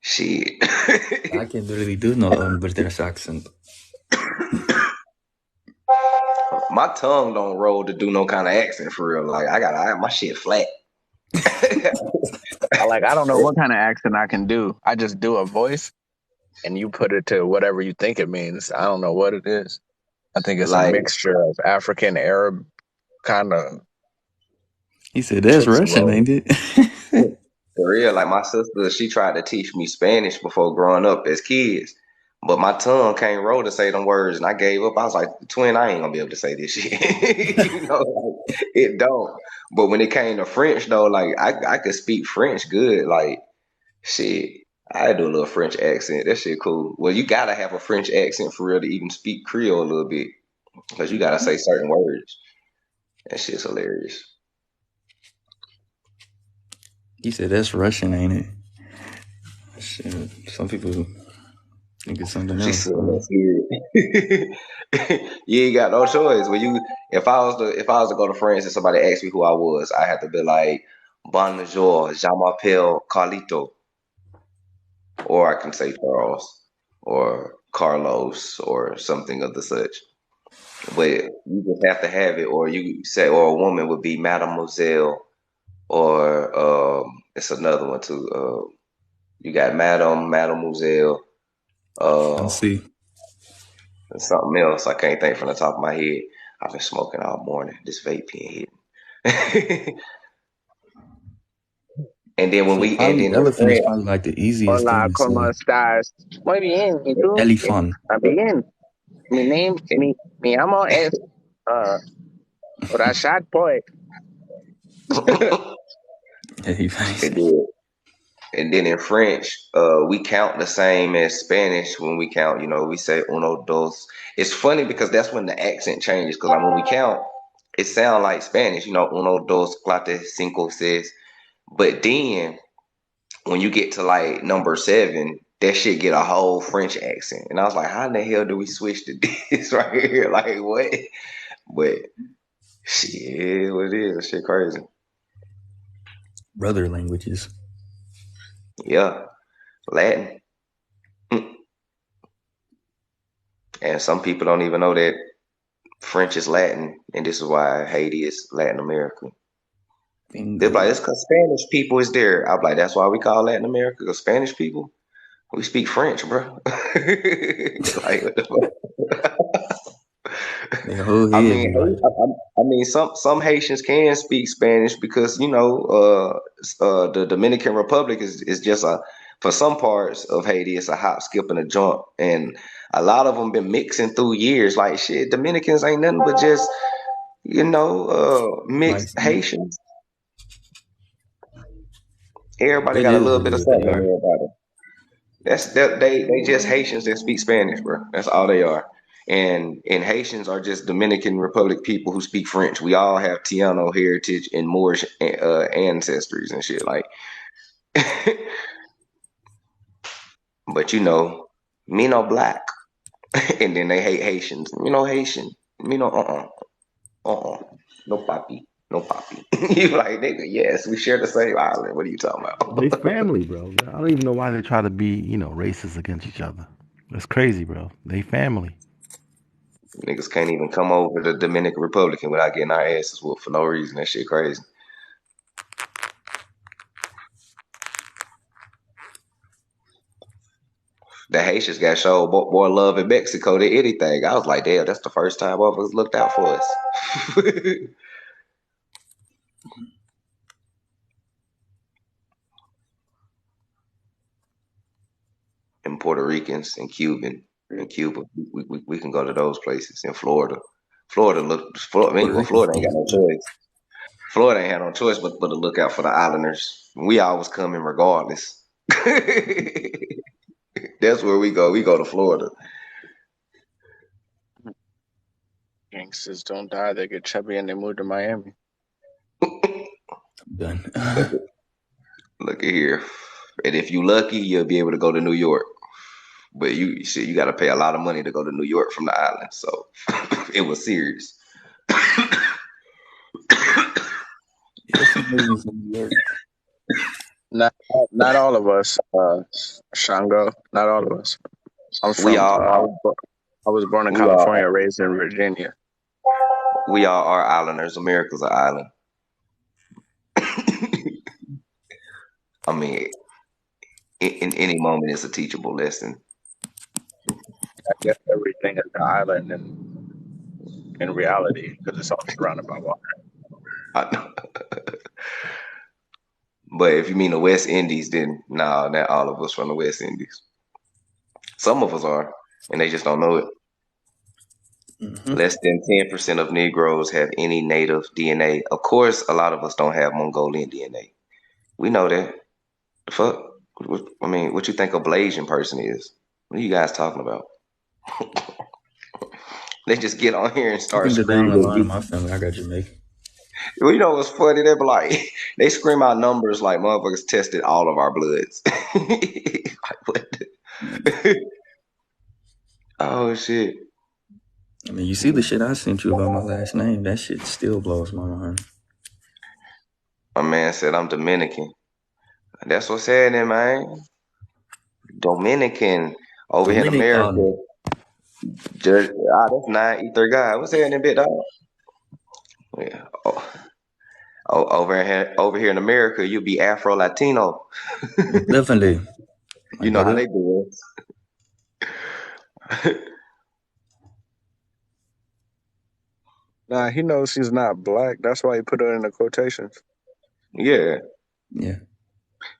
shit. I can't really do no British accent. My tongue don't roll to do no kind of accent for real. Like my shit flat. I don't know what kind of accent I can do. I just do a voice, and you put it to whatever you think it means. I don't know what it is. I think it's a Like mixture of African, Arab, kind of. He said, that's Russian, slow. ain't it? For real, like my sister, she tried to teach me Spanish before growing up as kids, but my tongue can't roll to say them words, and I gave up. I was like, twin, I ain't gonna be able to say this shit. You know, like, it don't. But when it came to French, though, like I could speak French good. Like shit, I do a little French accent. That shit cool. Well, you gotta have a French accent for real to even speak Creole a little bit, because you gotta say certain words. That shit's hilarious. He said, that's Russian, ain't it? Shit. Some people think it's something She else. said, "Let's hear it." You ain't got no choice. If I was to go to France and somebody asked me who I was, I had to be like, "Bonjour, je m'appelle Carlito," or I can say Charles, or Carlos, or something of the such. But you just have to have it, or you say, or a woman would be Mademoiselle, or it's another one too. You got Madame, Mademoiselle. I'll see. And something else I can't think from the top of my head. I've been smoking all morning. This vape pen hit. And then So probably in elephant is France, probably like the easiest Hola, thing to ¿cómo say. estás? Muy bien, ¿y tú? Elephant. Bien. Mi amo es Rashad Boy. and then and then in French, we count the same as Spanish when we count. You know, we say uno, dos. It's funny because that's when the accent changes. Because like when we count, it sounds like Spanish. You know, uno, dos, cuatro, cinco, seis. But then when you get to like number 7, that shit get a whole French accent. And I was like, how in the hell do we switch to this right here? Like what? But shit, what it is? That shit crazy. Brother languages. Yeah. Latin. And some people don't even know that French is Latin, and this is why Haiti is Latin America. They're like, it's because Spanish people is there. I'm like, that's why we call Latin America, because Spanish people, we speak French, bro. Like, what the fuck? I mean, some Haitians can speak Spanish because the Dominican Republic is just for some parts of Haiti, it's a hop, skip, and a jump, and a lot of them been mixing through years. Like shit, Dominicans ain't nothing but just mixed Haitians. Everybody got a little bit of something in everybody. They just Haitians that speak Spanish, bro. That's all they are. And Haitians are just Dominican Republic people who speak French. We all have Tiano heritage and Moorish ancestries and shit. Like, but me no black, and then they hate Haitians. Haitian. No papi, no papi. You like nigga? Yes, we share the same island. What are you talking about? They family, bro. I don't even know why they try to be, racist against each other. That's crazy, bro. They family. Niggas can't even come over to the Dominican Republic without getting our asses whooped for no reason. That shit crazy. The Haitians got showed more love in Mexico than anything. I was like, damn, that's the first time motherfuckers looked out for us. And Puerto Ricans and Cuba, we can go to those places. In Florida, Florida ain't got no choice. Florida ain't had no choice but to look out for the Islanders. We always come in regardless. That's where we go. We go to Florida. Gangsters don't die; they get chubby and they move to Miami. Done. Look at here. And if you lucky, you'll be able to go to New York. But you got to pay a lot of money to go to New York from the island. So it was serious. There's some movies in New York. Not all of us, Shango. Not all of us. I'm from. We all I are. was born in We all California, are. raised in Virginia. We all are islanders. America's an island. I mean, in any moment, it's a teachable lesson. I guess everything is an island in reality because it's all surrounded by water. I know. But if you mean the West Indies, then no, not all of us from the West Indies. Some of us are, and they just don't know it. Mm-hmm. Less than 10% of Negroes have any native DNA. Of course, a lot of us don't have Mongolian DNA. We know that. The fuck? I mean, what you think a Blasian person is? What are you guys talking about? They just get on here and I start think that down the line of screaming. my family, I got Jamaican. Well, you know what's funny? They be like, they scream out numbers like motherfuckers tested all of our bloods. Like, what the- Oh shit! I mean, you see the shit I sent you about my last name. That shit still blows my mind. My man said I'm Dominican. That's what's happening, man. Dominican over here in America. Just, that's not either guy. What's happening, big dog? Yeah. Over here in America, you'll be Afro Latino. Definitely. You know how they do it. Nah, he knows she's not black. That's why he put her in the quotations. Yeah. Yeah.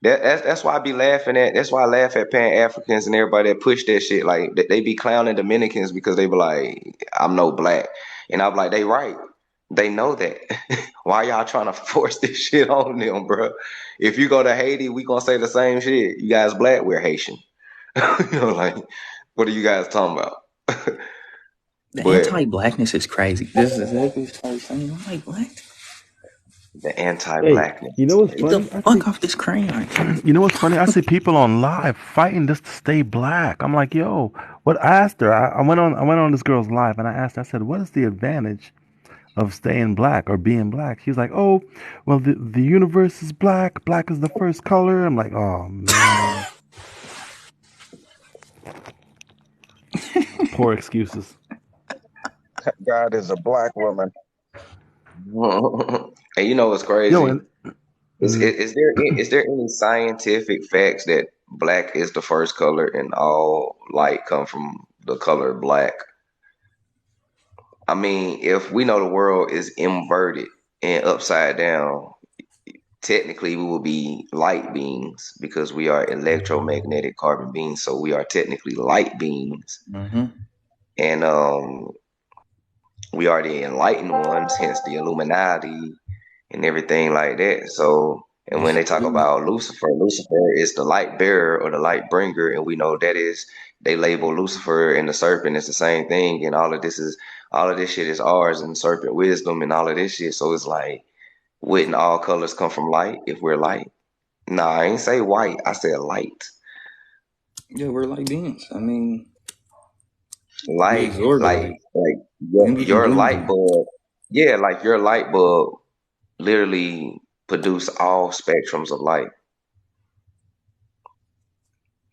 That's why I be laughing at. That's why I laugh at Pan Africans and everybody that push that shit. Like they be clowning Dominicans because they be like, I'm no black, and I'm like, they right. They know that. Why y'all trying to force this shit on them, bro? If you go to Haiti, we gonna say the same shit. You guys black, we're Haitian. You know, like, what are you guys talking about? The anti-blackness is crazy. This is exactly what I was saying. I'm like, what? The anti-blackness. Hey, you know what's Get funny? the fuck off this crayon. You know what's funny? I see people on live fighting just to stay black. I'm like, yo, what? I asked her. I went on this girl's live and I asked her, I said, what is the advantage of staying black or being black? She's like, oh, well, the universe is black. Black is the first color. I'm like, oh man. Poor excuses. God is a black woman. And you know what's crazy? Yo, is there any scientific facts that black is the first color and all light come from the color black? I mean, if we know the world is inverted and upside down, technically we will be light beings because we are electromagnetic carbon beings, so we are technically light beings. Mm-hmm. And we are the enlightened ones, hence the Illuminati and everything like that. So, and when they talk about Lucifer is the light bearer or the light bringer, and we know that is, they label Lucifer and the serpent as the same thing, and all of this shit is ours, and serpent wisdom and all of this shit. So it's like, wouldn't all colors come from light if we're light? Nah, I ain't say white, I said light. Yeah, we're like beings. I mean, Light, like your light bulb. Yeah, like your light bulb literally produce all spectrums of light.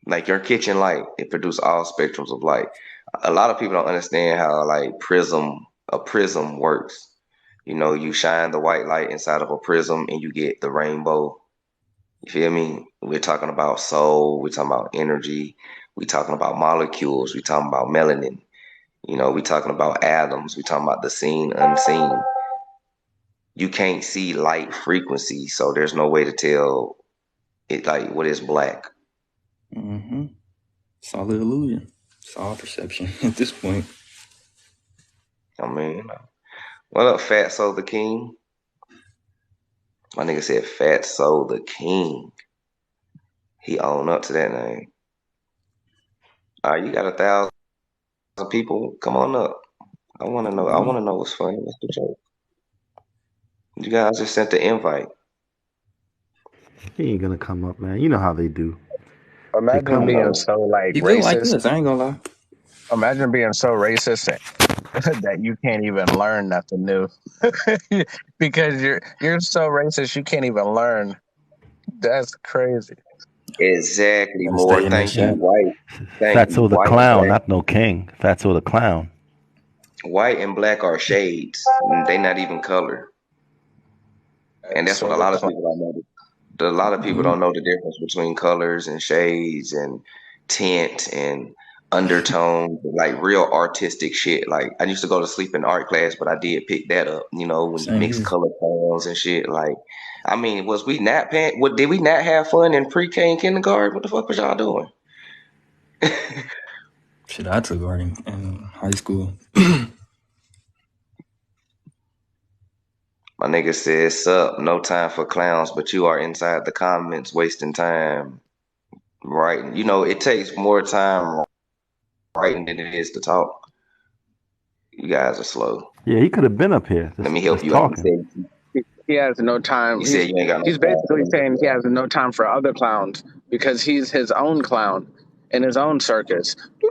Like your kitchen light, it produce all spectrums of light. A lot of people don't understand how like a prism works. You know, you shine the white light inside of a prism and you get the rainbow. You feel me? We're talking about soul, we're talking about energy, we're talking about molecules, we're talking about melanin. You know, we're talking about atoms, we're talking about the seen, unseen. You can't see light frequency, so there's no way to tell it like what is black. Mm-hmm. It's all an illusion. It's all perception at this point. I mean, what up, Fatso the King? My nigga said Fat Soul the King. He owned up to that name. All right, you got 1,000 people. Come on up. I want to know. I want to know what's funny. What's the joke? You guys just sent the invite. He ain't gonna come up, man. You know how they do. They Imagine come being up. so like He look like racist. us. I ain't gonna lie. Imagine being so racist that you can't even learn nothing new because you're so racist you can't even learn. That's crazy. Exactly. Gotta More. stay in this Thank you. shop. White. Thank you. Fatso the White and clown, black. not no king. Fatso the clown. White and black are shades. They not even color. And that's what So a the lot of people don't know. A lot of people don't know the difference between colors and shades and tint and undertone, like real artistic shit. Like I used to go to sleep in art class, but I did pick that up. You know, when you Same mix here. color tones and shit. Like, I mean, was we not paying? What did we not have fun in pre-K and kindergarten? What the fuck was y'all doing? Shit, I took art in high school. My nigga said, "Sup? No time for clowns, but you are inside the comments wasting time writing. You know, it takes more time writing than it is to talk. You guys are slow. Yeah, he could have been up here Let just me help just you out. talking. He has no time. You said you ain't got no He's time for basically them. saying he has no time for other clowns because he's his own clown in his own circus. He's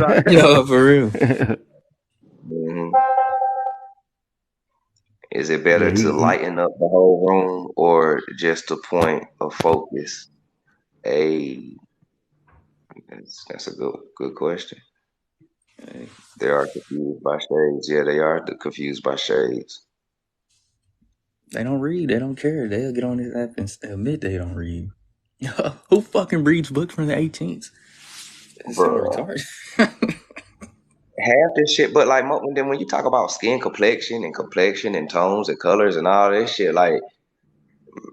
like, Yo, for real. Mhm. Is it Yeah, better to he lighten up the whole room or just a point of focus? That's a good question. Hey, They are confused by shades. Yeah, they are confused by shades. they don't read. They don't care. They'll get on this app and admit they don't read. Who fucking reads books from the 18th? It's so Bruh. retarded. Half this shit, but like then when you talk about skin complexion and tones and colors and all this shit, like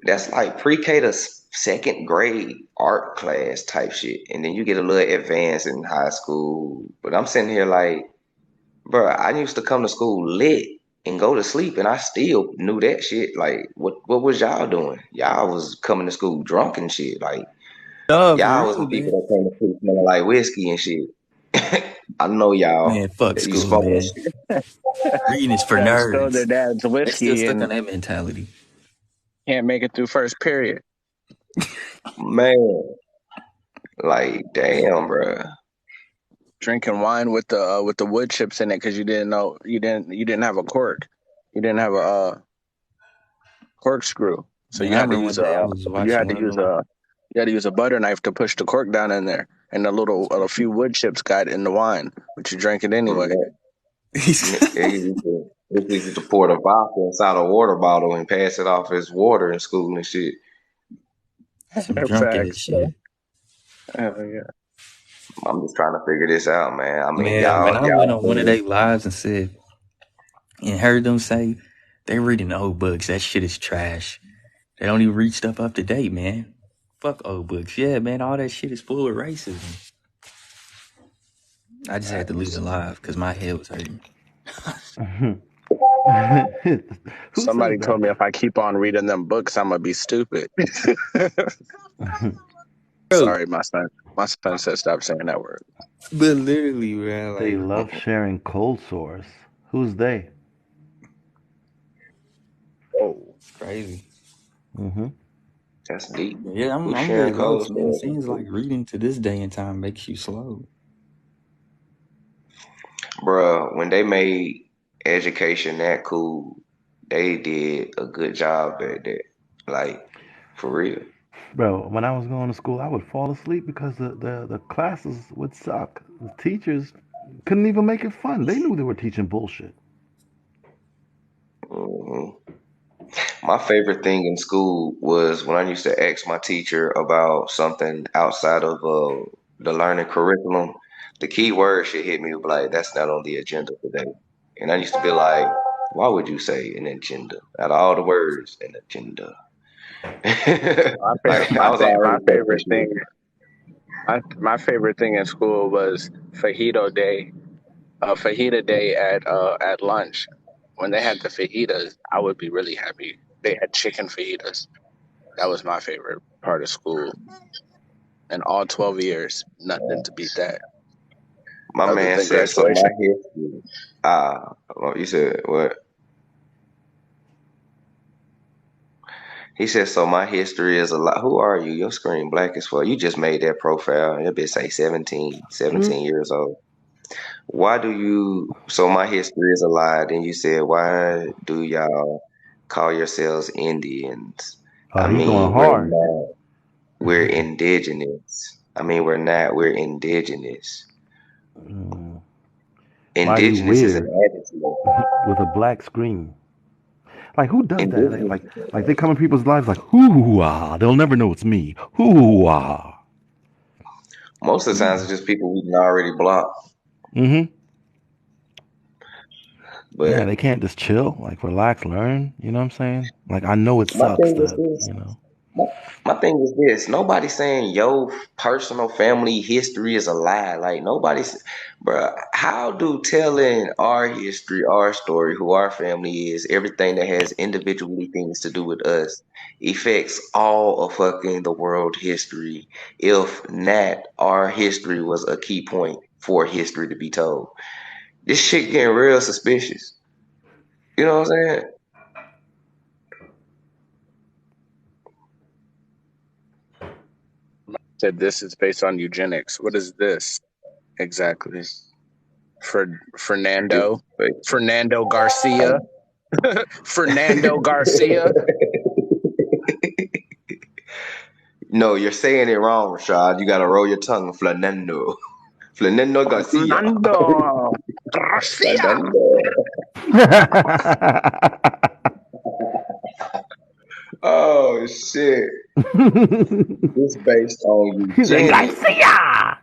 that's like pre-K to second grade art class type shit, and then you get a little advanced in high school. But I'm sitting here like, bro, I used to come to school lit and go to sleep, and I still knew that shit. Like, what was y'all doing? Y'all was coming to school drunk and shit. Like, No, for y'all was the real, people man. that came to school smelling like whiskey and shit. I know y'all. Man, fuck You school, smoking man. shit. Reading is for stole their nerds. dad's They still whiskey stuck on and that mentality. can't make it through first period. Man, like, damn, bro. Drinking wine with the wood chips in it because you didn't have a cork. You didn't have a corkscrew, so Man, I remember one day I was you watching had to one of use them. a butter knife to push the cork down in there, and a few wood chips got in the wine, but you drank it anyway. They used to pour the vodka inside a water bottle and pass it off as water in school and shit. Some drunk ass Facts. shit. Yeah. I'm just trying to figure this out, man. I mean, Man, when I went y'all on one of seen their lives and said and heard them say they reading old books, that shit is trash. They don't even read stuff up to date, man. Fuck old books. Yeah, man, all that shit is full of racism. I just had to leave it live because my head was hurting. Who Somebody says told that? me if I keep on reading them books, I'm gonna be stupid. Bro, Sorry, my son. My son said stop saying that word. but literally, man, They like, love sharing cold sores. Who's they? Oh, it's crazy. Mm-hmm. that's deep. Yeah, Who's I'm with sharing Ghost, codes man. It for us? seems like reading to this day and time makes you slow. Bruh, when they made education that cool, they did a good job at that. Like, for real. Bro, when I was going to school, I would fall asleep because the classes would suck. The teachers couldn't even make it fun. They knew they were teaching bullshit. hmm My favorite thing in school was when I used to ask my teacher about something outside of the learning curriculum. The key word should hit me with like, that's not on the agenda today. And I used to be like, why would you say an agenda? Out of all the words, an agenda. Like I was my already favorite confused. thing. My favorite thing in school was fajita day at lunch. when they had the fajitas, I would be really happy. They had chicken fajitas. That was my favorite part of school. And all 12 years, nothing to beat that. My Other man than said, so my graduation. history. Well, you said what? He said, so my history is a lot. Who are you? Your screen black as fuck. You just made that profile. That bitch say 17 years old. Why do you, so my history is a lie. Then you said, why do y'all call yourselves Indians? I He going mean, we're hard. not. We're indigenous. I mean, we're not. We're indigenous. Why are you Indigenous is an weird adjective. with a black screen? Like, who does that? Indigenous. Like they come in people's lives like, hoo-ah, they'll never know it's me. Hoo-ah. Most of the times it's just people we can already block. Mm-hmm. But Yeah, they can't just chill, like relax, learn. You know what I'm saying? Like, I know it my sucks thing is that, this. you know. My thing is this. Nobody's saying your personal family history is a lie. Like nobody's, bruh. How do telling our history, our story, who our family is, everything that has individually things to do with us, affects all of fucking the world history? If not, our history was a key point for history to be told. This shit getting real suspicious. You know what I'm saying? Said this is based on eugenics. What is this exactly? Fernando Garcia. Fernando Garcia. No, you're saying it wrong, Rashad. You gotta roll your tongue, Fernando. Fernando Garcia. Fernando Garcia. Oh shit! It's based on eugenics. Garcia.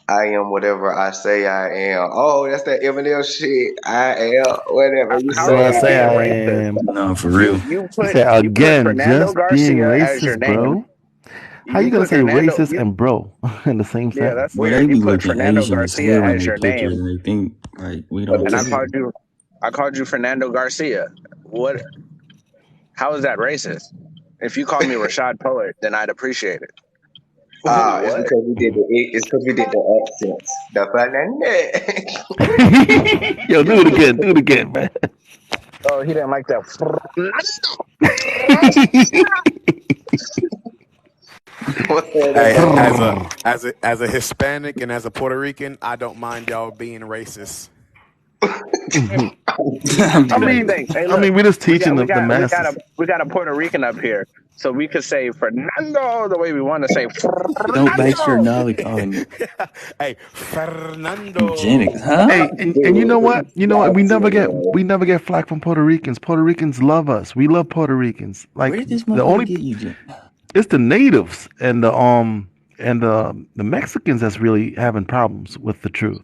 I am whatever I say I am. Oh, that's that Eminem shit. I am whatever you That's what I say say I I am. am. No, for real. You He put said again, Fernando just being Garcia as your racist, name. bro. How you gonna put say Fernando. racist and bro in the same Yeah, sentence? that's Boy, weird. they be You put looking Fernando Asian as Garcia hell in as their your pictures, name, and they think like we don't. and I called you Fernando Garcia. What? How is that racist? If you called me Rashad Poet, then I'd appreciate it. It's What? because we did the accents. The Fernando. Yo, do it again, man. Oh, he didn't like that. Hey, as a Hispanic and as a Puerto Rican, I don't mind y'all being racist. I mean, we're just teaching the masses. We got a Puerto Rican up here, so we could say Fernando the way we want to say. Don't base your knowledge on Hey, Fernando. eugenics, huh? Hey, and you know what? You know what? We never get flack from Puerto Ricans. Puerto Ricans love us. We love Puerto Ricans. Like Where did this the motherfucker only get eugenics? it's the natives and the Mexicans that's really having problems with the truth.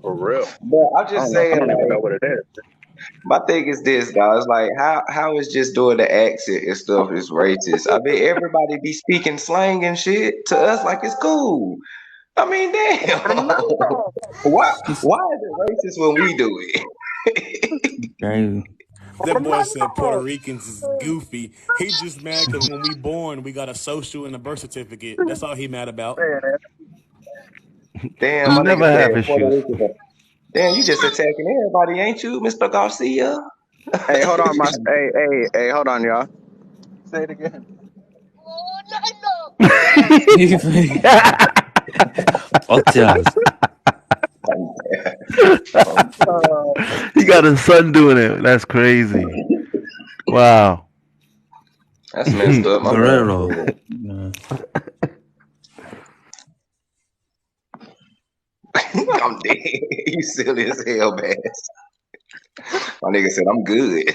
For real. But I'm just saying, I don't even know what it is. My thing is this, dog. It's like how is just doing the accent and stuff is racist. I mean, everybody be speaking slang and shit to us like it's cool. I mean, damn. Why is it racist when we do it? Crazy. That boy said Puerto Ricans is goofy. He just mad because when we born, we got a social and a birth certificate. That's all he mad about. Damn, We my never nigga have said Puerto issues. Rican. Damn, you just attacking everybody, ain't you, Mr. Garcia? Hey, hold on, hey, hold on, y'all. Say it again. Fuck y'all. He got his son doing it. That's crazy. Wow. That's messed up. My Guerrero. I'm dead. You silly as hell, man. My nigga said I'm good.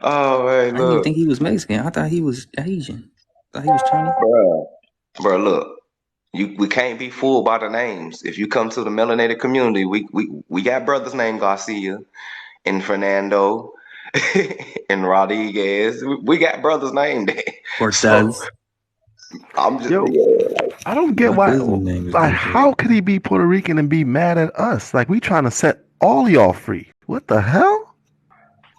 Oh man, I didn't even look, think he was Mexican. I thought he was Asian. I thought he was Chinese. bro, look. We can't be fooled by the names. If you come to the melanated community, we got brothers named Garcia and Fernando and Rodriguez. We got brothers named that. Cortez. I'm just Yo, yeah. I don't get My why. cousin name is Like, Dante. how could he be Puerto Rican and be mad at us? Like, we trying to set all y'all free. What the hell?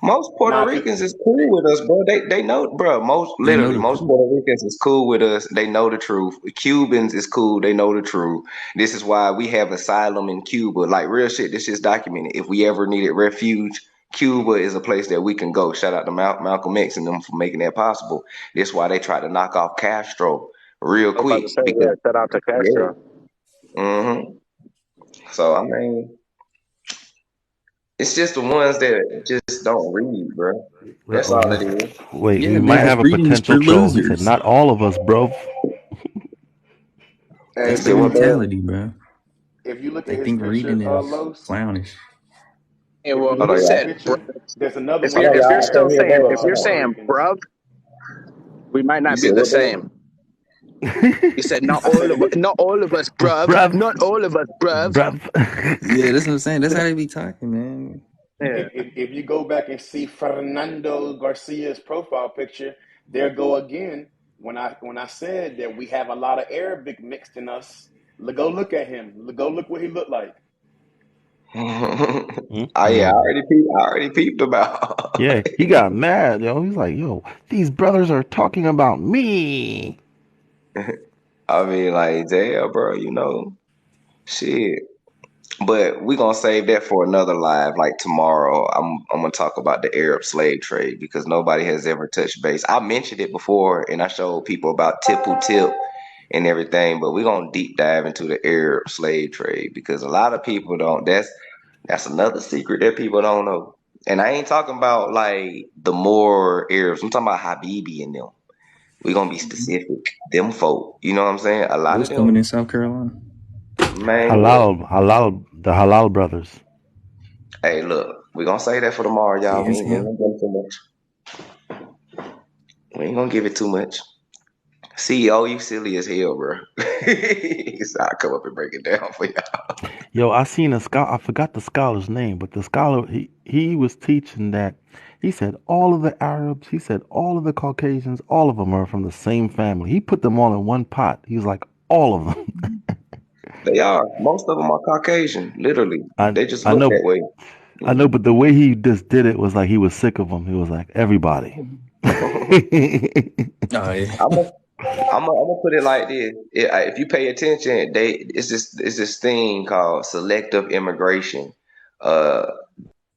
Most Puerto Nah, 'cause Ricans is cool with us, bro. They know, bro. They know the Most truth. Puerto Ricans is cool with us. They know the truth. Cubans is cool. They know the truth. This is why we have asylum in Cuba. Like real shit. This is documented. If we ever needed refuge, Cuba is a place that we can go. Shout out to Malcolm X and them for making that possible. That's why they tried to knock off Castro real I was about to quick say, because yeah, shout out to yeah. Castro. So I mean, it's just the ones that just don't read, bro. That's all it is. Wait, Yeah, we might man, have because a reading is potential for troll. He said, losers. not all of us, bro. hey, That's Say the but what, bro? mentality, bro. if you look They at his think picture, reading is Los, clownish. And if you well, look Hold he on, at his y'all. said, picture, there's another if one Hold on, that y'all. you're I has still can't hear saying, Bo. if all you're Puerto saying Ricans. bruv, we might You not be said the what, Bo? same. He said, not all of us, bruv, Bruv. not all of us, bruv. Yeah, that's what I'm saying. That's how they be talking, man. Yeah. If you go back and see Fernando Garcia's profile picture, there go again. When I said that we have a lot of Arabic mixed in us, go look at him. Go look what he looked like. Oh yeah, I already peeped about. Yeah, he got mad, yo. He's like, yo, these brothers are talking about me. I mean, like, damn, bro, you know, shit. But we gonna save that for another live, like tomorrow. I'm gonna talk about the Arab slave trade because nobody has ever touched base. I mentioned it before, and I showed people about Tipu Tip and everything, but we're gonna deep dive into the Arab slave trade because a lot of people don't. That's another secret that people don't know. And I ain't talking about like the more Arabs. I'm talking about Habibi and them. We're gonna be specific. Them folk. You know what I'm saying? A lot of Who's coming them, in South Carolina? man, look. The halal brothers. Hey, look, we're gonna say that for tomorrow, y'all. Yes, We ain't him. gonna give it too much. We ain't gonna give it too much. CEO, you silly as hell, bro. So I'll come up and break it down for y'all. Yo, I seen a scholar. I forgot the scholar's name, but the scholar he was teaching that. He said all of the Arabs. He said all of the Caucasians. All of them are from the same family. He put them all in one pot. He was like all of them. They are. Most of them are Caucasian, literally. I They just I look know. that way. I know, but the way he just did it was like he was sick of them. He was like everybody. Oh, yeah. I'm gonna put it like this: if you pay attention, it's this thing called selective immigration. Uh,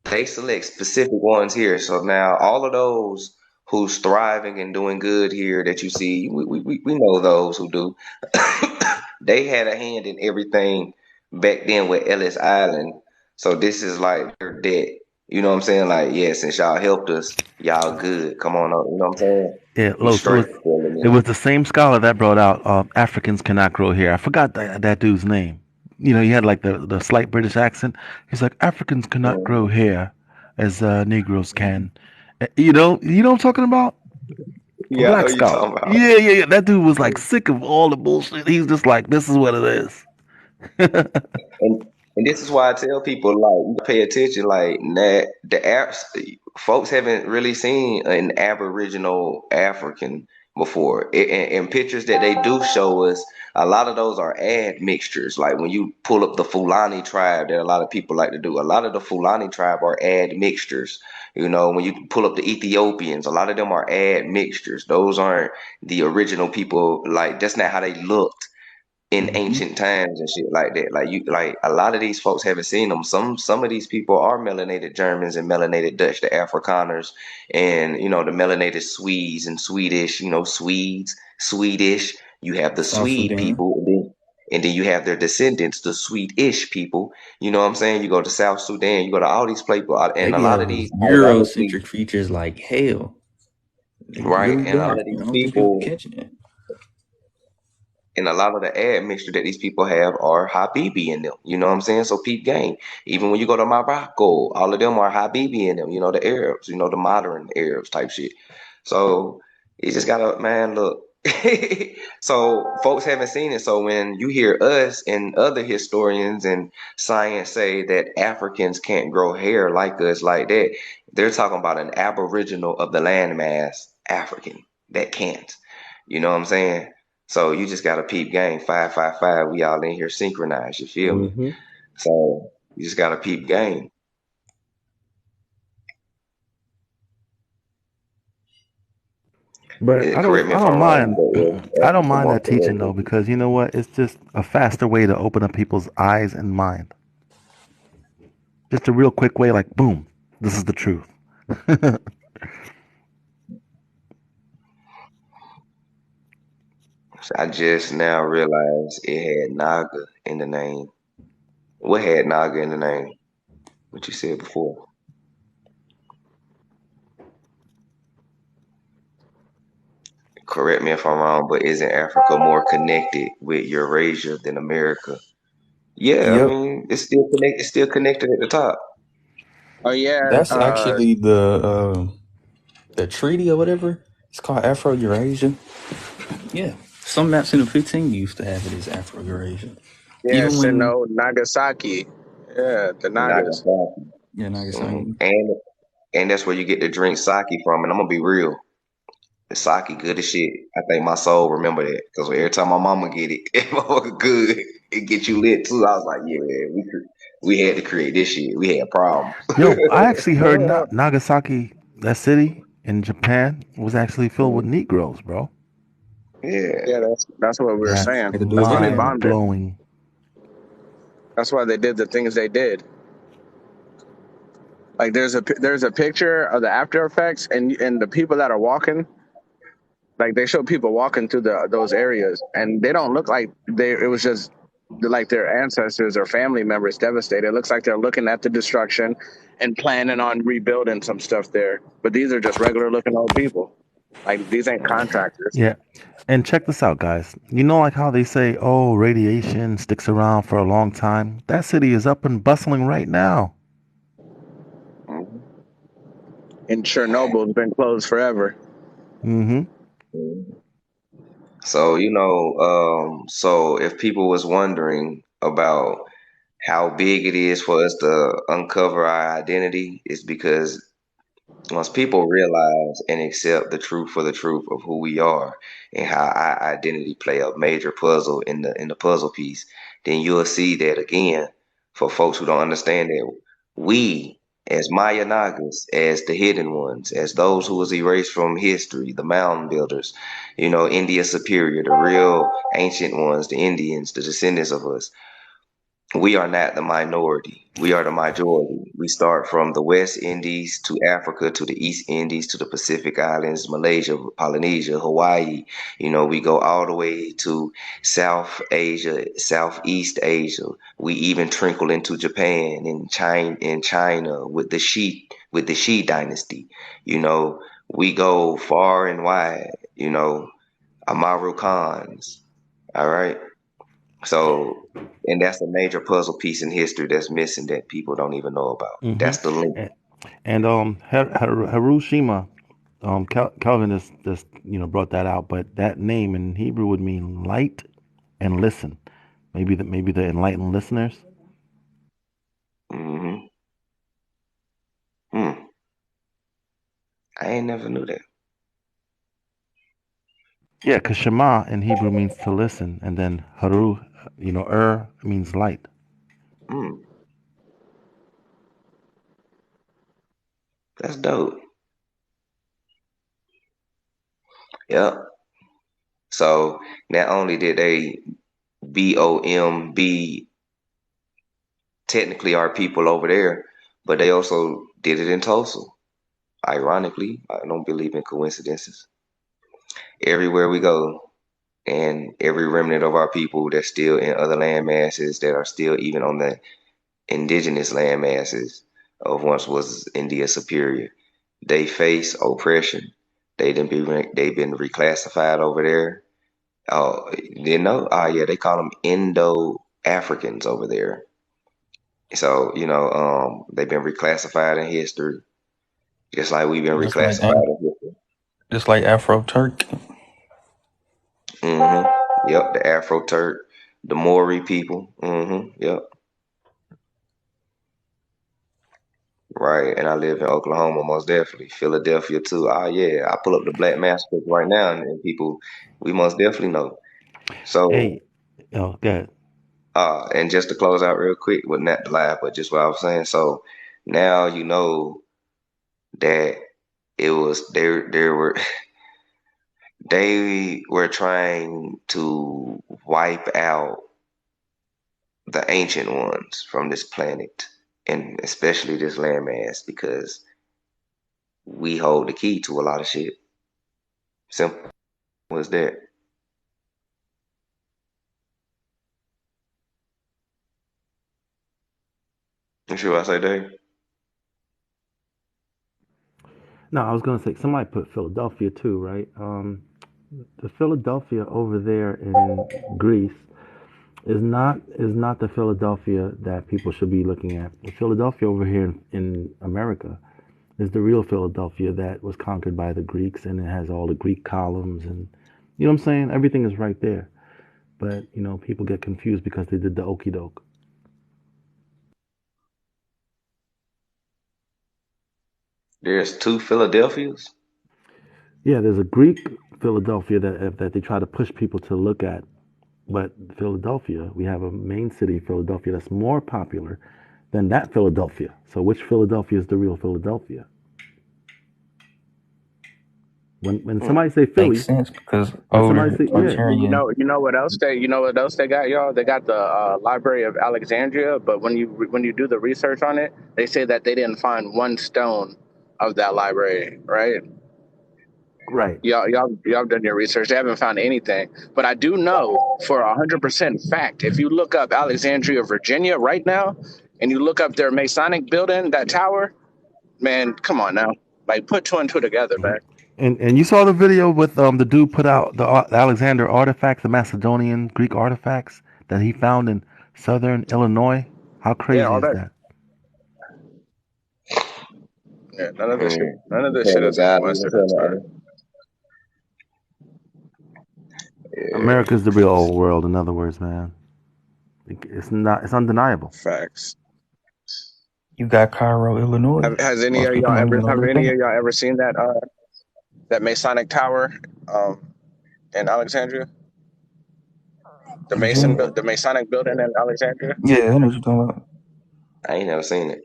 they select specific ones here. So now all of those who's thriving and doing good here that you see, we know those who do. They had a hand in everything back then with Ellis Island. So this is like their debt. You know what I'm saying? Like, yeah, since y'all helped us, y'all good. Come on up. You know what I'm saying? Yeah, We Los, straight it was the same scholar that brought out Africans cannot grow hair. I forgot that dude's name. You know, he had like the slight British accent. He's like Africans cannot grow hair as Negroes can. You know what I'm talking about? Yeah, I know Black you scholar. talking about. Yeah. That dude was like sick of all the bullshit. He's just like, this is what it is. And this is why I tell people like you pay attention. Like that, the apps, folks haven't really seen an Aboriginal African before. And pictures that they do show us, a lot of those are admixtures. Like when you pull up the Fulani tribe, that a lot of people like to do. A lot of the Fulani tribe are admixtures. You know, when you pull up the Ethiopians, a lot of them are admixtures. Those aren't the original people. Like that's not how they looked in ancient times and shit like that. Like a lot of these folks haven't seen them. Some of these people are melanated Germans and melanated Dutch, the Afrikaners, and you know the melanated Swedes and Swedish. You know Swedes, Swedish. You have the South Swede Sudan. people, and then you have their descendants, the Swedish people. You know what I'm saying? You go to South Sudan, you go to all these people, They and a be lot of having these, ironically, Eurocentric features like hell. They right, really and a lot dark. of I these don't think people people. catching it. And a lot of the admixture that these people have are Habibi in them. You know what I'm saying? So peep game. Even when you go to Morocco, all of them are Habibi in them. You know, the Arabs, you know, the modern Arabs type shit. So you just gotta, man, look. So folks haven't seen it. So when you hear us and other historians and science say that Africans can't grow hair like us like that, they're talking about an aboriginal of the landmass African that can't. You know what I'm saying? So you just gotta peep game. 555. We all in here synchronized. You feel me? Mm-hmm. So you just gotta peep game. But I Correct don't me I if don't I'm wrong, mind but I don't Africa mind more that teaching though, connected. because you know what? It's just a faster way to open up people's eyes and mind. Just a real quick way, like boom, this is the truth. I just now realized it had Naga in the name. What had Naga in the name? What you said before. Correct me if I'm wrong, but isn't Africa more connected with Eurasia than America? Yeah, I Yep. mean it's still connected. It's still connected at the top. Oh yeah, That's actually the treaty or whatever. It's called Afro Eurasia. Yeah. Some maps in the 15 used to have it as Afro Eurasia. Even yes, and when no Nagasaki. Yeah, the Nagas. Nagasaki. yeah, Nagasaki. And that's where you get the drink sake from. And I'm gonna be real. The sake good as shit. I think my soul remember that because every time my mama get it, it motherfucker good. It get you lit too. I was like, yeah, man, we had to create this shit. We had problems. Yo, I actually heard Yeah, Nagasaki, that city in Japan, was actually filled with Negroes, bro. Yeah. yeah, that's what we were That's saying. Had to do That's it why they again. mind bombed it. blowing. That's why they did the things they did. Like there's a picture of the after effects, and the people that are walking, like they show people walking through those areas, and they don't look like it was just like their ancestors or family members devastated. It looks like they're looking at the destruction and planning on rebuilding some stuff there. But these are just regular looking old people. Like these ain't contractors. Yeah. And check this out, guys. You know, like how they say, oh, radiation sticks around for a long time? That city is up and bustling right now. And Chernobyl's been closed forever. Mm-hmm. So so if people was wondering about how big it is for us to uncover our identity, it's because once people realize and accept the truth for the truth of who we are and how our identity play a major puzzle in the puzzle piece, then you'll see that again for folks who don't understand that we as Maya Nagas, as the hidden ones, as those who was erased from history, the mound builders, India Superior, the real ancient ones, the Indians, the descendants of us, we are not the minority. We are the majority. We start from the West Indies to Africa to the East Indies to the Pacific Islands, Malaysia, Polynesia, Hawaii. We go all the way to South Asia, Southeast Asia. We even trickle into Japan and China with the Shi dynasty. We go far and wide. Amaru Khans. All right. So, and that's a major puzzle piece in history that's missing that people don't even know about. Mm-hmm. That's the link. And Hiroshima, Calvin just brought that out, but that name in Hebrew would mean light and listen. Maybe the enlightened listeners. Mm-hmm. I ain't never knew that. Yeah, because Shema in Hebrew means to listen, and then Haru, means light. That's dope. Yep. So not only did they BOM be technically our people over there, but they also did it in Tulsa. Ironically, I don't believe in coincidences. Everywhere we go, and every remnant of our people that's still in other land masses that are still even on the indigenous land masses of once was India Superior, they face oppression. They've been reclassified over there. Oh, yeah, they call them Indo-Africans over there. So they've been reclassified in history, just like we've been Just like reclassified in history. just like Afro Turk. Yep, the Afro Turk, the Maori people. Yep. Right, and I live in Oklahoma, most definitely. Philadelphia too. Oh yeah, I pull up the Black Masters right now, and people, we most definitely know. So, Hey, oh, good. and just to close out real quick, with not the live, but just what I was saying. So now you know that it was they were they were trying to wipe out the ancient ones from this planet, and especially this landmass, because we hold the key to a lot of shit. Simple as that. You sure what I say, Dave? No, I was gonna say somebody put Philadelphia too, right? The Philadelphia over there in Greece is not the Philadelphia that people should be looking at. The Philadelphia over here in America is the real Philadelphia that was conquered by the Greeks, and it has all the Greek columns, and you know what I'm saying? Everything is right there. But people get confused because they did the okey doke. There's two Philadelphias. Yeah, there's a Greek Philadelphia that they try to push people to look at. But Philadelphia, we have a main city, Philadelphia, that's more popular than that Philadelphia. So which Philadelphia is the real Philadelphia? When somebody say Philly, Makes sense because when somebody older say You Arturian. know, you know what else they got, y'all? They got the Library of Alexandria, but when you do the research on it, they say that they didn't find one stone of that library, right? right. Y'all done your research. They haven't found anything, but I do know for 100% fact, if you look up Alexandria, Virginia, right now, and you look up their Masonic building, that tower, man, come on now, like put two and two together, man. And you saw the video with the dude put out the Alexander artifacts, the Macedonian Greek artifacts that he found in southern Illinois. How crazy Yeah, all is that. that? Yeah, none of this shit Tell the is a God, coincidence, man. America's the real old world. In other words, man, it's not. It's undeniable. Facts. You got Cairo, Illinois. Has any Most of people y'all don't ever even know that. seen that Masonic tower in Alexandria? Virginia. The Masonic building in Alexandria? Yeah, I know what you're talking about. I ain't never seen it.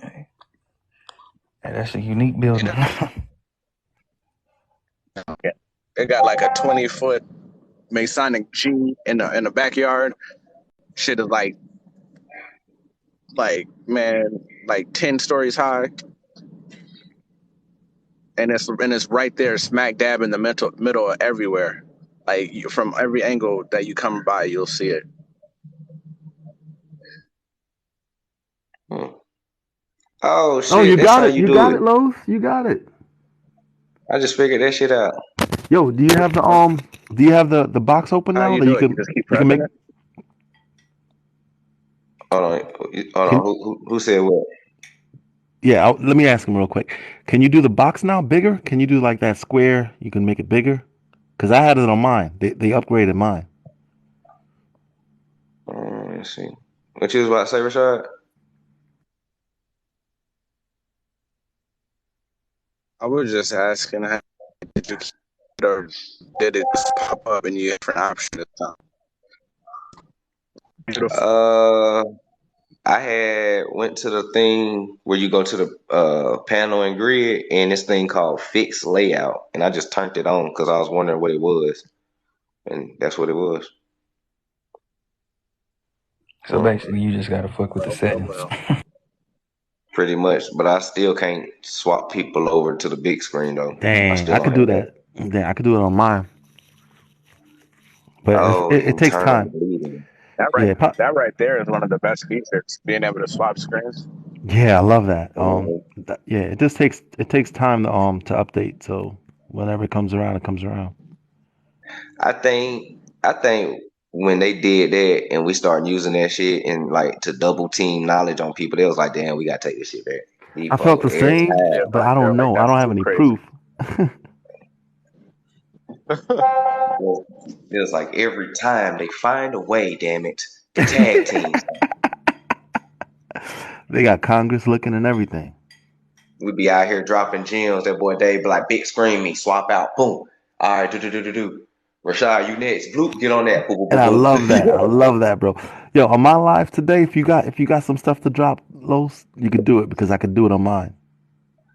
Hey, that's a unique building. Yeah. It got like a 20-foot Masonic G in the backyard. Shit is like man, like 10 stories high. And it's right there, smack dab in the middle of everywhere. Like from every angle that you come by, you'll see it. Oh shit! Oh, you That's got how it. you You do got it. it, Lowe's. You got it. I just figured that shit out. Yo, do you have the box open How now you that do it? You just keep you can pressing make? it. Hold on, hold on. Can, Who said what? yeah, let me ask him real quick. Can you do the box now bigger? Can you do like that square? You can make it bigger. Cause I had it on mine. They upgraded mine. Let's see. What you was about to say, Rashad? I was just asking, how did you keep it, or did it just pop up and you had different options? Beautiful. I had went to the thing where you go to the panel and grid, and this thing called Fix Layout, and I just turned it on because I was wondering what it was, and that's what it was. So basically, you just gotta fuck with the settings. Pretty much, but I still can't swap people over to the big screen though. Dang, I could do that. Dang, I could do it on mine. But Oh, it takes internal time. bleeding. That right there is one of the best features, being able to swap screens. Yeah, I love that. Yeah, it just takes time to update. So whenever it comes around, it comes around. I think when they did that and we started using that shit and like to double team knowledge on people, they was like, damn, we gotta take this shit back. I felt the same, but I don't know. I don't have any proof. It was like every time they find a way, damn it, to tag teams. They got Congress looking and everything. We'd be out here dropping gems. That boy Dave be like, big screen me, swap out, boom. All right, do. Rashad, you next. Bloop, get on that. Boop, boop, And boop, I boop. love that. I love that, bro. Yo, on my live today, if you got some stuff to drop, Los, you could do it because I could do it on mine.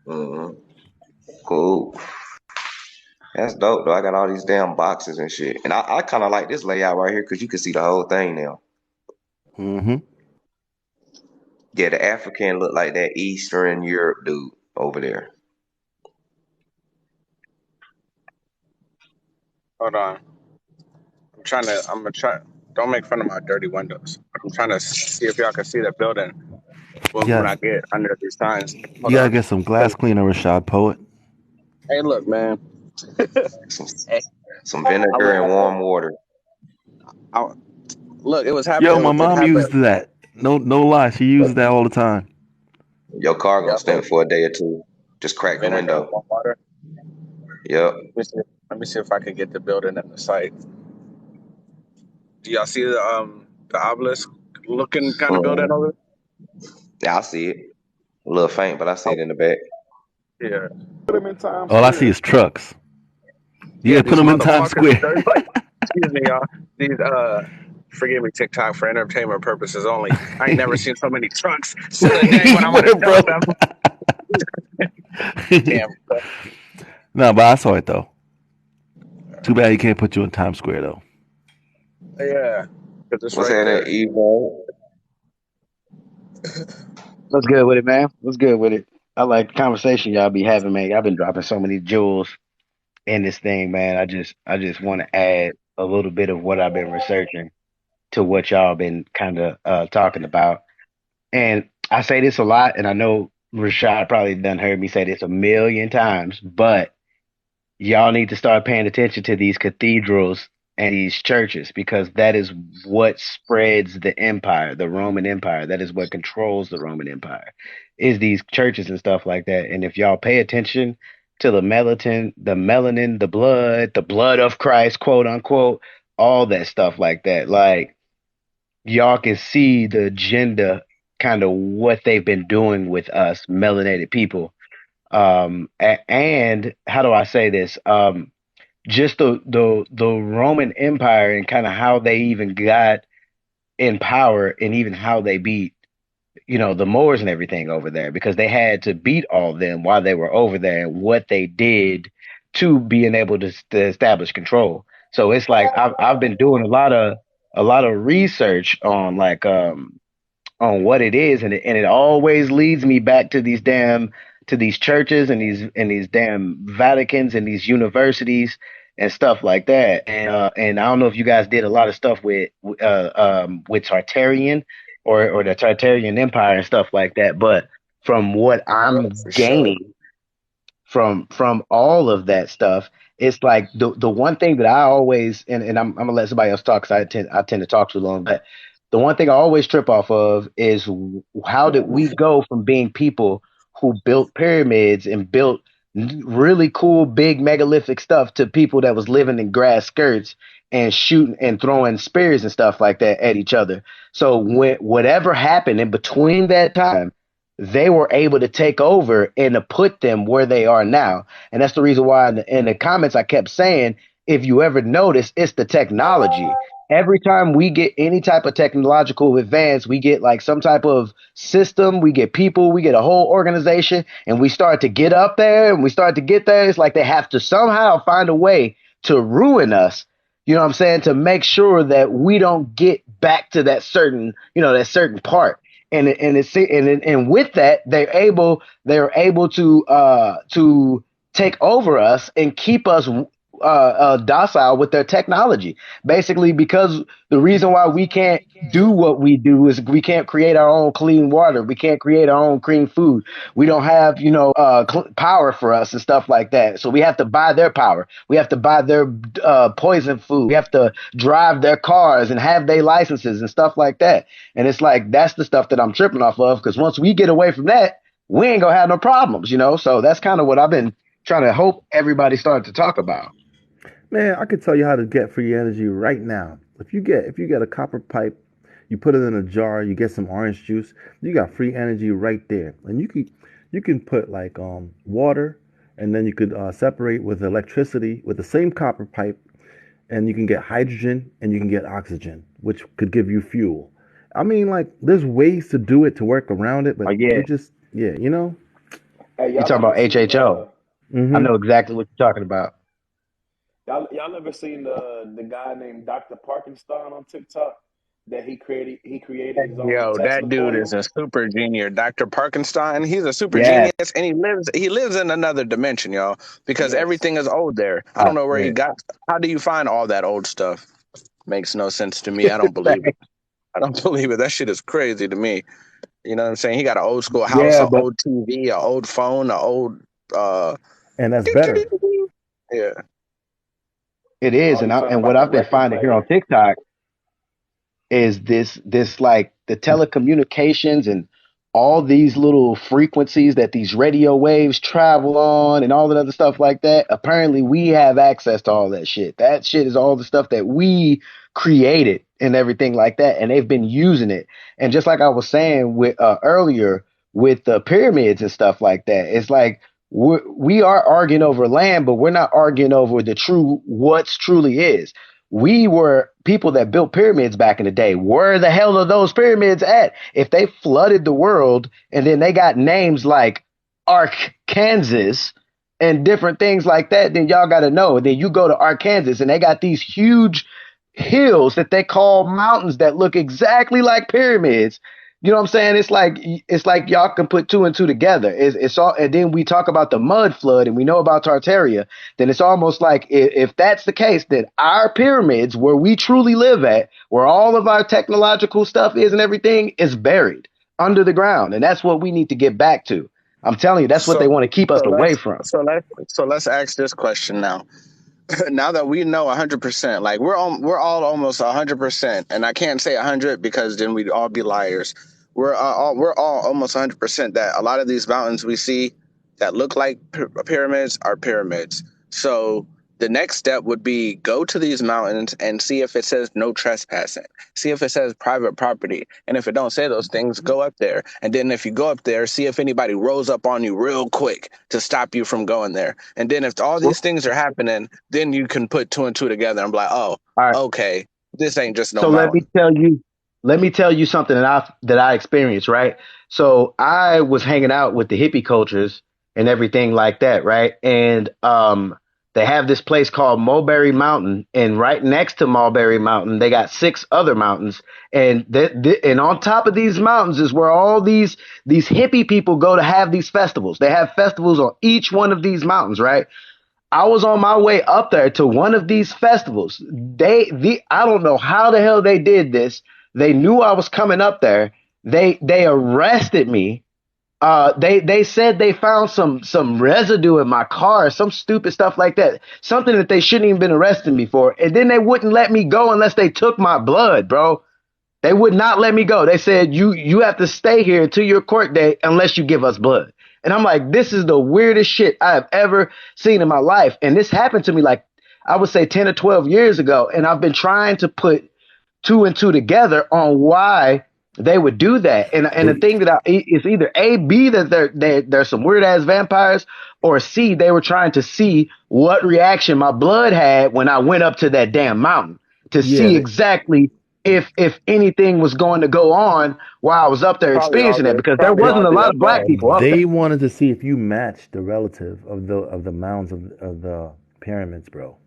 Mhm. Cool. That's dope, though. I got all these damn boxes and shit. And I kind of like this layout right here because you can see the whole thing now. Mm-hmm. Yeah, the African look like that Eastern Europe dude over there. Hold on. I'm gonna try. Don't make fun of my dirty windows. I'm trying to see if y'all can see the building when Yeah, I get under these signs. you Hold gotta on. get some glass cleaner, Rashad Poet. Hey, look, man. Some, Hey, some I vinegar was, and warm water. look, it was Yo, happening. my It mom happened. used that. No lie, she used that all the time. Your car gonna Yep. stink for a day or two. Just crack the Vinegar, window. warm water. Yep. Let me see if I can get the building and the site. Do y'all see the obelisk looking kind of building Mhm. over Yeah, I see it. A little faint, but I see it in the back. there? Yeah. Put them in Times All I see Square. is trucks. You Yeah, gotta put these them in Times motherfuckers. Square. Excuse me, y'all. These forgive me, TikTok for entertainment purposes only. I ain't never seen so many trucks set a day when I'm on a Swear, bro. damn. No, but I saw it though. Too bad he can't put you in Times Square though. Yeah, because it's What's right happening, there. Evo? What's good with it, man? What's good with it? I like the conversation y'all be having, man. Y'all been dropping so many jewels in this thing, man. I just want to add a little bit of what I've been researching to what y'all been kind of talking about. And I say this a lot, and I know Rashad probably done heard me say this a million times, but y'all need to start paying attention to these cathedrals and these churches because that is what spreads the empire, the Roman Empire. That is what controls the Roman Empire, is these churches and stuff like that. And if y'all pay attention to the blood of Christ, quote unquote, all that stuff like that, like y'all can see the agenda, kind of what they've been doing with us melanated people. And how do I say this? Just the Roman Empire and kind of how they even got in power and even how they beat, the Moors and everything over there because they had to beat all of them while they were over there and what they did to being able to establish control. So it's like I've been doing a lot of research on like on what it is, and it always leads me back to these churches and these damn Vaticans and these universities and stuff like that. And I don't know if you guys did a lot of stuff with Tartarian or the Tartarian Empire and stuff like that, but from what I'm For sure. gaining from all of that stuff, it's like the one thing that I always and I'm gonna let somebody else talk because I tend to talk too long, but the one thing I always trip off of is how did we go from being people who built pyramids and built really cool big megalithic stuff to people that was living in grass skirts and shooting and throwing spears and stuff like that at each other. So when whatever happened in between that time, they were able to take over and to put them where they are now. And that's the reason why in the comments I kept saying, if you ever notice, it's the technology. Every time we get any type of technological advance, we get like some type of system, we get people, we get a whole organization, and we start to get up there and we start to get there. It's like they have to somehow find a way to ruin us. You know what I'm saying? To make sure that we don't get back to that certain part and with that they're able to take over us and keep us docile with their technology basically because the reason why we can't do what we do is we can't create our own clean water, we can't create our own clean food, we don't have power for us and stuff like that, so we have to buy their power, we have to buy their poison food, we have to drive their cars and have their licenses and stuff like that. And it's like that's the stuff that I'm tripping off of because once we get away from that, we ain't gonna have no problems. So that's kind of what I've been trying to hope everybody started to talk about. Man, I could tell you how to get free energy right now. If you get a copper pipe, you put it in a jar, you get some orange juice, you got free energy right there. And you can put like water and then you could separate with electricity with the same copper pipe, and you can get hydrogen and you can get oxygen, which could give you fuel. I mean, like, there's ways to do it to work around it, but Oh yeah, we just, yeah, you know. Hey, you y'all talking ever about seen HHO? I Hmm. know exactly what you're talking about. y'all ever seen the guy named Dr. Parkinson on TikTok that he created his own Yo, that Tesla dude is coil? a super genius. Dr. Parkenstein, he's a super Yes. genius and he lives in another dimension, y'all, because Yes. everything is old there. I don't know where he Yeah. got how do you find all that old stuff? Makes no sense to me. I don't believe it. I don't believe it. That shit is crazy to me. You know what I'm saying? He got an old school house, Yeah, an but old TV, an old phone, an old uh And that's better. yeah. it is, Oh, and you talking what about the I've been record finding here player? on TikTok is this like the telecommunications and all these little frequencies that these radio waves travel on and all that other stuff like that. Apparently we have access to all that shit. That shit is all the stuff that we created and everything like that, and they've been using it. And just like I was saying with earlier with the pyramids and stuff like that, it's like we are arguing over land, but we're not arguing over the true what's truly is. We were people that built pyramids back in the day. Where the hell are those pyramids at? If they flooded the world and then they got names like Arkansas and different things like that, then y'all got to know. Then you go to Arkansas and they got these huge hills that they call mountains that look exactly like pyramids. You know what I'm saying? It's like y'all can put two and two together. It's all, and then we talk about the mud flood, and we know about Tartaria. Then it's almost like if that's the case, that our pyramids, where we truly live at, where all of our technological stuff is and everything, is buried under the ground, and that's what we need to get back to. I'm telling you, that's what they So want to keep us so away let's from. so let's ask this question now. Now that we know 100%, like we're all almost 100%, and I can't say 100 because then we'd all be liars. We're all almost 100% that a lot of these mountains we see that look like pyramids are pyramids. So the next step would be go to these mountains and see if it says no trespassing. See if it says private property, and if it don't say those things, go up there. And then if you go up there, see if anybody rolls up on you real quick to stop you from going there. And then if all Well, these things are happening, then you can put two and two together and be like, oh, all right. okay, this ain't just no So let me mountain. tell you, something that I experienced, right? So I was hanging out with the hippie cultures and everything like that, right? And they have this place called Mulberry Mountain, and right next to Mulberry Mountain, they got six other mountains, and and on top of these mountains is where all these hippie people go to have these festivals. They have festivals on each one of these mountains, right? I was on my way up there to one of these festivals. I don't know how the hell they did this. They knew I was coming up there. They arrested me. They said they found some residue in my car, some stupid stuff like that, something that they shouldn't even been arresting me for. And then they wouldn't let me go unless they took my blood, bro. They would not let me go. They said you have to stay here until your court date unless you give us blood. And I'm like, this is the weirdest shit I have ever seen in my life. And this happened to me like I would say 10 or 12 years ago. And I've been trying to put two and two together on why they would do that. And the thing that it's either A, B, that they're some weird ass vampires, or C, they were trying to see what reaction my blood had when I went up to that damn mountain to Yeah, see exactly if anything was going to go on while I was up there Probably all experiencing that, good. because there Probably wasn't all a good. lot of black people up there. they wanted to see if you matched the relative of the mounds of the pyramids, bro.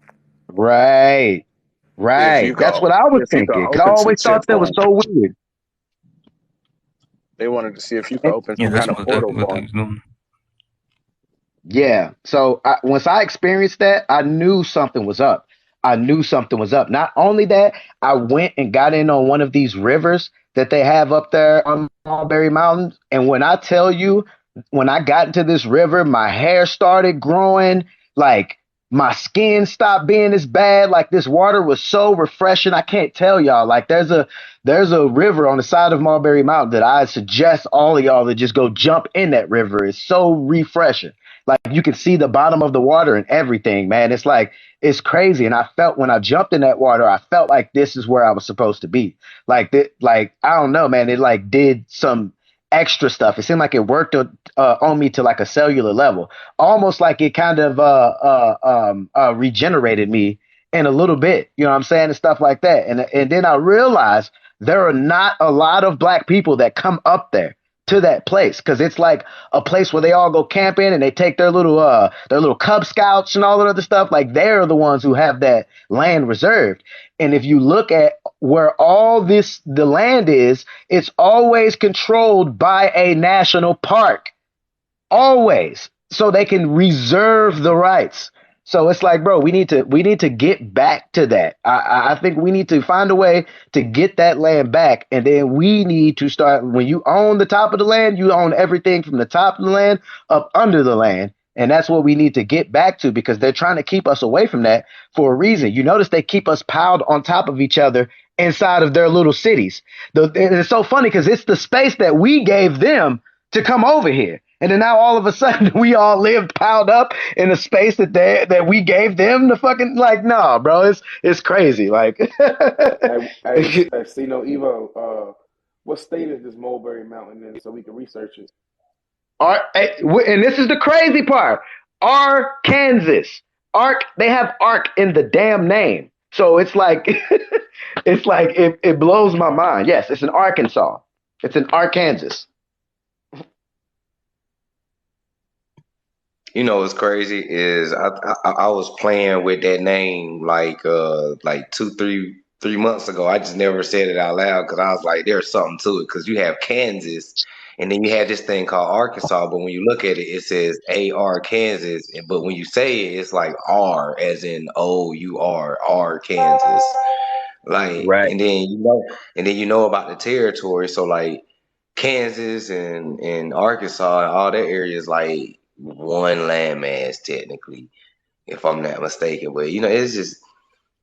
Right. If you Right. That's go, what I was if you could thinking. 'Cause I open some always shit thought that for was 'em. so weird. They wanted to see if you could open Yeah, some that's kind of most portal definitely what for they 'em. was doing. Yeah. So once I experienced that, I knew something was up. I knew something was up. Not only that, I went and got in on one of these rivers that they have up there on Mulberry Mountain. And when I tell you, when I got into this river, my hair started growing. Like my skin stopped being as bad. Like this water was so refreshing. I can't tell y'all. Like there's a river on the side of Mulberry Mountain that I suggest all of y'all to just go jump in that river. It's so refreshing. Like you can see the bottom of the water and everything, man. It's like it's crazy. And I felt when I jumped in that water, I felt like this is where I was supposed to be. Like I don't know, man. It like did some extra stuff. It seemed like it worked on me to like a cellular level, almost like it kind of regenerated me in a little bit. You know what I'm saying, and stuff like that. And then I realized there are not a lot of black people that come up there to that place, because it's like a place where they all go camping and they take their little Cub Scouts and all that other stuff. Like, they're the ones who have that land reserved. And if you look at where all the land is, it's always controlled by a national park, always, so they can reserve the rights. So it's like, bro, we need to get back to that. I think we need to find a way to get that land back, and then we need to start. When you own the top of the land, you own everything from the top of the land up under the land, and that's what we need to get back to, because they're trying to keep us away from that for a reason. You notice they keep us piled on top of each other inside of their little cities. And it's so funny because it's the space that we gave them to come over here. And then now all of a sudden we all lived piled up in a space that we gave them to fucking, like, no, bro, it's crazy. Like, Hey, Cino Evo, what state is this Mulberry Mountain in, so we can research it? And this is the crazy part. Arkansas. They have Ark in the damn name. So it's like, it blows my mind. Yes, it's in Arkansas. It's in Arkansas. You know what's crazy is I was playing with that name like 2-3 months ago. I just never said it out loud because I was like, there's something to it, because you have Kansas and then you have this thing called Arkansas, but when you look at it, it says AR Kansas, but when you say it, it's like R as in OUR Kansas. Like, Right. and then you know about the territory, so like Kansas and Arkansas and all that area is like one landmass technically, if I'm not mistaken. But it's just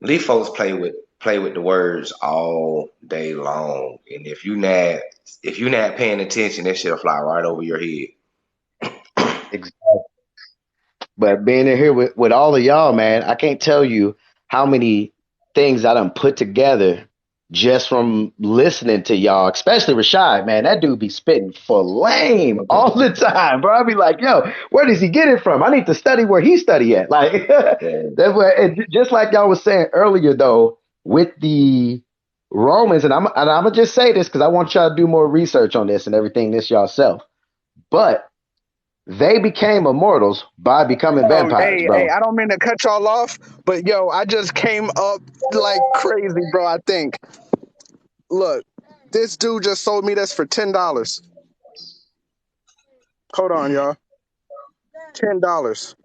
these folks play with the words all day long, and if you're not paying attention, that shit'll fly right over your head. Exactly. But being in here with all of y'all, man, I can't tell you how many things I done put together just from listening to y'all, especially Rashad, man. That dude be spitting flame all the time, bro. I be like, yo, where does he get it from? I need to study where he study at. Like, that's what, and just like y'all was saying earlier, though, with the Romans, and I'm gonna just say this because I want y'all to do more research on this and everything this yourself. But they became immortals by becoming vampires, bro. Hey, I don't mean to cut y'all off, but yo, I just came up like crazy, bro. I think. Look, this dude just sold me this for $10. Hold on, y'all. $10.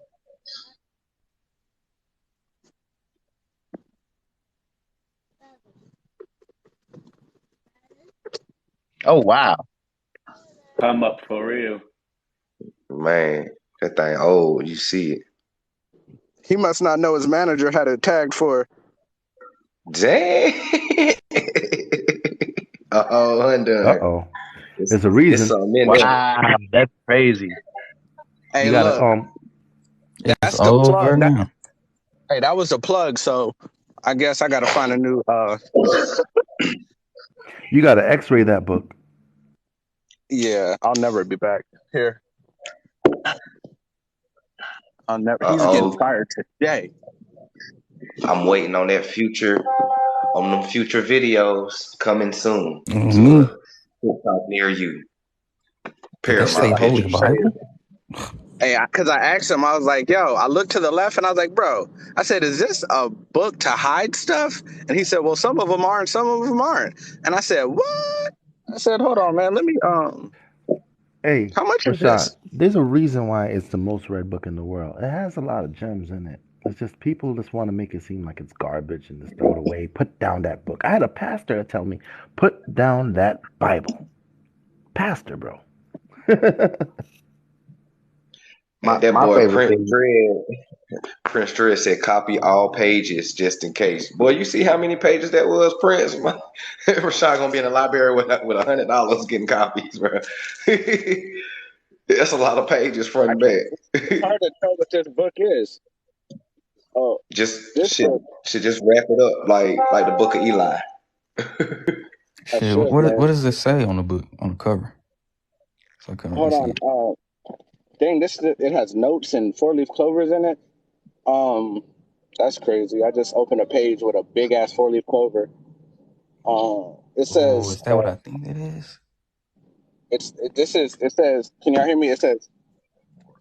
Oh wow. Come up for real. Man, that thing old. You see it. He must not know his manager had it tagged for. Dang. Uh-oh. There's a reason. It's something in there. Wow, that's crazy. Hey, You look, gotta that's the over plug. now. Hey, that was the plug. So I guess I got to find a new. you gotta X-ray that book. Yeah, I'll never be back here. I'll never. He's Uh-oh. getting fired today. I'm waiting on them future videos coming soon. Mhm. TikTok near you. They say Paramount Holy Pictures. Bible. Hey, because I asked him, I was like, yo, I looked to the left and I was like, bro, I said, is this a book to hide stuff? And he said, well, some of them are and some of them aren't. And I said, what? I said, hold on, man. Let me, Hey, how much is Rashad, this? there's a reason why it's the most read book in the world. It has a lot of gems in it. It's just people just want to make it seem like it's garbage and just throw it away. Put down that book. I had a pastor tell me, put down that Bible. Pastor, bro. My That boy favorite thing. Prince Dread said copy all pages just in case. Boy, you see how many pages that was, Prince? Rashad gonna be in the library with $100 getting copies, bro. That's a lot of pages front and back. It's hard to tell what this book is. Oh, Just this should just wrap it up like the Book of Eli. Shit, what does it say on the book on the cover? So I couldn't really Hold see it. on. Dang, it has notes and 4-leaf clovers in it. That's crazy. I just opened a page with a big ass 4-leaf clover. It Oh, says is that what I think it is? it says, can y'all hear me? It says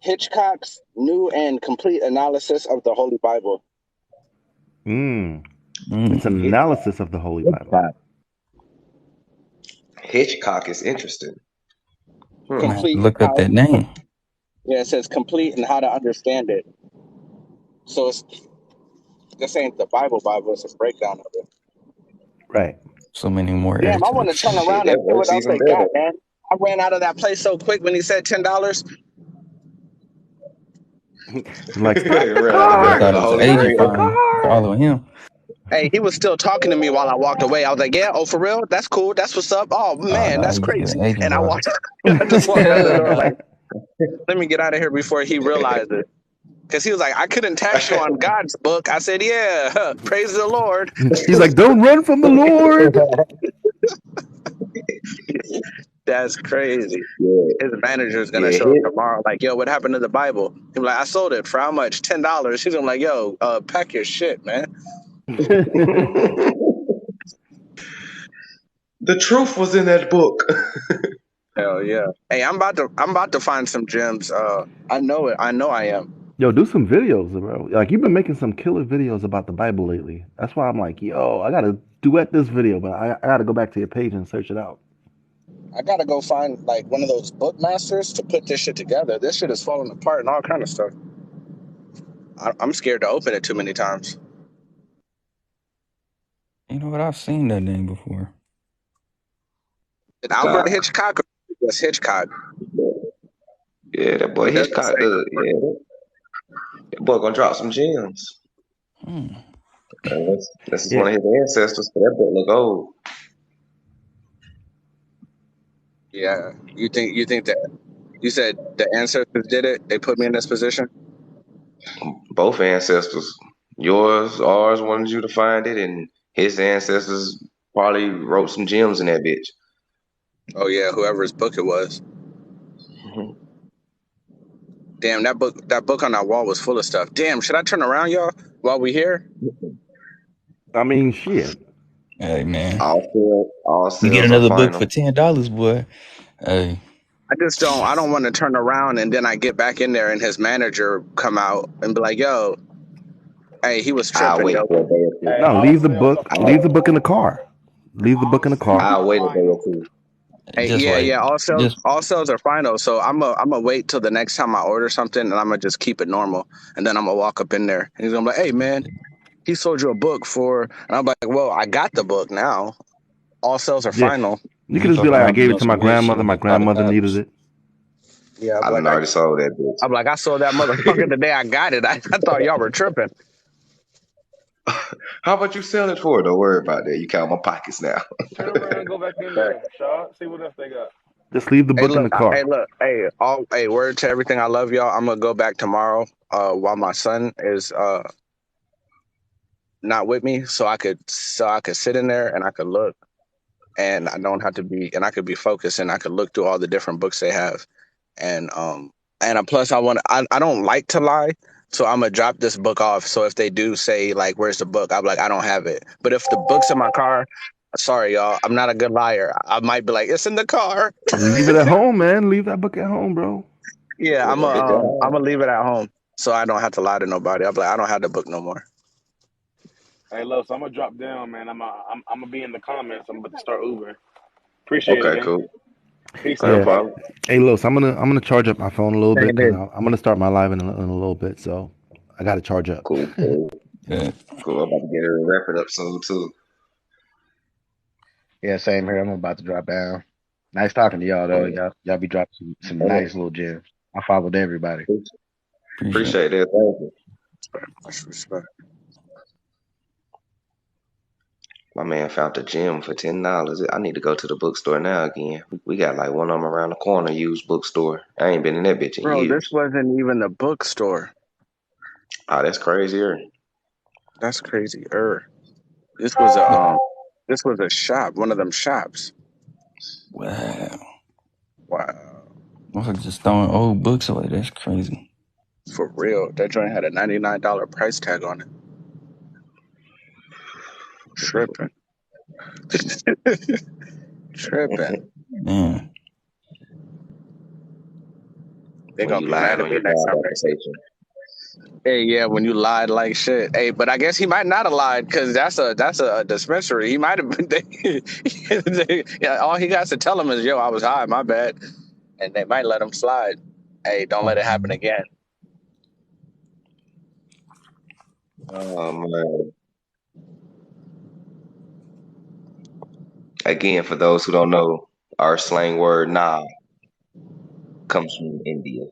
Hitchcock's new and complete analysis of the Holy Bible. It's an analysis of the Holy Bible. Hitchcock is interesting. Complete. Look up that name. Yeah, it says complete and how to understand it. So this ain't the Bible, it's a breakdown of it. Right. So many more Damn, I want to turn articles. around and see what else they got, man. I ran out of that place so quick when he said $10. Like, stop the I car! thought it was an Stop agent the car! following him. Hey, he was still talking to me while I walked away. I was like, "Yeah, oh for real? That's cool. That's what's up. Oh man, Nah, that's he was crazy." getting agent And I vibe. walked. I just walked out the door like, "Let me get out of here before he realized it." Because he was like, "I couldn't tax you on God's book." I said, "Yeah, praise the Lord." He's like, don't run from the Lord. That's crazy. Yeah. His manager's gonna Yeah, show up tomorrow. Like, yo, what happened to the Bible? He's like, I sold it for how much? $10. He's gonna like, yo, pack your shit, man. The truth was in that book. Hell yeah. Hey, I'm about to find some gems. I know it. I know I am. Yo, do some videos, bro. Like, you've been making some killer videos about the Bible lately. That's why I'm like, yo, I gotta duet this video, but I gotta go back to your page and search it out. I gotta go find like one of those bookmasters to put this shit together. This shit is falling apart and all kind of stuff. I'm scared to open it too many times. You know what? I've seen that name before. Did Albert Hitchcock or just Hitchcock? Yeah, that boy It doesn't Hitchcock say. does. Yeah, that boy gonna drop some gems. This is one of his ancestors. That boy look old. Yeah, you think that you said the ancestors did it? They put me in this position. Both ancestors, yours, ours, wanted you to find it, and his ancestors probably wrote some gems in that bitch. Oh yeah, whoever's book it was. Damn, that book on that wall was full of stuff. Damn, should I turn around, y'all, while we here? I mean, shit. Hey man, all you get sales are another book final. for $10, boy. Hey, I don't want to turn around and then I get back in there and his manager come out and be like, yo, hey, he was I'll tripping, wait yo. for a day or two. No, leave the book. Leave the book in the car. Leave the book in the car. I'll wait a day or two. Hey, just wait. yeah. All sales are final. So I'm gonna wait till the next time I order something and I'm gonna just keep it normal. And then I'm gonna walk up in there and he's gonna be like, hey man, he sold you a book for, and I'm like, well, I got the book now. All sales are Yeah. final. You could just be like, I gave it to my grandmother. My grandmother needed it. Yeah, I done already sold that bitch. I'm like, I sold that motherfucker the day I got it. I thought y'all were tripping. How about you sell it for? Don't worry about that. You count my pockets now. Turn around and go back in there, Shaw. See what else they got. Just leave the book in the car. Hey, word to everything. I love y'all. I'm gonna go back tomorrow while my son is not with me, so I could sit in there and I could look, and I don't have to be, and I could be focused, and I could look through all the different books they have, and plus I don't like to lie, so I'm gonna drop this book off. So if they do say like, "Where's the book?" I'm like, I don't have it. But if the book's in my car, sorry y'all, I'm not a good liar. I might be like, it's in the car. Leave it at home, man. Leave that book at home, bro. Yeah, I'm gonna leave it at home so I don't have to lie to nobody. I'm like, I don't have the book no more. Hey, Los, I'm gonna drop down, man. I'm gonna be in the comments. I'm about to start Uber. Appreciate it, Okay, man. cool. Peace No out. problem. Hey, Los, I'm gonna charge up my phone a little bit Same because here. I'm gonna start my live in a little bit, so I gotta charge up. Cool. Yeah. Cool. I'm about to get her to wrap it up soon too. Yeah, same here. I'm about to drop down. Nice talking to y'all though. Y'all be dropping some nice little gems. I followed everybody. Appreciate that. Thank you. Much respect. My man found a gem for $10. I need to go to the bookstore now again. We got like one of them around the corner, used bookstore. I ain't been in that bitch in Bro, years. this wasn't even a bookstore. Oh, that's crazier. That's crazy. This was a shop, one of them shops. Wow. Wow. Motherfuckers just throwing old books away. That's crazy. For real. That joint had a $99 price tag on it. Tripping. Tripping. Man. They're When gonna you be mad lied at on me your next job time they say, application. hey, yeah, when you lied like shit. Hey, but I guess he might not have lied because that's a dispensary. He might have been. Yeah, all he got to tell him is, "Yo, I was high, my bad," and they might let him slide. Hey, don't let it happen again. Oh man. Again, for those who don't know, our slang word "nah" comes from India.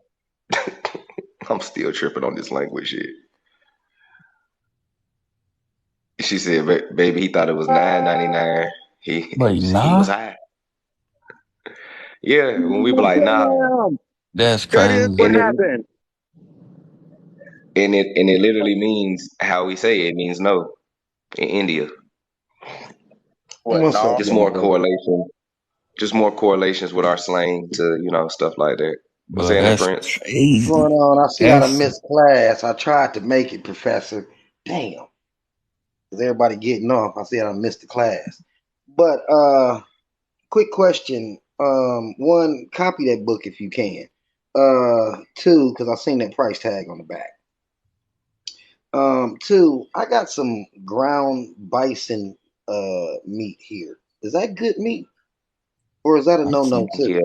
I'm still tripping on this language shit. She said, "Baby, he thought it was $9.99. He Like, he was nah? high." Yeah, when we be like, "Nah," Damn, That's that is crazy. what and it happened. and it literally means how we say it. It means no in India. What? What's up, No. Just young more brother? correlation. Just more correlations with our slang to stuff like that. What's But saying that, that's Prince? What's crazy. going on? I see I done That's missed class. I tried to make it, Professor. Damn. Is everybody getting off? I see I done missed the class. But quick question. One, copy that book if you can. Two, because I seen that price tag on the back. Two, I got some ground bison meat here. Is that good meat? Or is that a no-no too? Yeah,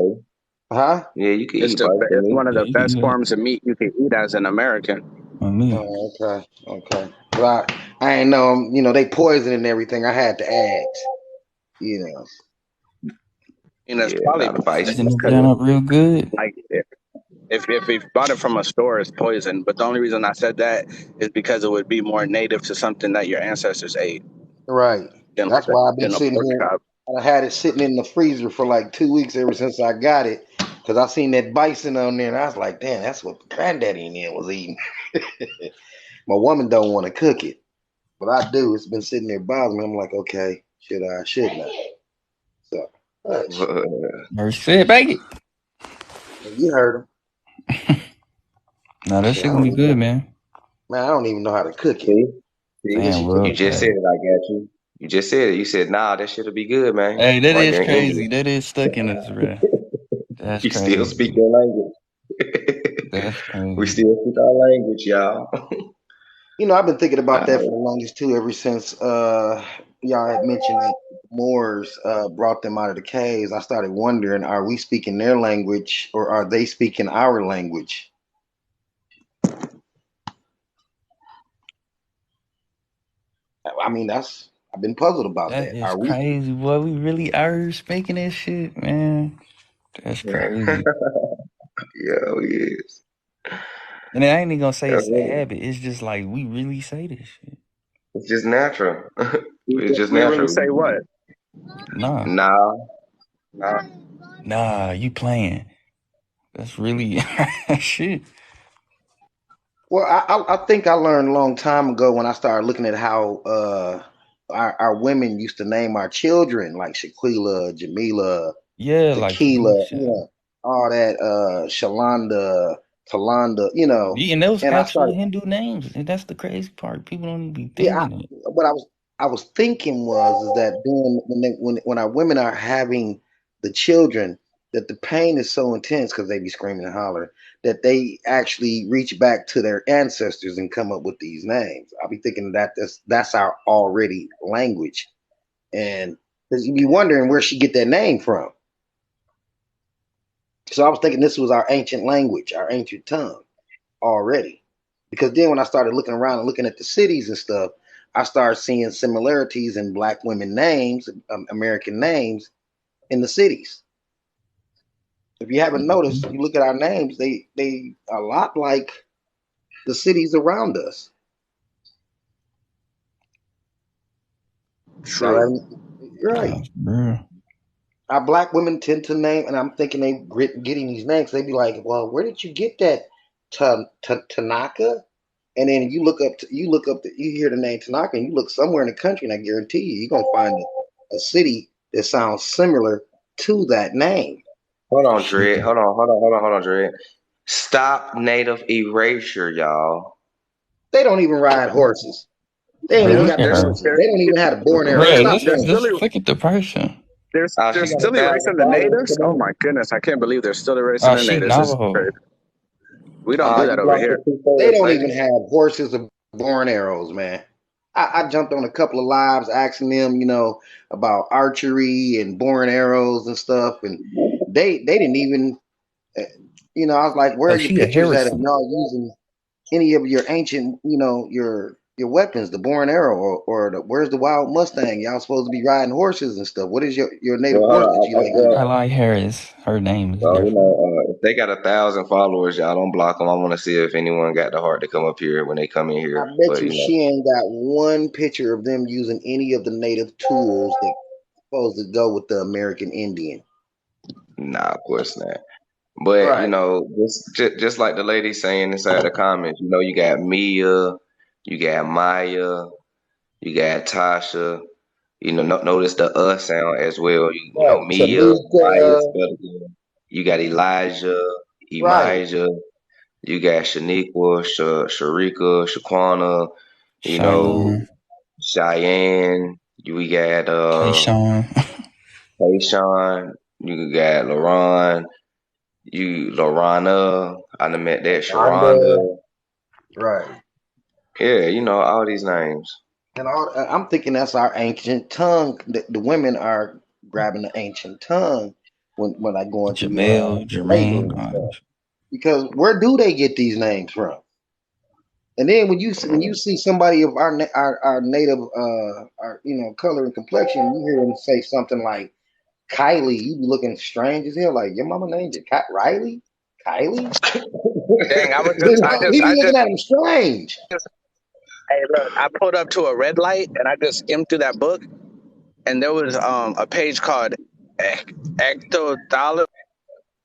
Huh? yeah, you can It's eat bison it's meat. one of yeah, the you can best do that forms of meat you can eat as an American. on me. Oh, okay, okay. Well, I ain't know, they poison and everything. I had to ask, you know. And it's Yeah, probably not a bison Season is it because down good. up real good. like if we bought it from a store, it's poison. But the only reason I said that is because it would be more native to something that your ancestors ate Right. than That's why I've been than a sitting pork here. chop. I had it sitting in the freezer for like 2 weeks ever since I got it, because I seen that bison on there, and I was like, damn, that's what granddaddy in there was eating. My woman don't want to cook it, but I do. It's been sitting there bothering me. I'm like, okay, should I? Should not? So, hush. Mercy said, bake it. You heard him. Nah, that Shit, I shit gonna don't be even know. good, man. Man, I don't even know how to cook it. See, see, What Damn, you cook you bro. it? just said Hey, it. I got you. You just said it. You said, "Nah, that shit'll be good, man." hey, that While is you're in India, crazy. That is stuck in us, bro. That's you still crazy. speak your language. That's We crazy. still speak our language, y'all. I've been thinking about that for Alright. the longest too, ever since y'all had mentioned that Moors brought them out of the caves. I started wondering, are we speaking their language or are they speaking our language? I mean, I've been puzzled about That that. is Are we? crazy, boy. We really are speaking that shit, man. That's crazy. Yeah, we is. And I ain't even gonna say That's it's a it. habit. It's just like we really say this shit. It's just natural. It's just We really natural. say what? Nah, Nah, nah. nah, you playing. That's really shit. Well, I think I learned a long time ago when I started looking at how our women used to name our children, like Shaquila, Jamila, Yeah, like Tequila, Felicia. all that, Shalonda, Talonda, Yeah, and those and I actual started, Hindu names. And that's the crazy part. People don't even be yeah, thinking it. what I was thinking was is that when our women are having the children, that the pain is so intense because they be screaming and hollering that they actually reach back to their ancestors and come up with these names. I'll be thinking that that's our already language, and because you be wondering where she get that name from. So I was thinking this was our ancient language, our ancient tongue already. Because then when I started looking around and looking at the cities and stuff, I started seeing similarities in black women names, American names in the cities. If you haven't noticed, you look at our names, they a lot like the cities around us. Now, True. you're right. Bro. Our black women tend to name, and I'm thinking they getting these names. They be like, "Well, where did you get that Tanaka?" And then you hear the name Tanaka, and you look somewhere in the country, and I guarantee you're gonna find a city that sounds similar to that name. Hold on, Shit. Dredd. Hold on, Dredd. Stop native erasure, y'all. They don't even ride horses. They ain't Bro, even look got at the There's her. horses. They don't even have the bow and arrow. they're Bro, Stop let's they're playing. still look at the person. Oh, they're she got still 1,000 erasing the followers natives. Oh today. my goodness, I can't believe they're still erasing Oh, the she natives. This is Navajo. crazy. We don't do You that over blocked her here. too They fast, don't lady. even have horses or bow and arrows, man. I jumped on a couple of lives asking them, about archery and bow and arrows and stuff, and they didn't even, uh, I was like, where Oh, are your she a pictures at if Harrison. y'all using any of your ancient, your weapons, the bow and arrow, where's the wild Mustang? Y'all supposed to be riding horses and stuff. What is your native Well, hold horse that on. you like using? Highlight Harris. Her name is Well, different. if they got 1,000 followers, y'all don't block them. I want to see if anyone got the heart to come up here when they come in I here. bet But you she ain't got one picture of them using any of the native tools that supposed to go with the American Indian. nah, of course not. But Right. just like the lady saying inside the comments, you got Mia, you got Maya, you got Tasha. Notice the sound as well. Right. Mia, Maya, Tamika. spelled again. You got Elijah, Right. Elijah. You got Shaniqua, Sharika, Shaquana. You know, Cheyenne. Cheyenne. We got Kayshawn. Tayshawn. You got LaRon. Lorana. I done met that. Rhonda. Sharonda. Right. Yeah, all these names. And I'm thinking that's our ancient tongue. The women are grabbing the ancient tongue when I go into Jamel. slavery Jermaine. and stuff. Because where do they get these names from? And then when you see somebody of our native our color and complexion, you hear them say something like Kylie, you be looking strange as hell. Like your mama named you Riley, Kylie. Dang, I was We just I just be I looking just at them strange. hey look, I pulled up to a red light and I just skimmed through that book and there was a page called Ectodology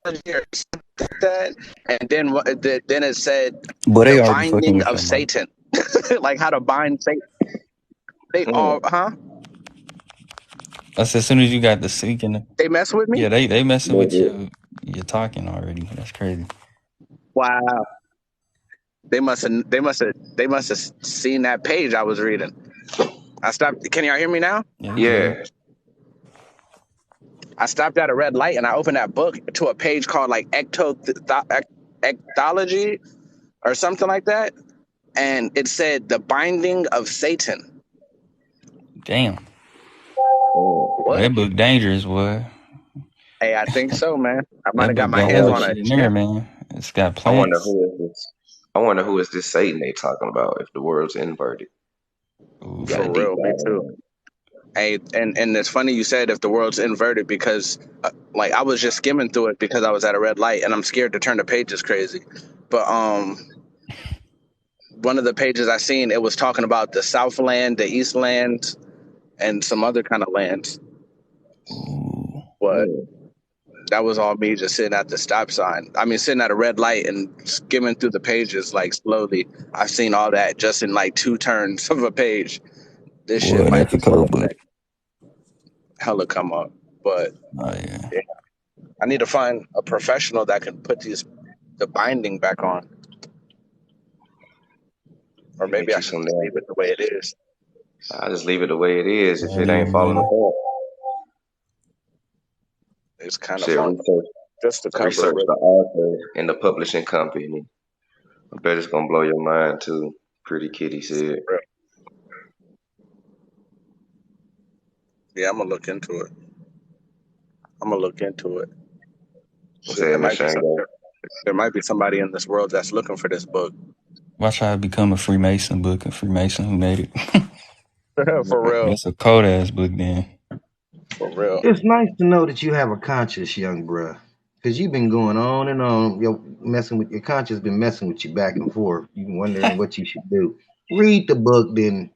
or something like that, and then it said Boy, the they already fucking binding with of your mic. Satan, like how to bind Satan. They all That's as soon as you got the seeking. They mess with me. Yeah, they messing with But you talking already. That's crazy. Wow, they must have seen that page I was reading. I stopped. Can y'all hear me now? yeah. I stopped at a red light and I opened that book to a page called like Ectology or something like that, and it said the binding of Satan. Damn. What? That book dangerous, boy. Hey, I think so, man. I might That have got book my got hands other on a shit in there, gem. man. It's got I wonder plants. who is this. I wonder who is this Satan they talking about if the world's inverted. Ooh. Got For a deep real, me dive too. on Hey, and it's funny you said if the world's inverted because like I was just skimming through it because I was at a red light and I'm scared to turn the pages crazy. But one of the pages I seen it was talking about the Southland, the Eastland, and some other kind of lands. But that was all me just sitting at the stop sign. I mean, sitting at a red light and skimming through the pages like slowly. I've seen all that just in like 2 turns of a page. This Boy, shit might that's a be cold book. hella come up, but Oh yeah. I need to find a professional that can put the binding back on, or maybe I you should some just leave it the way it is. I just leave it the way it is if it Yeah, ain't falling man. apart. It's kind of Shit, fun just to cover research with. the author and the publishing company. I bet it's gonna blow your mind too. Pretty Kitty said. Yeah, I'm gonna look into it. Shit, Said Miss Shango. there might be somebody in this world that's looking for this book. Watch how I become a Freemason book, a Freemason who made it. For real. That's a cold ass book then. For real. It's nice to know that you have a conscience, young bruh. Because you've been going on and on. Your conscience been messing with you back and forth. You wondering what you should do. Read the book, then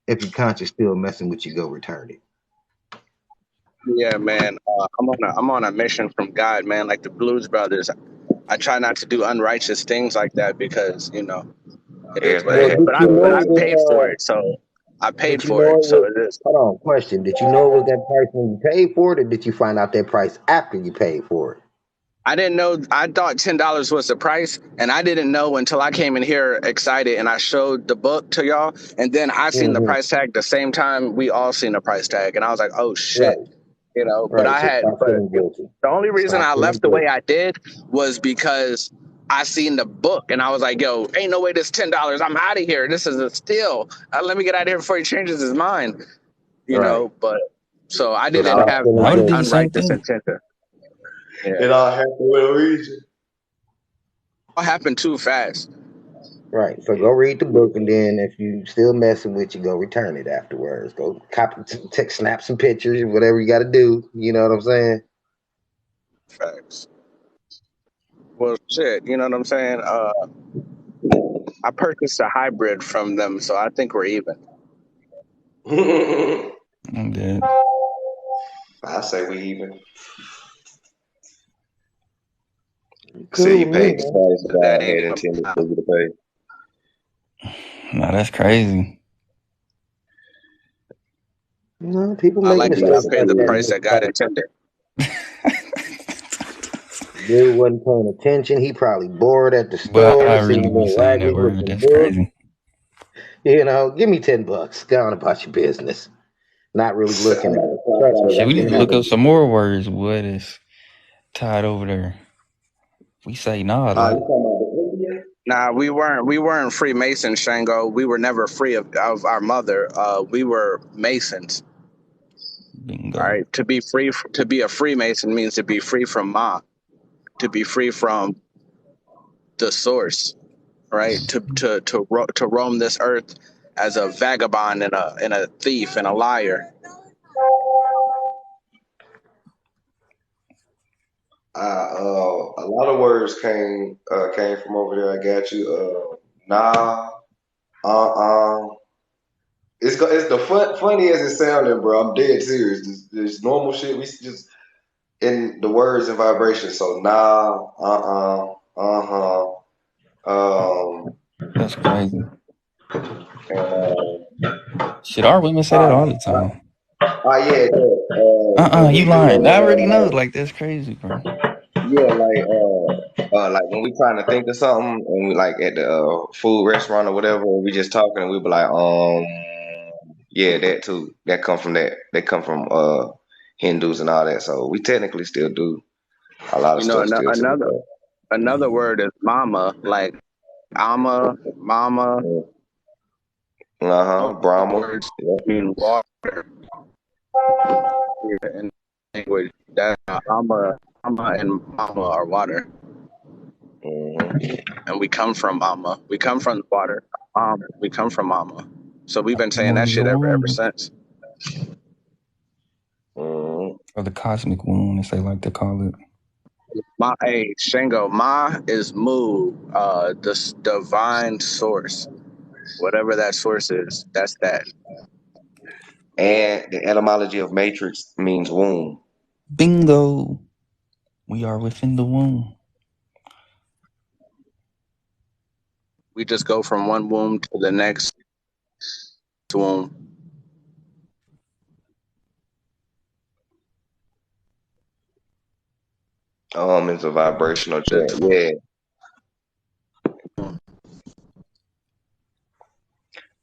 if your conscience still messing with you, go return it. Yeah, man. I'm on a mission from God, man. Like the Blues Brothers. I try not to do unrighteous things like that because it is what it is. But I paid for it, so I paid Did you for know it, it so was? it is. Hold on, question. Did you know it was that price when you paid for it, or did you find out that price after you paid for it? I didn't know. I thought $10 was the price, and I didn't know until I came in here excited and I showed the book to y'all, and then I seen the Mm-hmm. price tag the same time we all seen the price tag, and I was like, oh shit, Right. But Right. So stop but feeling guilty. the only reason Stop I feeling left the way guilty. I did was because I seen the book, and I was like, yo, ain't no way this $10. I'm out of here. This is a steal. Let me get out of here before he changes his mind. Right. But so I So didn't stop have feeling I would like have did the guilty. same unrighteous thing. intention. Yeah, It all happened with a reason. all happened too fast. Right. So go read the book, and then if you still messing with you, go return it afterwards. Go copy, snap some pictures, whatever you got to do. You know what I'm saying? Facts. Well, shit, you know what I'm saying? I purchased a hybrid from them, so I think we're even. I'm dead. I say we even. Cool Say you with me, paid the man. price that God had intended for you to pay. Nah, that's crazy. No, people I make like that. I mistakes. paid the Everybody price makes that God mistakes. intended. Dude wasn't paying attention. He probably bored at the But store, I seen really a be little saying that raggedy word. looking That's book. crazy. You know, give me $10. Go on about your business. Not really looking at it. Trust me, Shit, that's we need what to look up happens. some more words. What is tied over there? We say nah, You like talking about the Indian? Nah, we weren't Freemasons, Shango. We were never free of our mother. We were Masons. bingo. All right. To be a Freemason means to be free from Ma, to be free from the source, right? To roam this earth as a vagabond and a thief and a liar. A lot of words came from over there. I got you. Nah. It's the funny as it sounded, bro. I'm dead serious. This normal shit. We just in the words and vibrations. So nah. That's crazy. And, Shit, our women say that all the time. yeah. You lying. I already know. Like that's crazy, bro. Yeah, like when we trying to think of something and we like at the food restaurant or whatever, we just talking and we be like, yeah, that too. That come from that. They come from Hindus and all that. So we technically still do a lot of You know, stuff still to this day. another word is mama, like ama, mama. Brahma. Words mean water in language. That ama and mama are water, and we come from mama. We come from the water. We come from mama. So we've been saying that shit ever since. Or the cosmic womb, as they like to call it. Hey, Shango, Ma is Mu, the divine source. Whatever that source is, that's that. And the etymology of matrix means womb. Bingo. We are within the womb. We just go from one womb to the next womb. It's a vibrational jet. Yeah.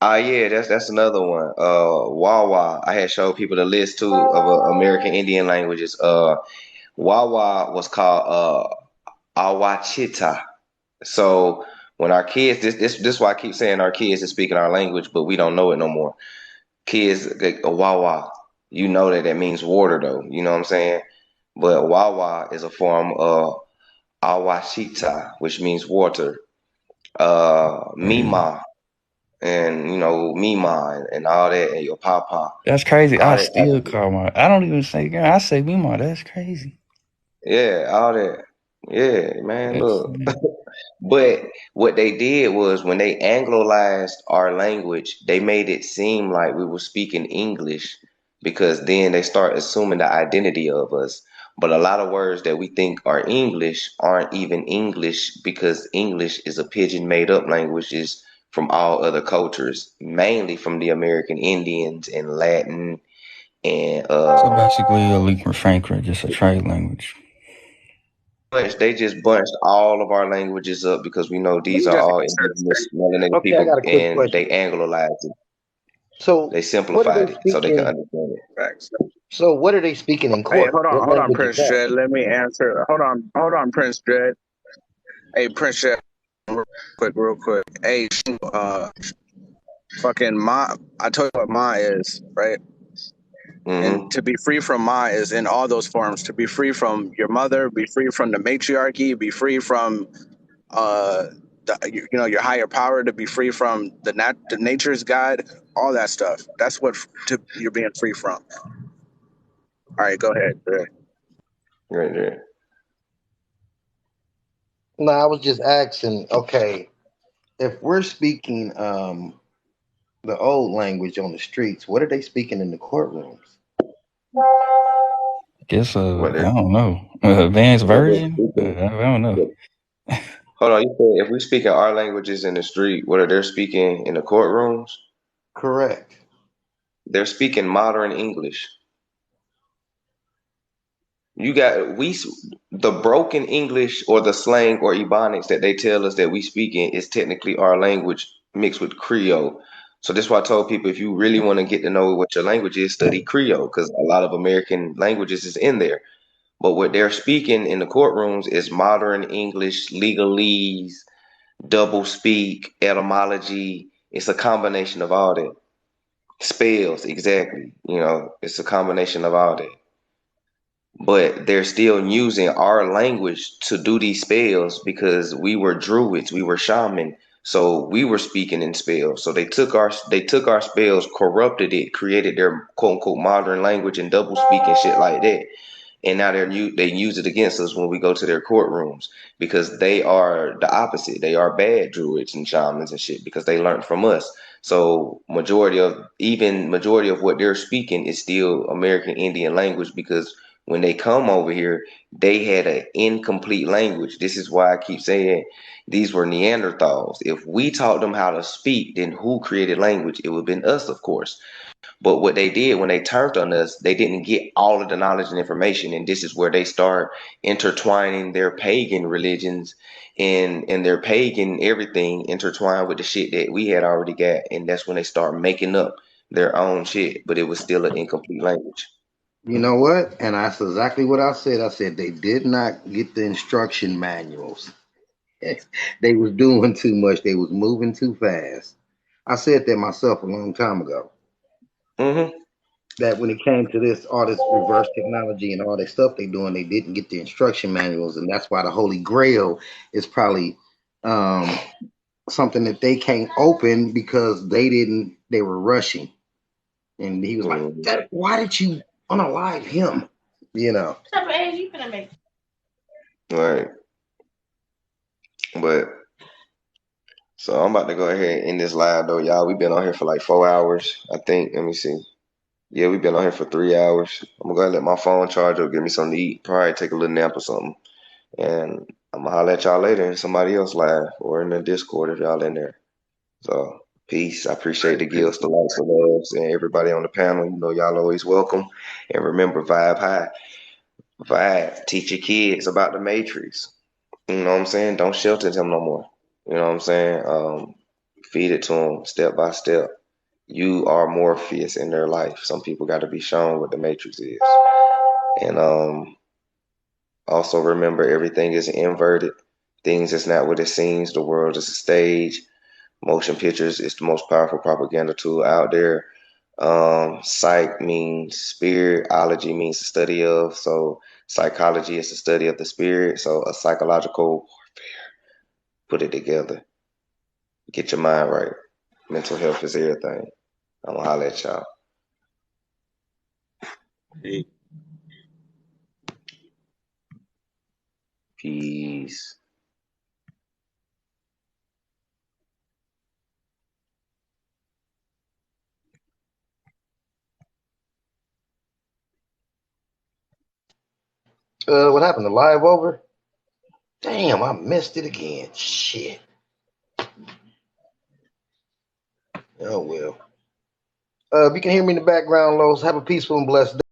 Yeah, that's another one. Wawa. I had showed people the list too of American Indian languages. Wawa was called Awachita. So when our kids, this is why I keep saying our kids is speaking our language, but we don't know it no more. Kids, a Wawa, you know that means water though. You know what I'm saying? But Wawa is a form of Awashita, which means water. Mima, and Mima and all that, and your papa. That's crazy. All I that. still call my. I don't even say girl. I say Mima. That's crazy. Yeah, all that. Yeah, man. Look. But what they did was when they anglicized our language, they made it seem like we were speaking English because then they start assuming the identity of us. But a lot of words that we think are English aren't even English because English is a pigeon made up languages from all other cultures, mainly from the American Indians and Latin and So basically a leap from Frankfurt, just a trade language. They just bunched all of our languages up because we know Let these me are just all answer. indigenous melanated Okay, I people, got a quick and question. they anglicized it. So, They what are simplified they it so they can speaking? understand it. Facts. So, what are they speaking in Hey, court? What hold on, language is Prince that? Dread. Let me answer. Hold on, Prince Dread. Hey, Prince Dread, real quick. Hey, fucking Ma. I told you what Ma is, right? Mm-hmm. And to be free from Ma is in all those forms. To be free from your mother, be free from the matriarchy, be free from uh your higher power, to be free from the nature's God, all that stuff. That's what you're being free from. All right, go ahead. Right there. No, I was just asking. Okay, if we're speaking the old language on the streets, what are they speaking in the courtrooms? Guess What I they're don't know. Advanced what they're version? speaking. I don't know. Hold on, you said if we speak in our languages in the street, what are they speaking in the courtrooms? Correct. They're speaking modern English. You got the broken English or the slang or Ebonics that they tell us that we speak in is technically our language mixed with Creole. So that's why I told people if you really want to get to know what your language is, study Creole because a lot of American languages is in there. But what they're speaking in the courtrooms is modern English, legalese, double speak, etymology. It's a combination of all that. Spells, exactly. It's a combination of all that. But they're still using our language to do these spells because we were druids, we were shaman, so we were speaking in spells. So they took our spells, corrupted it, created their quote unquote modern language and double speak and shit like that. And now they use it against us when we go to their courtrooms because they are the opposite. They are bad druids and shamans and shit because they learned from us. So majority of what they're speaking is still American Indian language because when they come over here, they had an incomplete language. This is why I keep saying these were Neanderthals. If we taught them how to speak, then who created language? It would have been us, of course. But what they did when they turned on us, they didn't get all of the knowledge and information. And this is where they start intertwining their pagan religions and their pagan everything intertwined with the shit that we had already got. And that's when they start making up their own shit. But it was still an incomplete language. You know what? And that's exactly what I said. I said they did not get the instruction manuals. They was doing too much. They was moving too fast. I said that myself a long time ago. Mm-hmm. That when it came to all this reverse technology and all that stuff they doing, they didn't get the instruction manuals, and that's why the Holy Grail is probably something that they can't open because they were rushing. And he was like, why did you unalive him? Right. But so I'm about to go ahead and end this live though, y'all. We've been on here for like 4 hours, I think. Let me see. Yeah, we've been on here for 3 hours. I'm gonna go ahead and let my phone charge up, give me something to eat, probably take a little nap or something. And I'm gonna holler at y'all later in somebody else live or in the Discord if y'all in there. So peace. I appreciate the gifts, the likes, the loves, and everybody on the panel. Y'all always welcome. And remember, vibe high. Vibe. Teach your kids about the Matrix. You know what I'm saying? Don't shelter them no more. You know what I'm saying? Feed it to them step by step. You are Morpheus in their life. Some people got to be shown what the Matrix is. And also remember, everything is inverted. Things is not what it seems. The world is a stage. Motion pictures is the most powerful propaganda tool out there. Psych means spirit. Ology means the study of. So psychology is the study of the spirit. So a psychological warfare. Put it together. Get your mind right. Mental health is everything. I'm gonna holler at y'all. Peace. What happened? The live over? Damn, I missed it again. Shit. Oh well. If you can hear me in the background, Los, have a peaceful and blessed day.